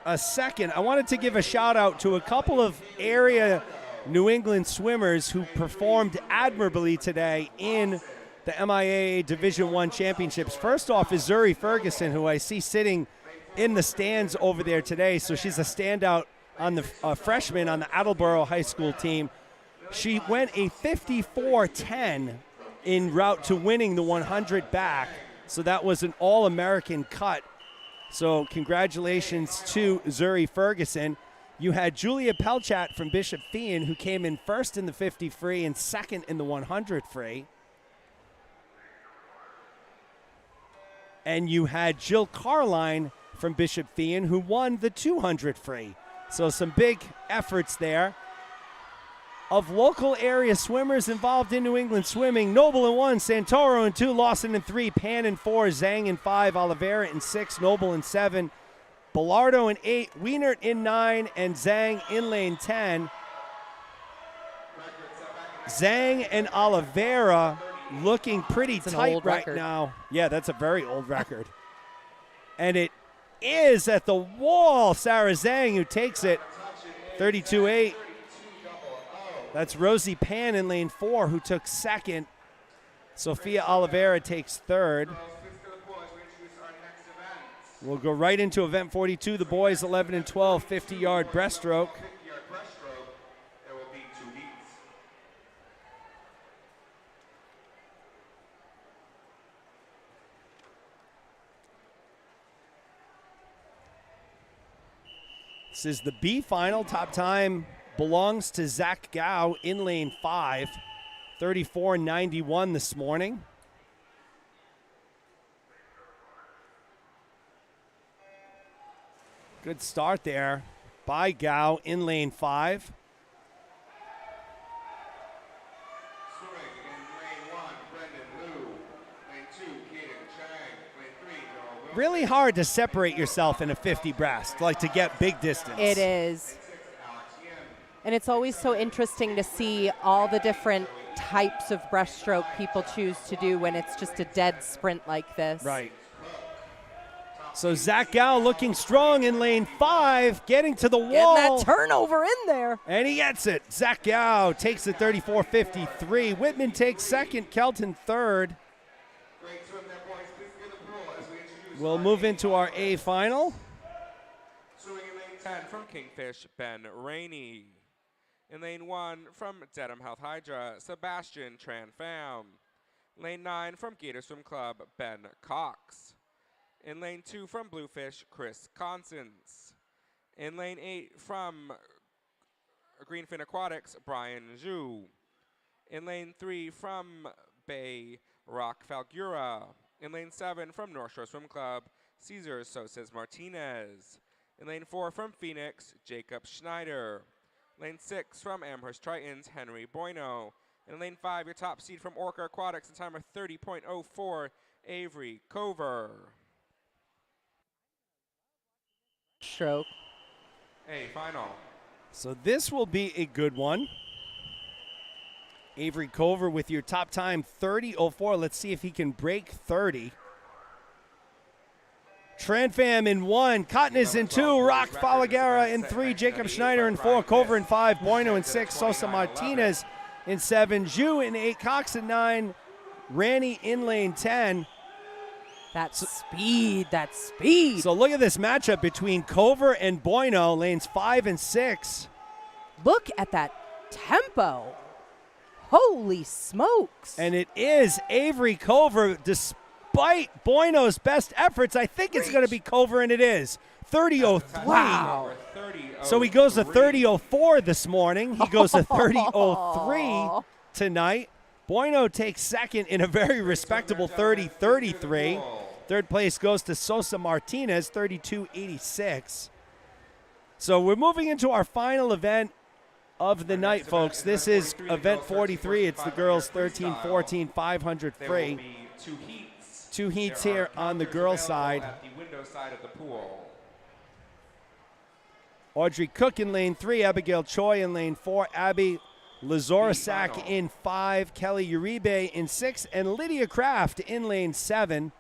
S2: a second, I wanted to give a shout out to a couple of area New England swimmers who performed admirably today in the MIAA Division I championships. First off is Zuri Ferguson, who I see sitting in the stands over there today. So she's a standout on the freshman on the Attleboro High School team. She went a 54:10 en route to winning the 100 back. So that was an All-American cut. So congratulations to Zuri Ferguson. You had Julia Pelchat from Bishop Feehan, who came in first in the 50 free and second in the 100 free. And you had Jill Carline from Bishop Feehan, who won the 200 free. So some big efforts there. Of local area swimmers involved in New England swimming, Noble in 1, Santoro in 2, Lawson in 3, Pan in 4, Zhang in 5, Oliveira in 6, Noble in 7, Bellardo in 8, Wienert in 9, and Zhang in lane 10. Zhang and Oliveira looking pretty tight right now. Yeah, that's a very old record. And it is at the wall, Sarah Zhang who takes it, 32-8. That's Rosie Pan in lane 4 who took second. Sophia Oliveira takes third. We'll go right into event 42, the boys 11 and 12, 50-yard breaststroke. This is the B final. Top time belongs to Zach Gao in lane 5, 34.91 this morning. Good start there by Gao in lane 5. Really hard to separate yourself in a 50 breast, like to get big distance.
S3: It is. And it's always so interesting to see all the different types of breaststroke people choose to do when it's just a dead sprint like this.
S2: Right. So Zach Gao looking strong in lane 5, getting to the wall.
S3: Getting that turnover in there.
S2: And he gets it. Zach Gao takes it 34.53. Whitman takes second, Kelton third. We'll move into our A final.
S1: 10 from Kingfish, Ben Rainey. In lane 1 from Dedham Health Hydra, Sebastian Tran Pham. Lane 9 from Gator Swim Club, Ben Cox. In lane 2 from Bluefish, Chris Constance. In lane 8 from Greenfin Aquatics, Brian Zhu.
S4: In lane 3 from Bay Rock Falgura. In lane 7 from North Shore Swim Club, Cesar Soses Martinez. In lane 4 from Phoenix, Jacob Schneider. Lane 6 from Amherst Tritons, Henry Bueno. In lane 5, your top seed from Orca Aquatics, in time of 30.04, Avery Cover.
S3: Stroke.
S4: A final.
S2: So this will be a good one. Avery Cover with your top time, 30.04. Let's see if he can break 30. Tranfam in 1, Cotton is in 2, Rock Falagara in 3, Jacob Schneider in 4, Cover in 5, Bueno in 6, Sosa Martinez in 7, Zhu in 8, Cox in 9, Ranny in lane 10.
S3: That's speed. That's speed.
S2: So look at this matchup between Cover and Bueno, lanes 5 and 6.
S3: Look at that tempo. Holy smokes.
S2: And it is Avery Cover, despite Bueno's best efforts. I think it's going to be Cover, and it is. 30.03.
S3: Wow.
S2: So he goes to 30.04 this morning. He goes to 30.03 tonight. Bueno takes second in a very respectable 30.33. Third place goes to Sosa Martinez, 32.86. So we're moving into our final event of the night, folks. This is event 43. It's the girls 13-14 500 free. Two heats here on the girls' side. Audrey Cook in lane 3, Abigail Choi in lane 4, Abby Lazorasak in 5, Kelly Uribe in 6, and Lydia Kraft in lane 7.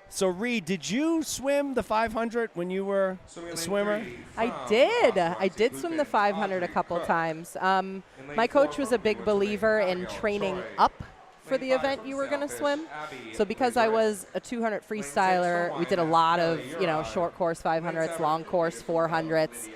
S2: So, Reed, did you swim the 500 when you were a swimmer?
S3: I did. I did swim the 500 a couple times. My coach was a big believer in training up for the event you were going to swim. So because I was a 200 freestyler, we did a lot of, short course 500s, long course 400s.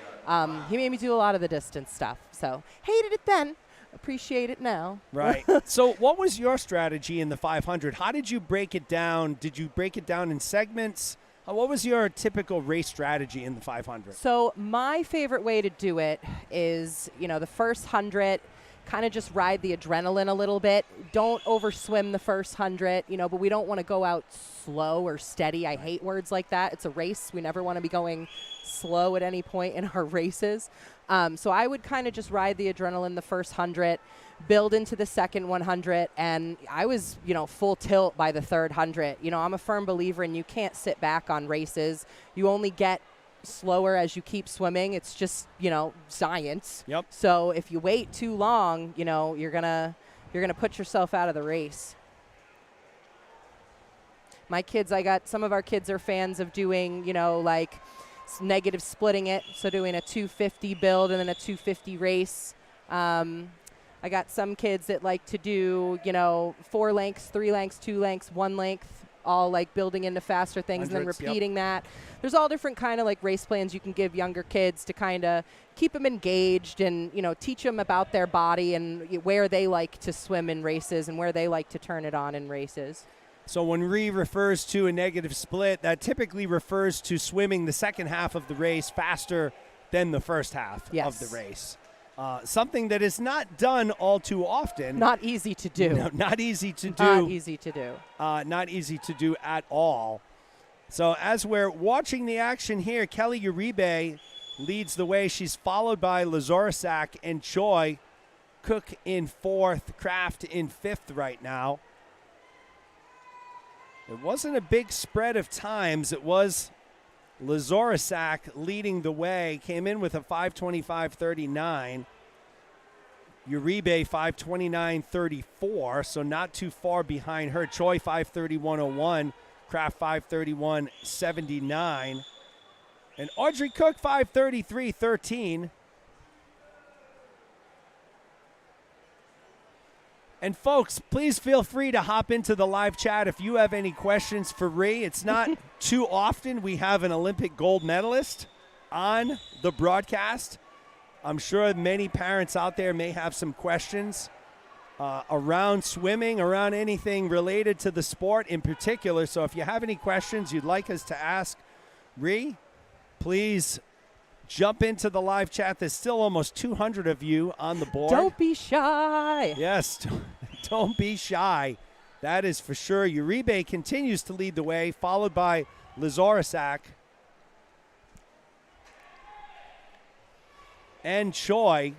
S3: He made me do a lot of the distance stuff. So hated it then. Appreciate it now.
S2: Right. So what was your strategy in the 500? How did you break it down? Did you break it down in segments? What was your typical race strategy in the 500?
S3: So my favorite way to do it is, the first 100, kind of just ride the adrenaline a little bit. Don't overswim the first 100, but we don't want to go out slow or steady. I hate words like that. It's a race. We never want to be going slow at any point in our races. So I would kind of just ride the adrenaline the first 100, build into the second 100, and I was, full tilt by the third 100. I'm a firm believer in you can't sit back on races. You only get slower as you keep swimming. It's just, science.
S2: Yep.
S3: So if you wait too long, you're gonna put yourself out of the race. My kids, some of our kids are fans of doing, negative splitting it, so doing a 250 build and then a 250 race. I got some kids that like to do, 4 lengths, 3 lengths, 2 lengths, 1 length, all like building into faster things and then repeating that. There's all different kind of like race plans you can give younger kids to kind of keep them engaged and, teach them about their body and where they like to swim in races and where they like to turn it on in races.
S2: So when Ree refers to a negative split, that typically refers to swimming the second half of the race faster than the first half of the race. Something that is not done all too often.
S3: Not easy to do.
S2: No, not easy to do.
S3: Not easy to do.
S2: Not easy to do at all. So as we're watching the action here, Kelly Uribe leads the way. She's followed by Lazorasak and Choi. Cook in 4th, Kraft in 5th right now. It wasn't a big spread of times. It was Lazorasak leading the way. Came in with a 5:25.39. Uribe 5:29.34, so not too far behind her. Choi 5:31.01. Kraft 5:31.79. And Audrey Cook 5:33.13. And folks, please feel free to hop into the live chat if you have any questions for Ree. It's not too often we have an Olympic gold medalist on the broadcast. I'm sure many parents out there may have some questions around swimming, around anything related to the sport in particular. So if you have any questions you'd like us to ask Ree, please jump into the live chat. There's still almost 200 of you on the board.
S3: Don't be shy.
S2: Yes, don't be shy. That is for sure. Uribe continues to lead the way, followed by Lazorisak and Choi.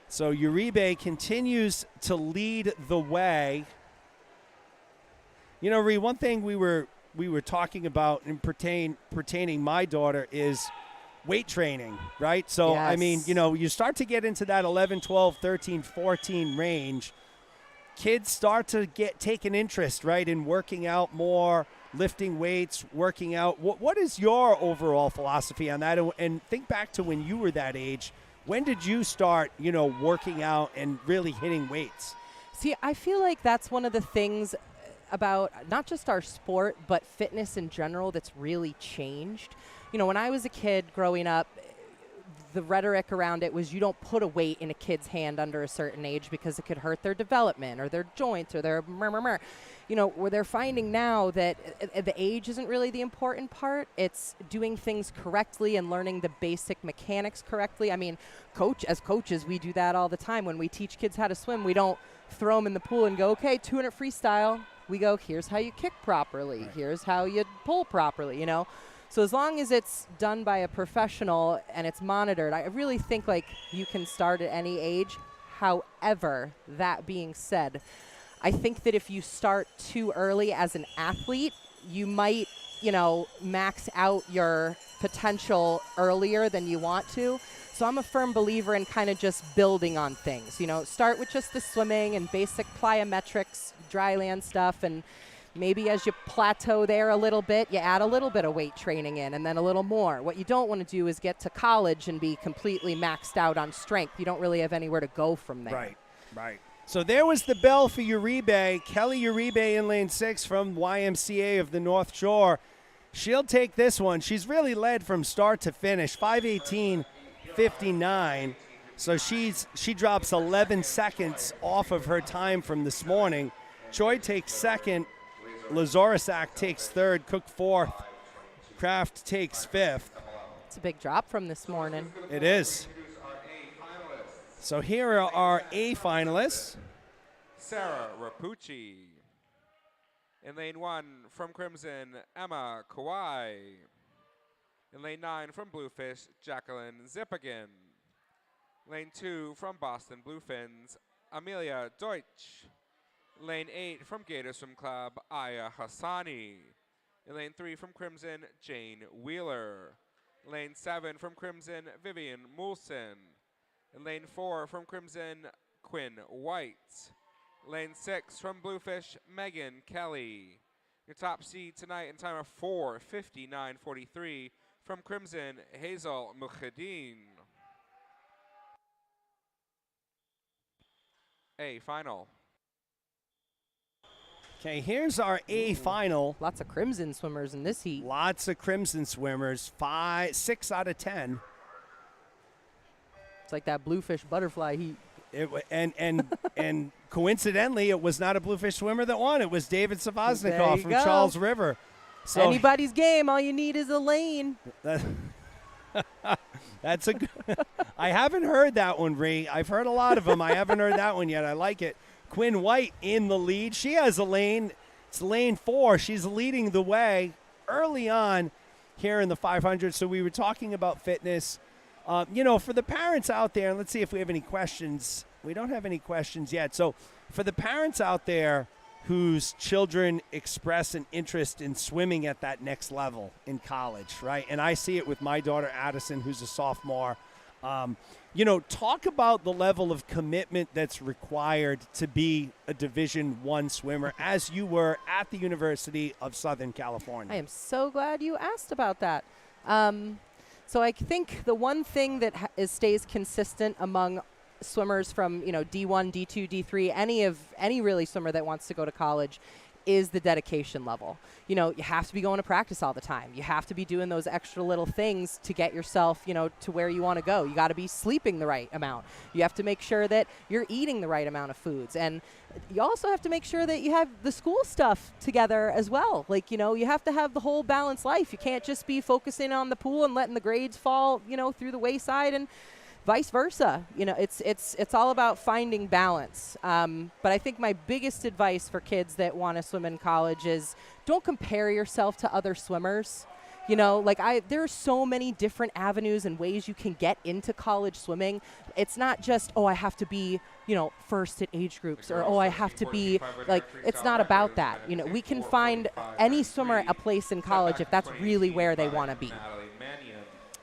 S2: So Uribe continues to lead the way. You know, Ree, one thing we were talking about in pertaining my daughter is weight training, right? So,
S3: yes.
S2: I mean, you know, you start to get into that 11, 12, 13, 14 range. Kids start to take an interest, right, in working out more, lifting weights, working out. What is your overall philosophy on that? And think back to when you were that age. When did you start, you know, working out and really hitting weights?
S3: See, I feel like that's one of the things about not just our sport, but fitness in general that's really changed. You know, when I was a kid growing up, the rhetoric around it was you don't put a weight in a kid's hand under a certain age because it could hurt their development or their joints or their You know, where they're finding now that the age isn't really the important part. It's doing things correctly and learning the basic mechanics correctly. I mean, as coaches, we do that all the time. When we teach kids how to swim, we don't throw them in the pool and go, okay, 200 freestyle. We go, here's how you kick properly. Right. Here's how you pull properly, you know. So as long as it's done by a professional and it's monitored, I really think like you can start at any age. However, that being said, I think that if you start too early as an athlete, you might, you know, max out your potential earlier than you want to. So I'm a firm believer in kind of just building on things. You know, start with just the swimming and basic plyometrics, dry land stuff, and maybe as you plateau there a little bit, you add a little bit of weight training in and then a little more. What you don't want to do is get to college and be completely maxed out on strength. You don't really have anywhere to go from there.
S2: Right, right. So there was the bell for Uribe. Kelly Uribe in lane 6 from YMCA of the North Shore. She'll take this one. She's really led from start to finish, 5:18.59. So she drops 11 seconds off of her time from this morning. Choi takes second. Lazorisak takes third. Cook fourth. Kraft takes fifth.
S3: It's a big drop from this morning.
S2: It is. So here are our A finalists.
S1: Sarah Rapucci. In lane 1 from Crimson, Emma Kawai. In lane 9 from Bluefish, Jacqueline Zippigan. Lane 2 from Boston Bluefins, Amelia Deutsch. Lane 8 from Gator Swim Club, Aya Hassani. In lane 3 from Crimson, Jane Wheeler. Lane 7 from Crimson, Vivian Moulson. In lane 4 from Crimson, Quinn White. Lane 6 from Bluefish, Megan Kelly. Your top seed tonight in time of 4:59.43 from Crimson, Hazel Mujahideen. A final.
S2: Okay, here's our A final.
S3: Lots of Crimson swimmers in this heat.
S2: Lots of Crimson swimmers. 6 out of 10.
S3: It's like that Bluefish butterfly heat.
S2: And coincidentally, it was not a Bluefish swimmer that won. It was David Savaznikov from
S3: go.
S2: Charles River. So
S3: anybody's game. All you need is a lane.
S2: That's a good. I haven't heard that one, Ree. I've heard a lot of them. I haven't heard that one yet. I like it. Quinn White in the lead. She has a lane. It's lane 4. She's leading the way early on here in the 500. So we were talking about fitness. You know, for the parents out there, and let's see if we have any questions. We don't have any questions yet. So for the parents out there whose children express an interest in swimming at that next level in college, right? And I see it with my daughter, Addison, who's a sophomore. You know, talk about the level of commitment that's required to be a Division I swimmer as you were at the University of Southern California.
S3: I am so glad you asked about that. So I think the one thing that stays consistent among swimmers from, you know, D1, D2, D3, any really swimmer that wants to go to college is the dedication level. You know, you have to be going to practice all the time. You have to be doing those extra little things to get yourself, you know, to where you want to go. You got to be sleeping the right amount. You have to make sure that you're eating the right amount of foods. And you also have to make sure that you have the school stuff together as well. Like, you know, you have to have the whole balanced life. You can't just be focusing on the pool and letting the grades fall, you know, through the wayside, and vice versa. You know, it's all about finding balance. But I think my biggest advice for kids that want to swim in college is don't compare yourself to other swimmers. You know, like there are so many different avenues and ways you can get into college swimming. It's not just, oh, I have to be, you know, first at age groups, or, oh, I have to be, like, it's not about that. You know, we can find any swimmer a place in college if that's really where they want to be.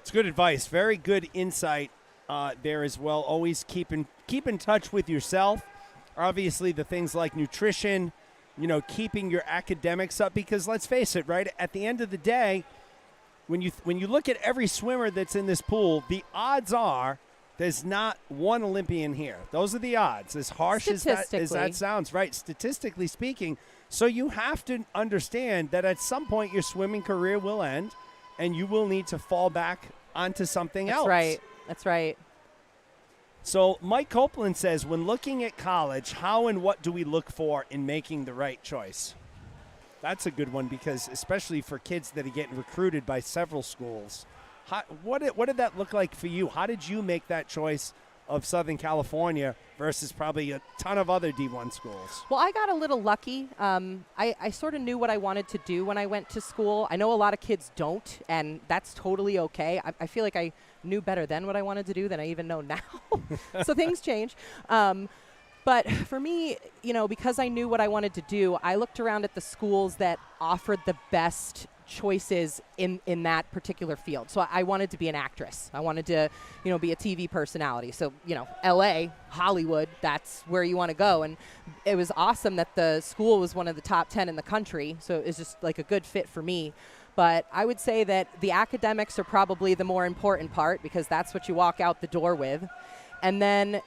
S2: It's good advice. Very good insight there as well. Always keep in touch with yourself. Obviously, the things like nutrition, you know, keeping your academics up, because let's face it, right? At the end of the day, when you look at every swimmer that's in this pool, the odds are there's not one Olympian here. Those are the odds, as harsh as that sounds, right? Statistically speaking. So you have to understand that at some point your swimming career will end, and you will need to fall back onto something else.
S3: That's right.
S2: So Mike Copeland says, when looking at college, how and what do we look for in making the right choice? That's a good one, because especially for kids that are getting recruited by several schools. What did that look like for you? How did you make that choice of Southern California versus probably a ton of other D1 schools?
S3: Well, I got a little lucky. I sort of knew what I wanted to do when I went to school. I know a lot of kids don't, and that's totally okay. I feel like I knew better then what I wanted to do than I even know now. So things change. But for me, you know, because I knew what I wanted to do, I looked around at the schools that offered the best choices in that particular field. So I wanted to be an actress. I wanted to, you know, be a TV personality. So, you know, LA, Hollywood, that's where you want to go. And it was awesome that the school was one of the top 10 in the country. So it was just like a good fit for me. But I would say that the academics are probably the more important part, because that's what you walk out the door with. And then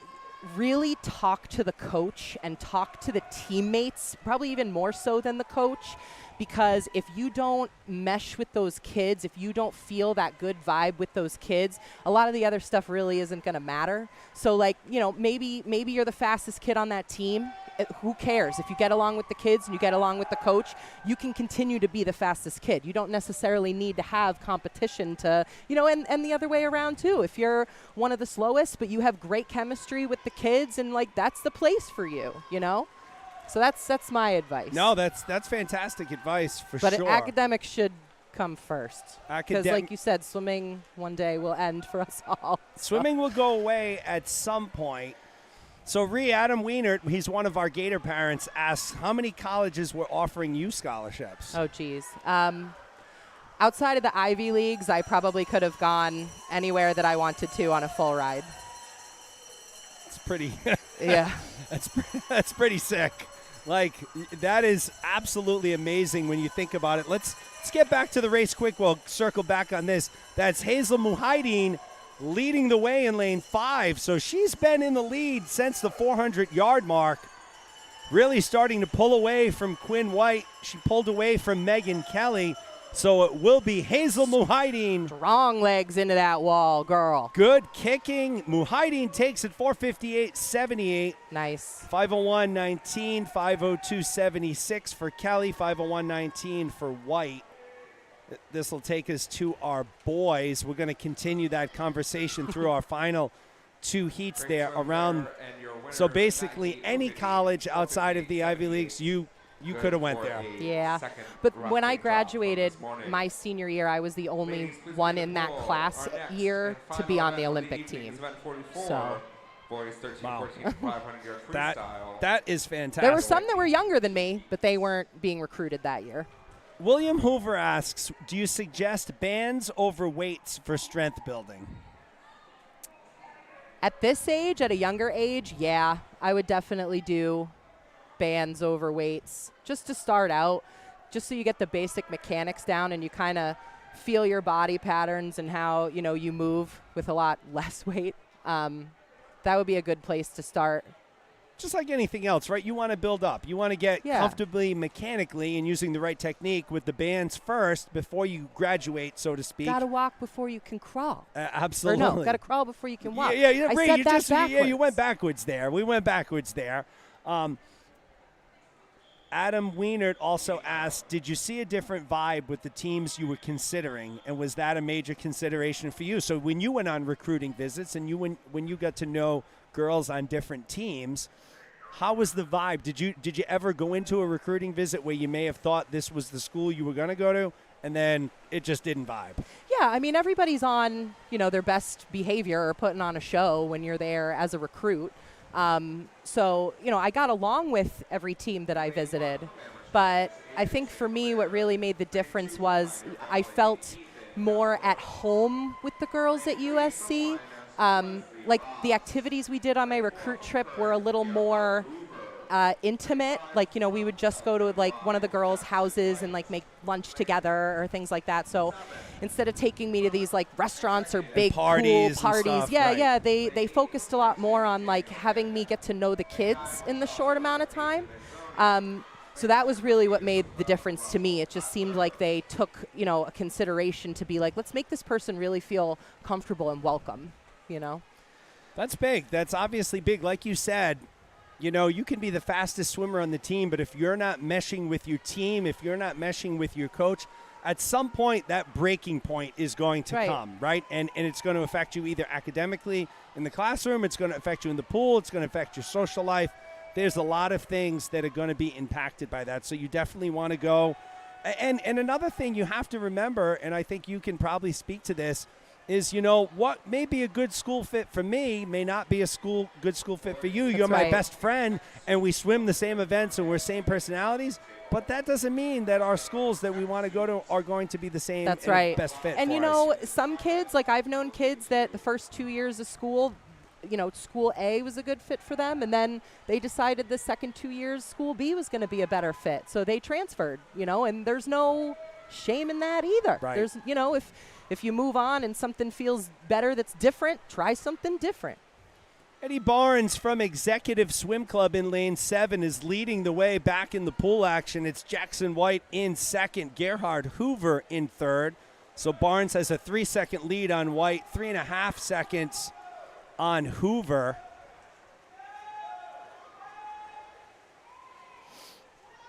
S3: really talk to the coach and talk to the teammates, probably even more so than the coach, because if you don't mesh with those kids, if you don't feel that good vibe with those kids, a lot of the other stuff really isn't going to matter. So, like, you know, maybe you're the fastest kid on that team. Who cares? If you get along with the kids and you get along with the coach, you can continue to be the fastest kid. You don't necessarily need to have competition to, you know, and the other way around too. If you're one of the slowest, but you have great chemistry with the kids, and like, that's the place for you, you know? So that's my advice.
S2: No, that's fantastic advice for sure.
S3: But academics should come first. Because like you said, swimming one day will end for us all.
S2: Swimming will go away at some point. So Adam Wienert, he's one of our Gator parents, asks, how many colleges were offering you scholarships?
S3: Oh, geez. Outside of the Ivy Leagues, I probably could have gone anywhere that I wanted to on a full ride.
S2: It's pretty.
S3: Yeah.
S2: That's pretty sick. Like, that is absolutely amazing when you think about it. Let's get back to the race quick. We'll circle back on this. That's Hazel Muhaideen leading the way in lane 5. So she's been in the lead since the 400-yard mark. Really starting to pull away from Quinn White. She pulled away from Megan Kelly. So it will be Hazel Muhaideen.
S3: Strong legs into that wall, girl.
S2: Good kicking. Muhaideen takes it 458.78.
S3: Nice.
S2: 501.19, 502.76 for Kelly, 501.19 for White. This will take us to our boys. We're going to continue that conversation through our final 2 heats there around. So basically any college outside of the Ivy Leagues, you could have went there.
S3: Yeah, but when I graduated my senior year, I was the only one in that class year to be on the Olympic team. So.
S1: Wow.
S2: That is fantastic.
S3: There were some that were younger than me, but they weren't being recruited that year.
S2: William Hoover asks, do you suggest bands over weights for strength building?
S3: At this age, at a younger age, yeah, I would definitely do bands over weights just to start out, just so you get the basic mechanics down and you kind of feel your body patterns and how, you know, you move with a lot less weight. That would be a good place to start.
S2: just like anything else, right? You want to build up. You want to get comfortably mechanically and using the right technique with the bands first before you graduate, so to speak.
S3: Got to walk before you can crawl.
S2: Absolutely.
S3: Or no, got to crawl before you can walk.
S2: Yeah,
S3: I
S2: Ray,
S3: said that backwards.
S2: you went backwards there. We went backwards there. Adam Wienert also asked, did you see a different vibe with the teams you were considering, and was that a major consideration for you? So when you went on recruiting visits and when you got to know girls on different teams, how was the vibe? Did you ever go into a recruiting visit where you may have thought this was the school you were going to go to, and then it just didn't vibe?
S3: Yeah, I mean, everybody's on, their best behavior or putting on a show when you're there as a recruit. So, I got along with every team that I visited. But I think for me what really made the difference was I felt more at home with the girls at USC. Like the activities we did on my recruit trip were a little more intimate. Like, we would just go to like one of the girls' houses and like make lunch together or things like that. So instead of taking me to these like restaurants or big
S2: parties,
S3: cool parties,
S2: and stuff,
S3: they focused a lot more on like having me get to know the kids in the short amount of time. So that was really what made the difference to me. It just seemed like they took, a consideration to be like, let's make this person really feel comfortable and welcome,
S2: That's big. That's obviously big. Like you said, you can be the fastest swimmer on the team, but if you're not meshing with your team, if you're not meshing with your coach, at some point that breaking point is going to come, right? And it's going to affect you either academically in the classroom, it's going to affect you in the pool, it's going to affect your social life. There's a lot of things that are going to be impacted by that. So you definitely want to go. And another thing you have to remember, and I think you can probably speak to this, is, what may be a good school fit for me may not be a good school fit for you. You're my best friend, and we swim the same events, and we're same personalities. But that doesn't mean that our schools that we want to go to are going to be the same best fit
S3: and
S2: for us.
S3: Some kids, like I've known kids that the first 2 years of school, school A was a good fit for them, and then they decided the second 2 years school B was going to be a better fit. So they transferred, and there's no shame in that either.
S2: Right.
S3: There's, if you move on and something feels better that's different, try something different.
S2: Eddie Barnes from Executive Swim Club in lane 7 is leading the way back in the pool action. It's Jackson White in second, Gerhard Hoover in third. So Barnes has a 3-second lead on White, 3.5 seconds on Hoover.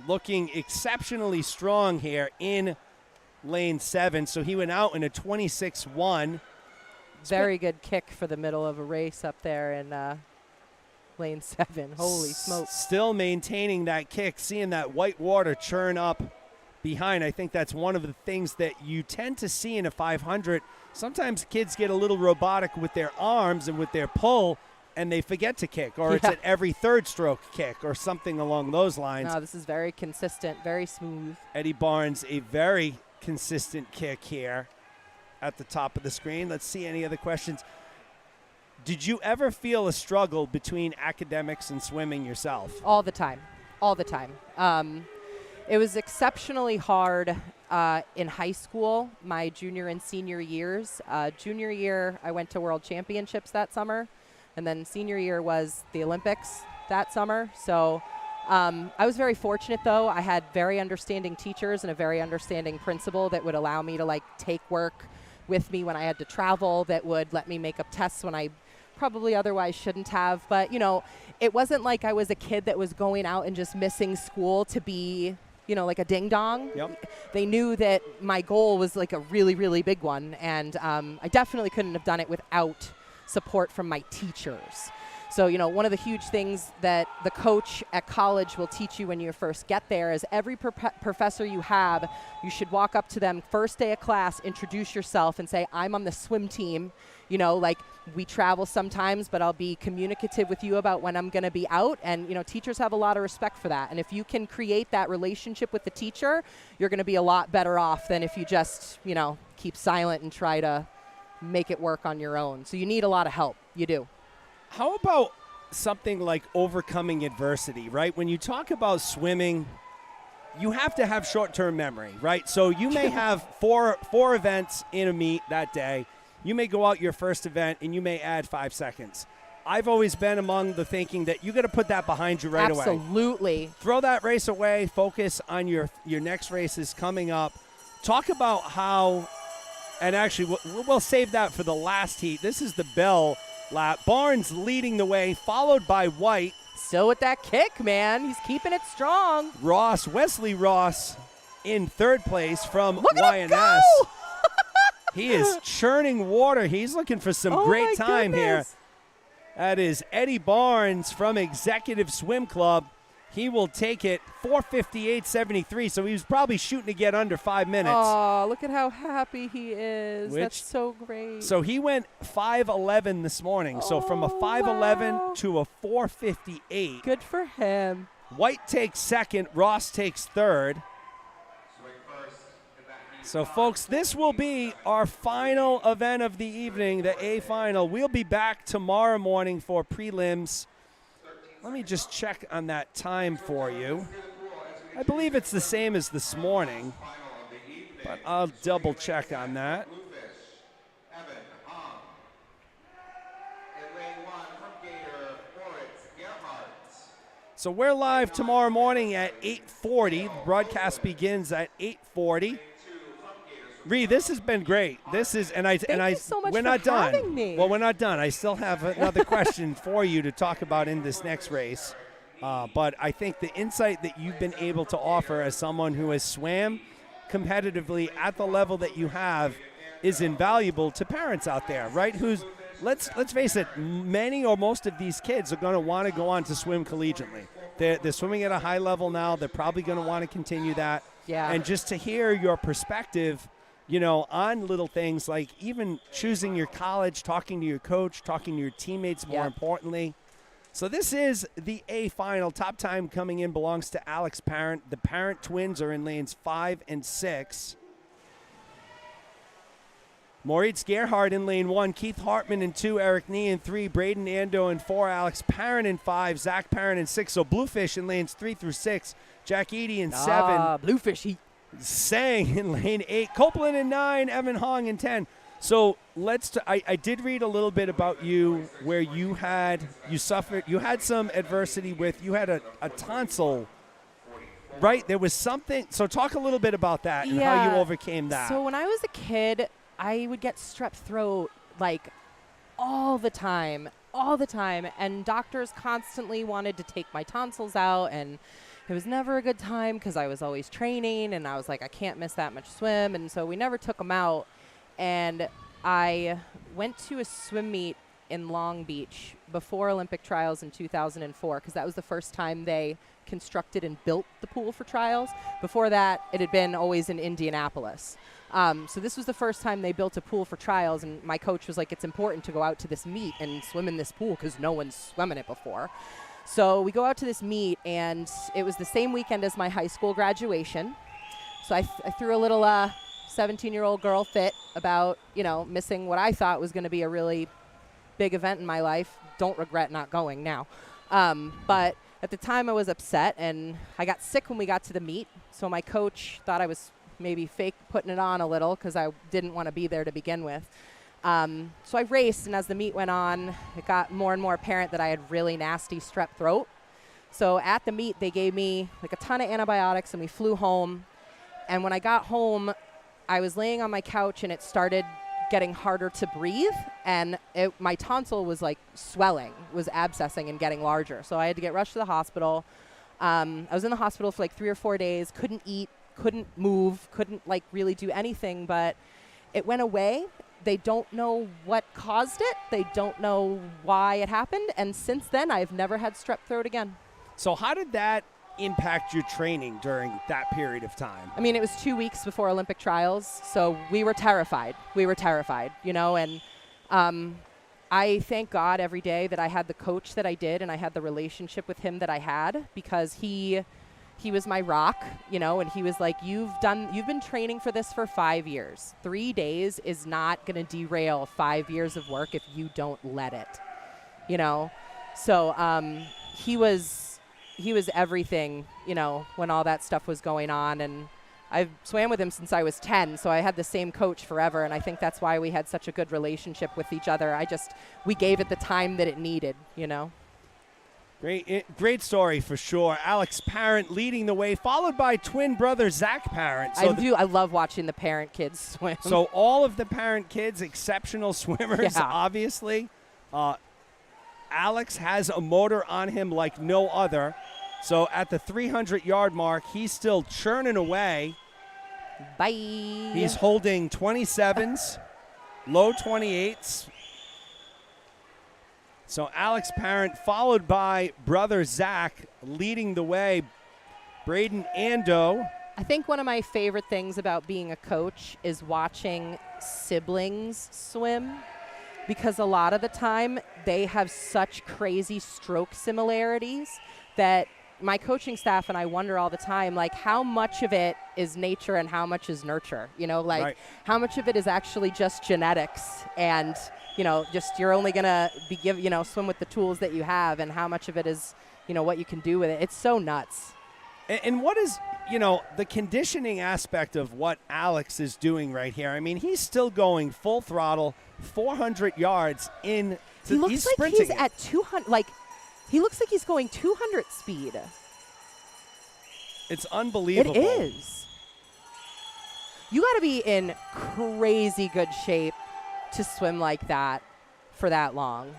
S2: Looking exceptionally strong here in lane 7. So he went out in a 26-1.
S3: Very good kick for the middle of a race up there in lane 7. Holy smokes.
S2: Still maintaining that kick, seeing that white water churn up behind. I think that's one of the things that you tend to see in a 500. Sometimes kids get a little robotic with their arms and with their pull, and they forget to kick, or it's at every third stroke kick or something along those lines.
S3: No, this is very consistent, very smooth.
S2: Eddie Barnes, a very consistent kick here at the top of the screen. Let's see any other questions. Did you ever feel a struggle between academics and swimming yourself?
S3: All the time. It was exceptionally hard in high school, my junior and senior years. Junior year, I went to World Championships that summer, and then senior year was the Olympics that summer. So I was very fortunate, though. I had very understanding teachers and a very understanding principal that would allow me to take work with me when I had to travel, that would let me make up tests when I probably otherwise shouldn't have. But, it wasn't like I was a kid that was going out and just missing school to be, like a ding-dong.
S2: Yep.
S3: They knew that my goal was a really, really big one. And I definitely couldn't have done it without support from my teachers. So, one of the huge things that the coach at college will teach you when you first get there is every professor you have, you should walk up to them first day of class, introduce yourself and say, I'm on the swim team. We travel sometimes, but I'll be communicative with you about when I'm going to be out. And, teachers have a lot of respect for that. And if you can create that relationship with the teacher, you're going to be a lot better off than if you just, keep silent and try to make it work on your own. So you need a lot of help. You do.
S2: How about something like overcoming adversity, right? When you talk about swimming, you have to have short-term memory, right? So you may have four events in a meet that day. You may go out your first event and you may add 5 seconds. I've always been among the thinking that you got to put that behind you right away.
S3: Absolutely.
S2: Throw that race away. Focus on your next races coming up. Talk about how, and actually we'll save that for the last heat. This is the bell lap. Barnes leading the way, followed by White.
S3: Still with that kick, man. He's keeping it strong.
S2: Wesley Ross in third place from
S3: Look at him
S2: YNS.
S3: go!
S2: He is churning water. He's looking for some great time here. That is Eddie Barnes from Executive Swim Club. He will take it 4:58.73, so he was probably shooting to get under 5 minutes.
S3: Oh, look at how happy he is. That's so great.
S2: So he went 5:11 this morning. So from a 5:11 to a 4:58.
S3: Good for him.
S2: White takes second. Ross takes third. So, folks, this will be our final event of the evening, the A final. We'll be back tomorrow morning for prelims. Let me just check on that time for you. I believe it's the same as this morning, but I'll double check on that. So we're live tomorrow morning at 8:40. The broadcast begins at 8:40. Ree, this has been great. This is,
S3: Thank you so much
S2: we're
S3: for
S2: not done.
S3: having me.
S2: Well, we're not done. I still have another question for you to talk about in this next race. But I think the insight that you've been able to offer as someone who has swam competitively at the level that you have is invaluable to parents out there, right? Let's face it, many or most of these kids are going to want to go on to swim collegiately. They're swimming at a high level now. They're probably going to want to continue that.
S3: Yeah.
S2: And just to hear your perspective, on little things like even choosing your college, talking to your coach, talking to your teammates more importantly. So this is the A final. Top time coming in belongs to Alex Parent. The Parent twins are in lanes 5 and 6. Moritz Gerhardt in lane 1, Keith Hartman in 2, Eric Nee in 3, Braden Ando in 4, Alex Parent in 5, Zach Parent in 6. So Bluefish in lanes 3 through 6, Jack Eady in 7.
S3: Bluefish heat.
S2: Sang in lane 8, Copeland in 9, Evan Hong in 10. So I did read a little bit about you where you had some adversity with, you had a tonsil, right? There was something. So talk a little bit about that and how you overcame that.
S3: So when I was a kid, I would get strep throat like all the time. And doctors constantly wanted to take my tonsils out, and it was never a good time because I was always training, and I was like, I can't miss that much swim. And so we never took them out. And I went to a swim meet in Long Beach before Olympic trials in 2004 because that was the first time they constructed and built the pool for trials. Before that, it had been always in Indianapolis. So this was the first time they built a pool for trials, and my coach was like, it's important to go out to this meet and swim in this pool because no one's swum in it before. So we go out to this meet, and it was the same weekend as my high school graduation. So I threw a little 17-year-old girl fit about, missing what I thought was going to be a really big event in my life. Don't regret not going now. But at the time I was upset, and I got sick when we got to the meet. So my coach thought I was maybe fake putting it on a little because I didn't want to be there to begin with. So I raced, and as the meet went on, it got more and more apparent that I had really nasty strep throat. So at the meet, they gave me like a ton of antibiotics, and we flew home. And when I got home, I was laying on my couch, and it started getting harder to breathe, and my tonsil was like swelling, was abscessing and getting larger. So I had to get rushed to the hospital. I was in the hospital for like 3 or 4 days, couldn't eat, couldn't move, couldn't like really do anything, but it went away. They don't know what caused it. They don't know why it happened. And since then, I've never had strep throat again. So how did that impact your training during that period of time? I mean, it was 2 weeks before Olympic trials, so we were terrified. And I thank God every day that I had the coach that I did, and I had the relationship with him that I had, because he was my rock, and he was like, you've been training for this for 5 years. 3 days is not going to derail 5 years of work if you don't let it, So he was everything, when all that stuff was going on. And I've swam with him since I was 10, so I had the same coach forever, and I think that's why we had such a good relationship with each other. We gave it the time that it needed, you know.
S2: Great story for sure. Alex Parent leading the way, followed by twin brother Zach Parent. So
S3: I love watching the Parent kids swim.
S2: So all of the Parent kids, exceptional swimmers, obviously. Alex has a motor on him like no other. So at the 300-yard mark, he's still churning away.
S3: Bye.
S2: He's holding 27s, low 28s. So Alex Parent followed by brother Zach leading the way. Braden Ando.
S3: I think one of my favorite things about being a coach is watching siblings swim, because a lot of the time they have such crazy stroke similarities that my coaching staff and I wonder all the time, like, how much of it is nature and how much is nurture? You know, like, how much of it is actually just genetics and, you know, just you're only going to swim with the tools that you have, and how much of it is, you know, what you can do with it. It's so nuts.
S2: And what is, you know, the conditioning aspect of what Alex is doing right here? I mean, he's still going full throttle, 400 yards in.
S3: He looks like he's at 200, like, he looks like he's going 200 speed.
S2: It's unbelievable.
S3: It is. You got to be in crazy good shape to swim like that for that long.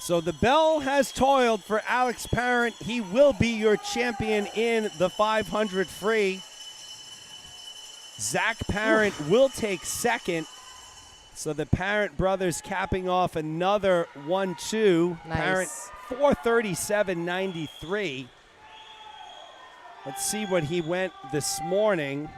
S2: So the bell has toiled for Alex Parent. He will be your champion in the 500 free. Zach Parent will take second. So the Parent brothers capping off another 1-2.
S3: Nice.
S2: Parent 4:37.93. Let's see what he went this morning.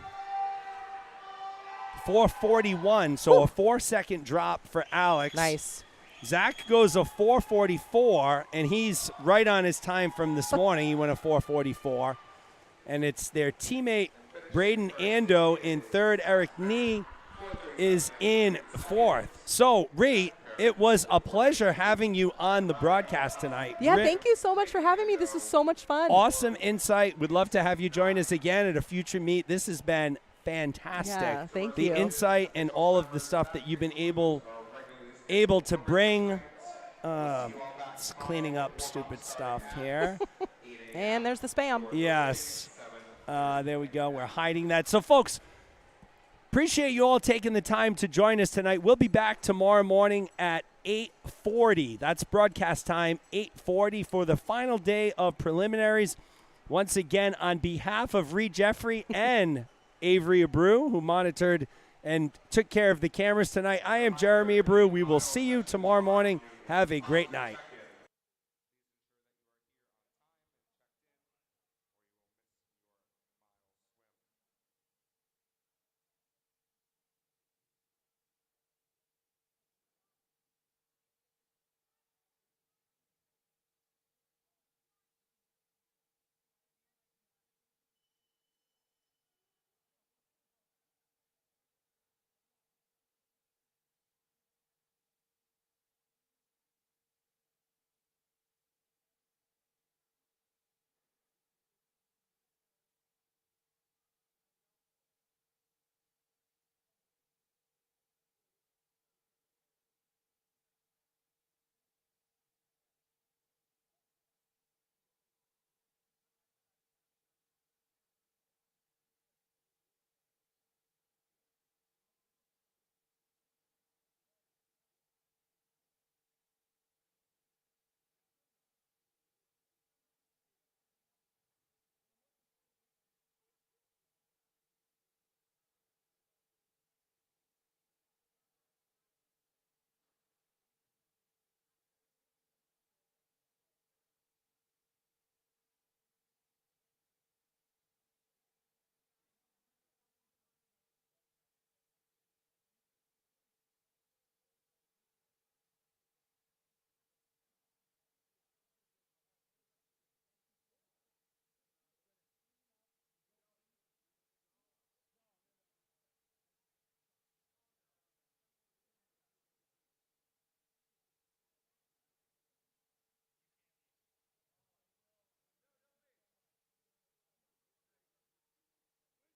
S2: 4:41, so a 4-second drop for Alex.
S3: Nice.
S2: Zach goes a 4:44, and he's right on his time from this morning. He went a 4:44. And it's their teammate Braden Ando in third. Eric Nee is in fourth. So, Ree, it was a pleasure having you on the broadcast tonight.
S3: Yeah, thank you so much for having me. This was so much fun.
S2: Awesome insight. Would love to have you join us again at a future meet. This has been fantastic.
S3: Yeah, thank
S2: you. The insight and all of the stuff that you've been able to bring. It's cleaning up stupid stuff here.
S3: And there's the spam.
S2: Yes. There we go. We're hiding that. So, folks, appreciate you all taking the time to join us tonight. We'll be back tomorrow morning at 8:40. That's broadcast time, 8:40 for the final day of preliminaries. Once again, on behalf of Reed Jeffrey and Avery Abreu, who monitored and took care of the cameras tonight, I am Jeremy Abreu. We will see you tomorrow morning. Have a great night.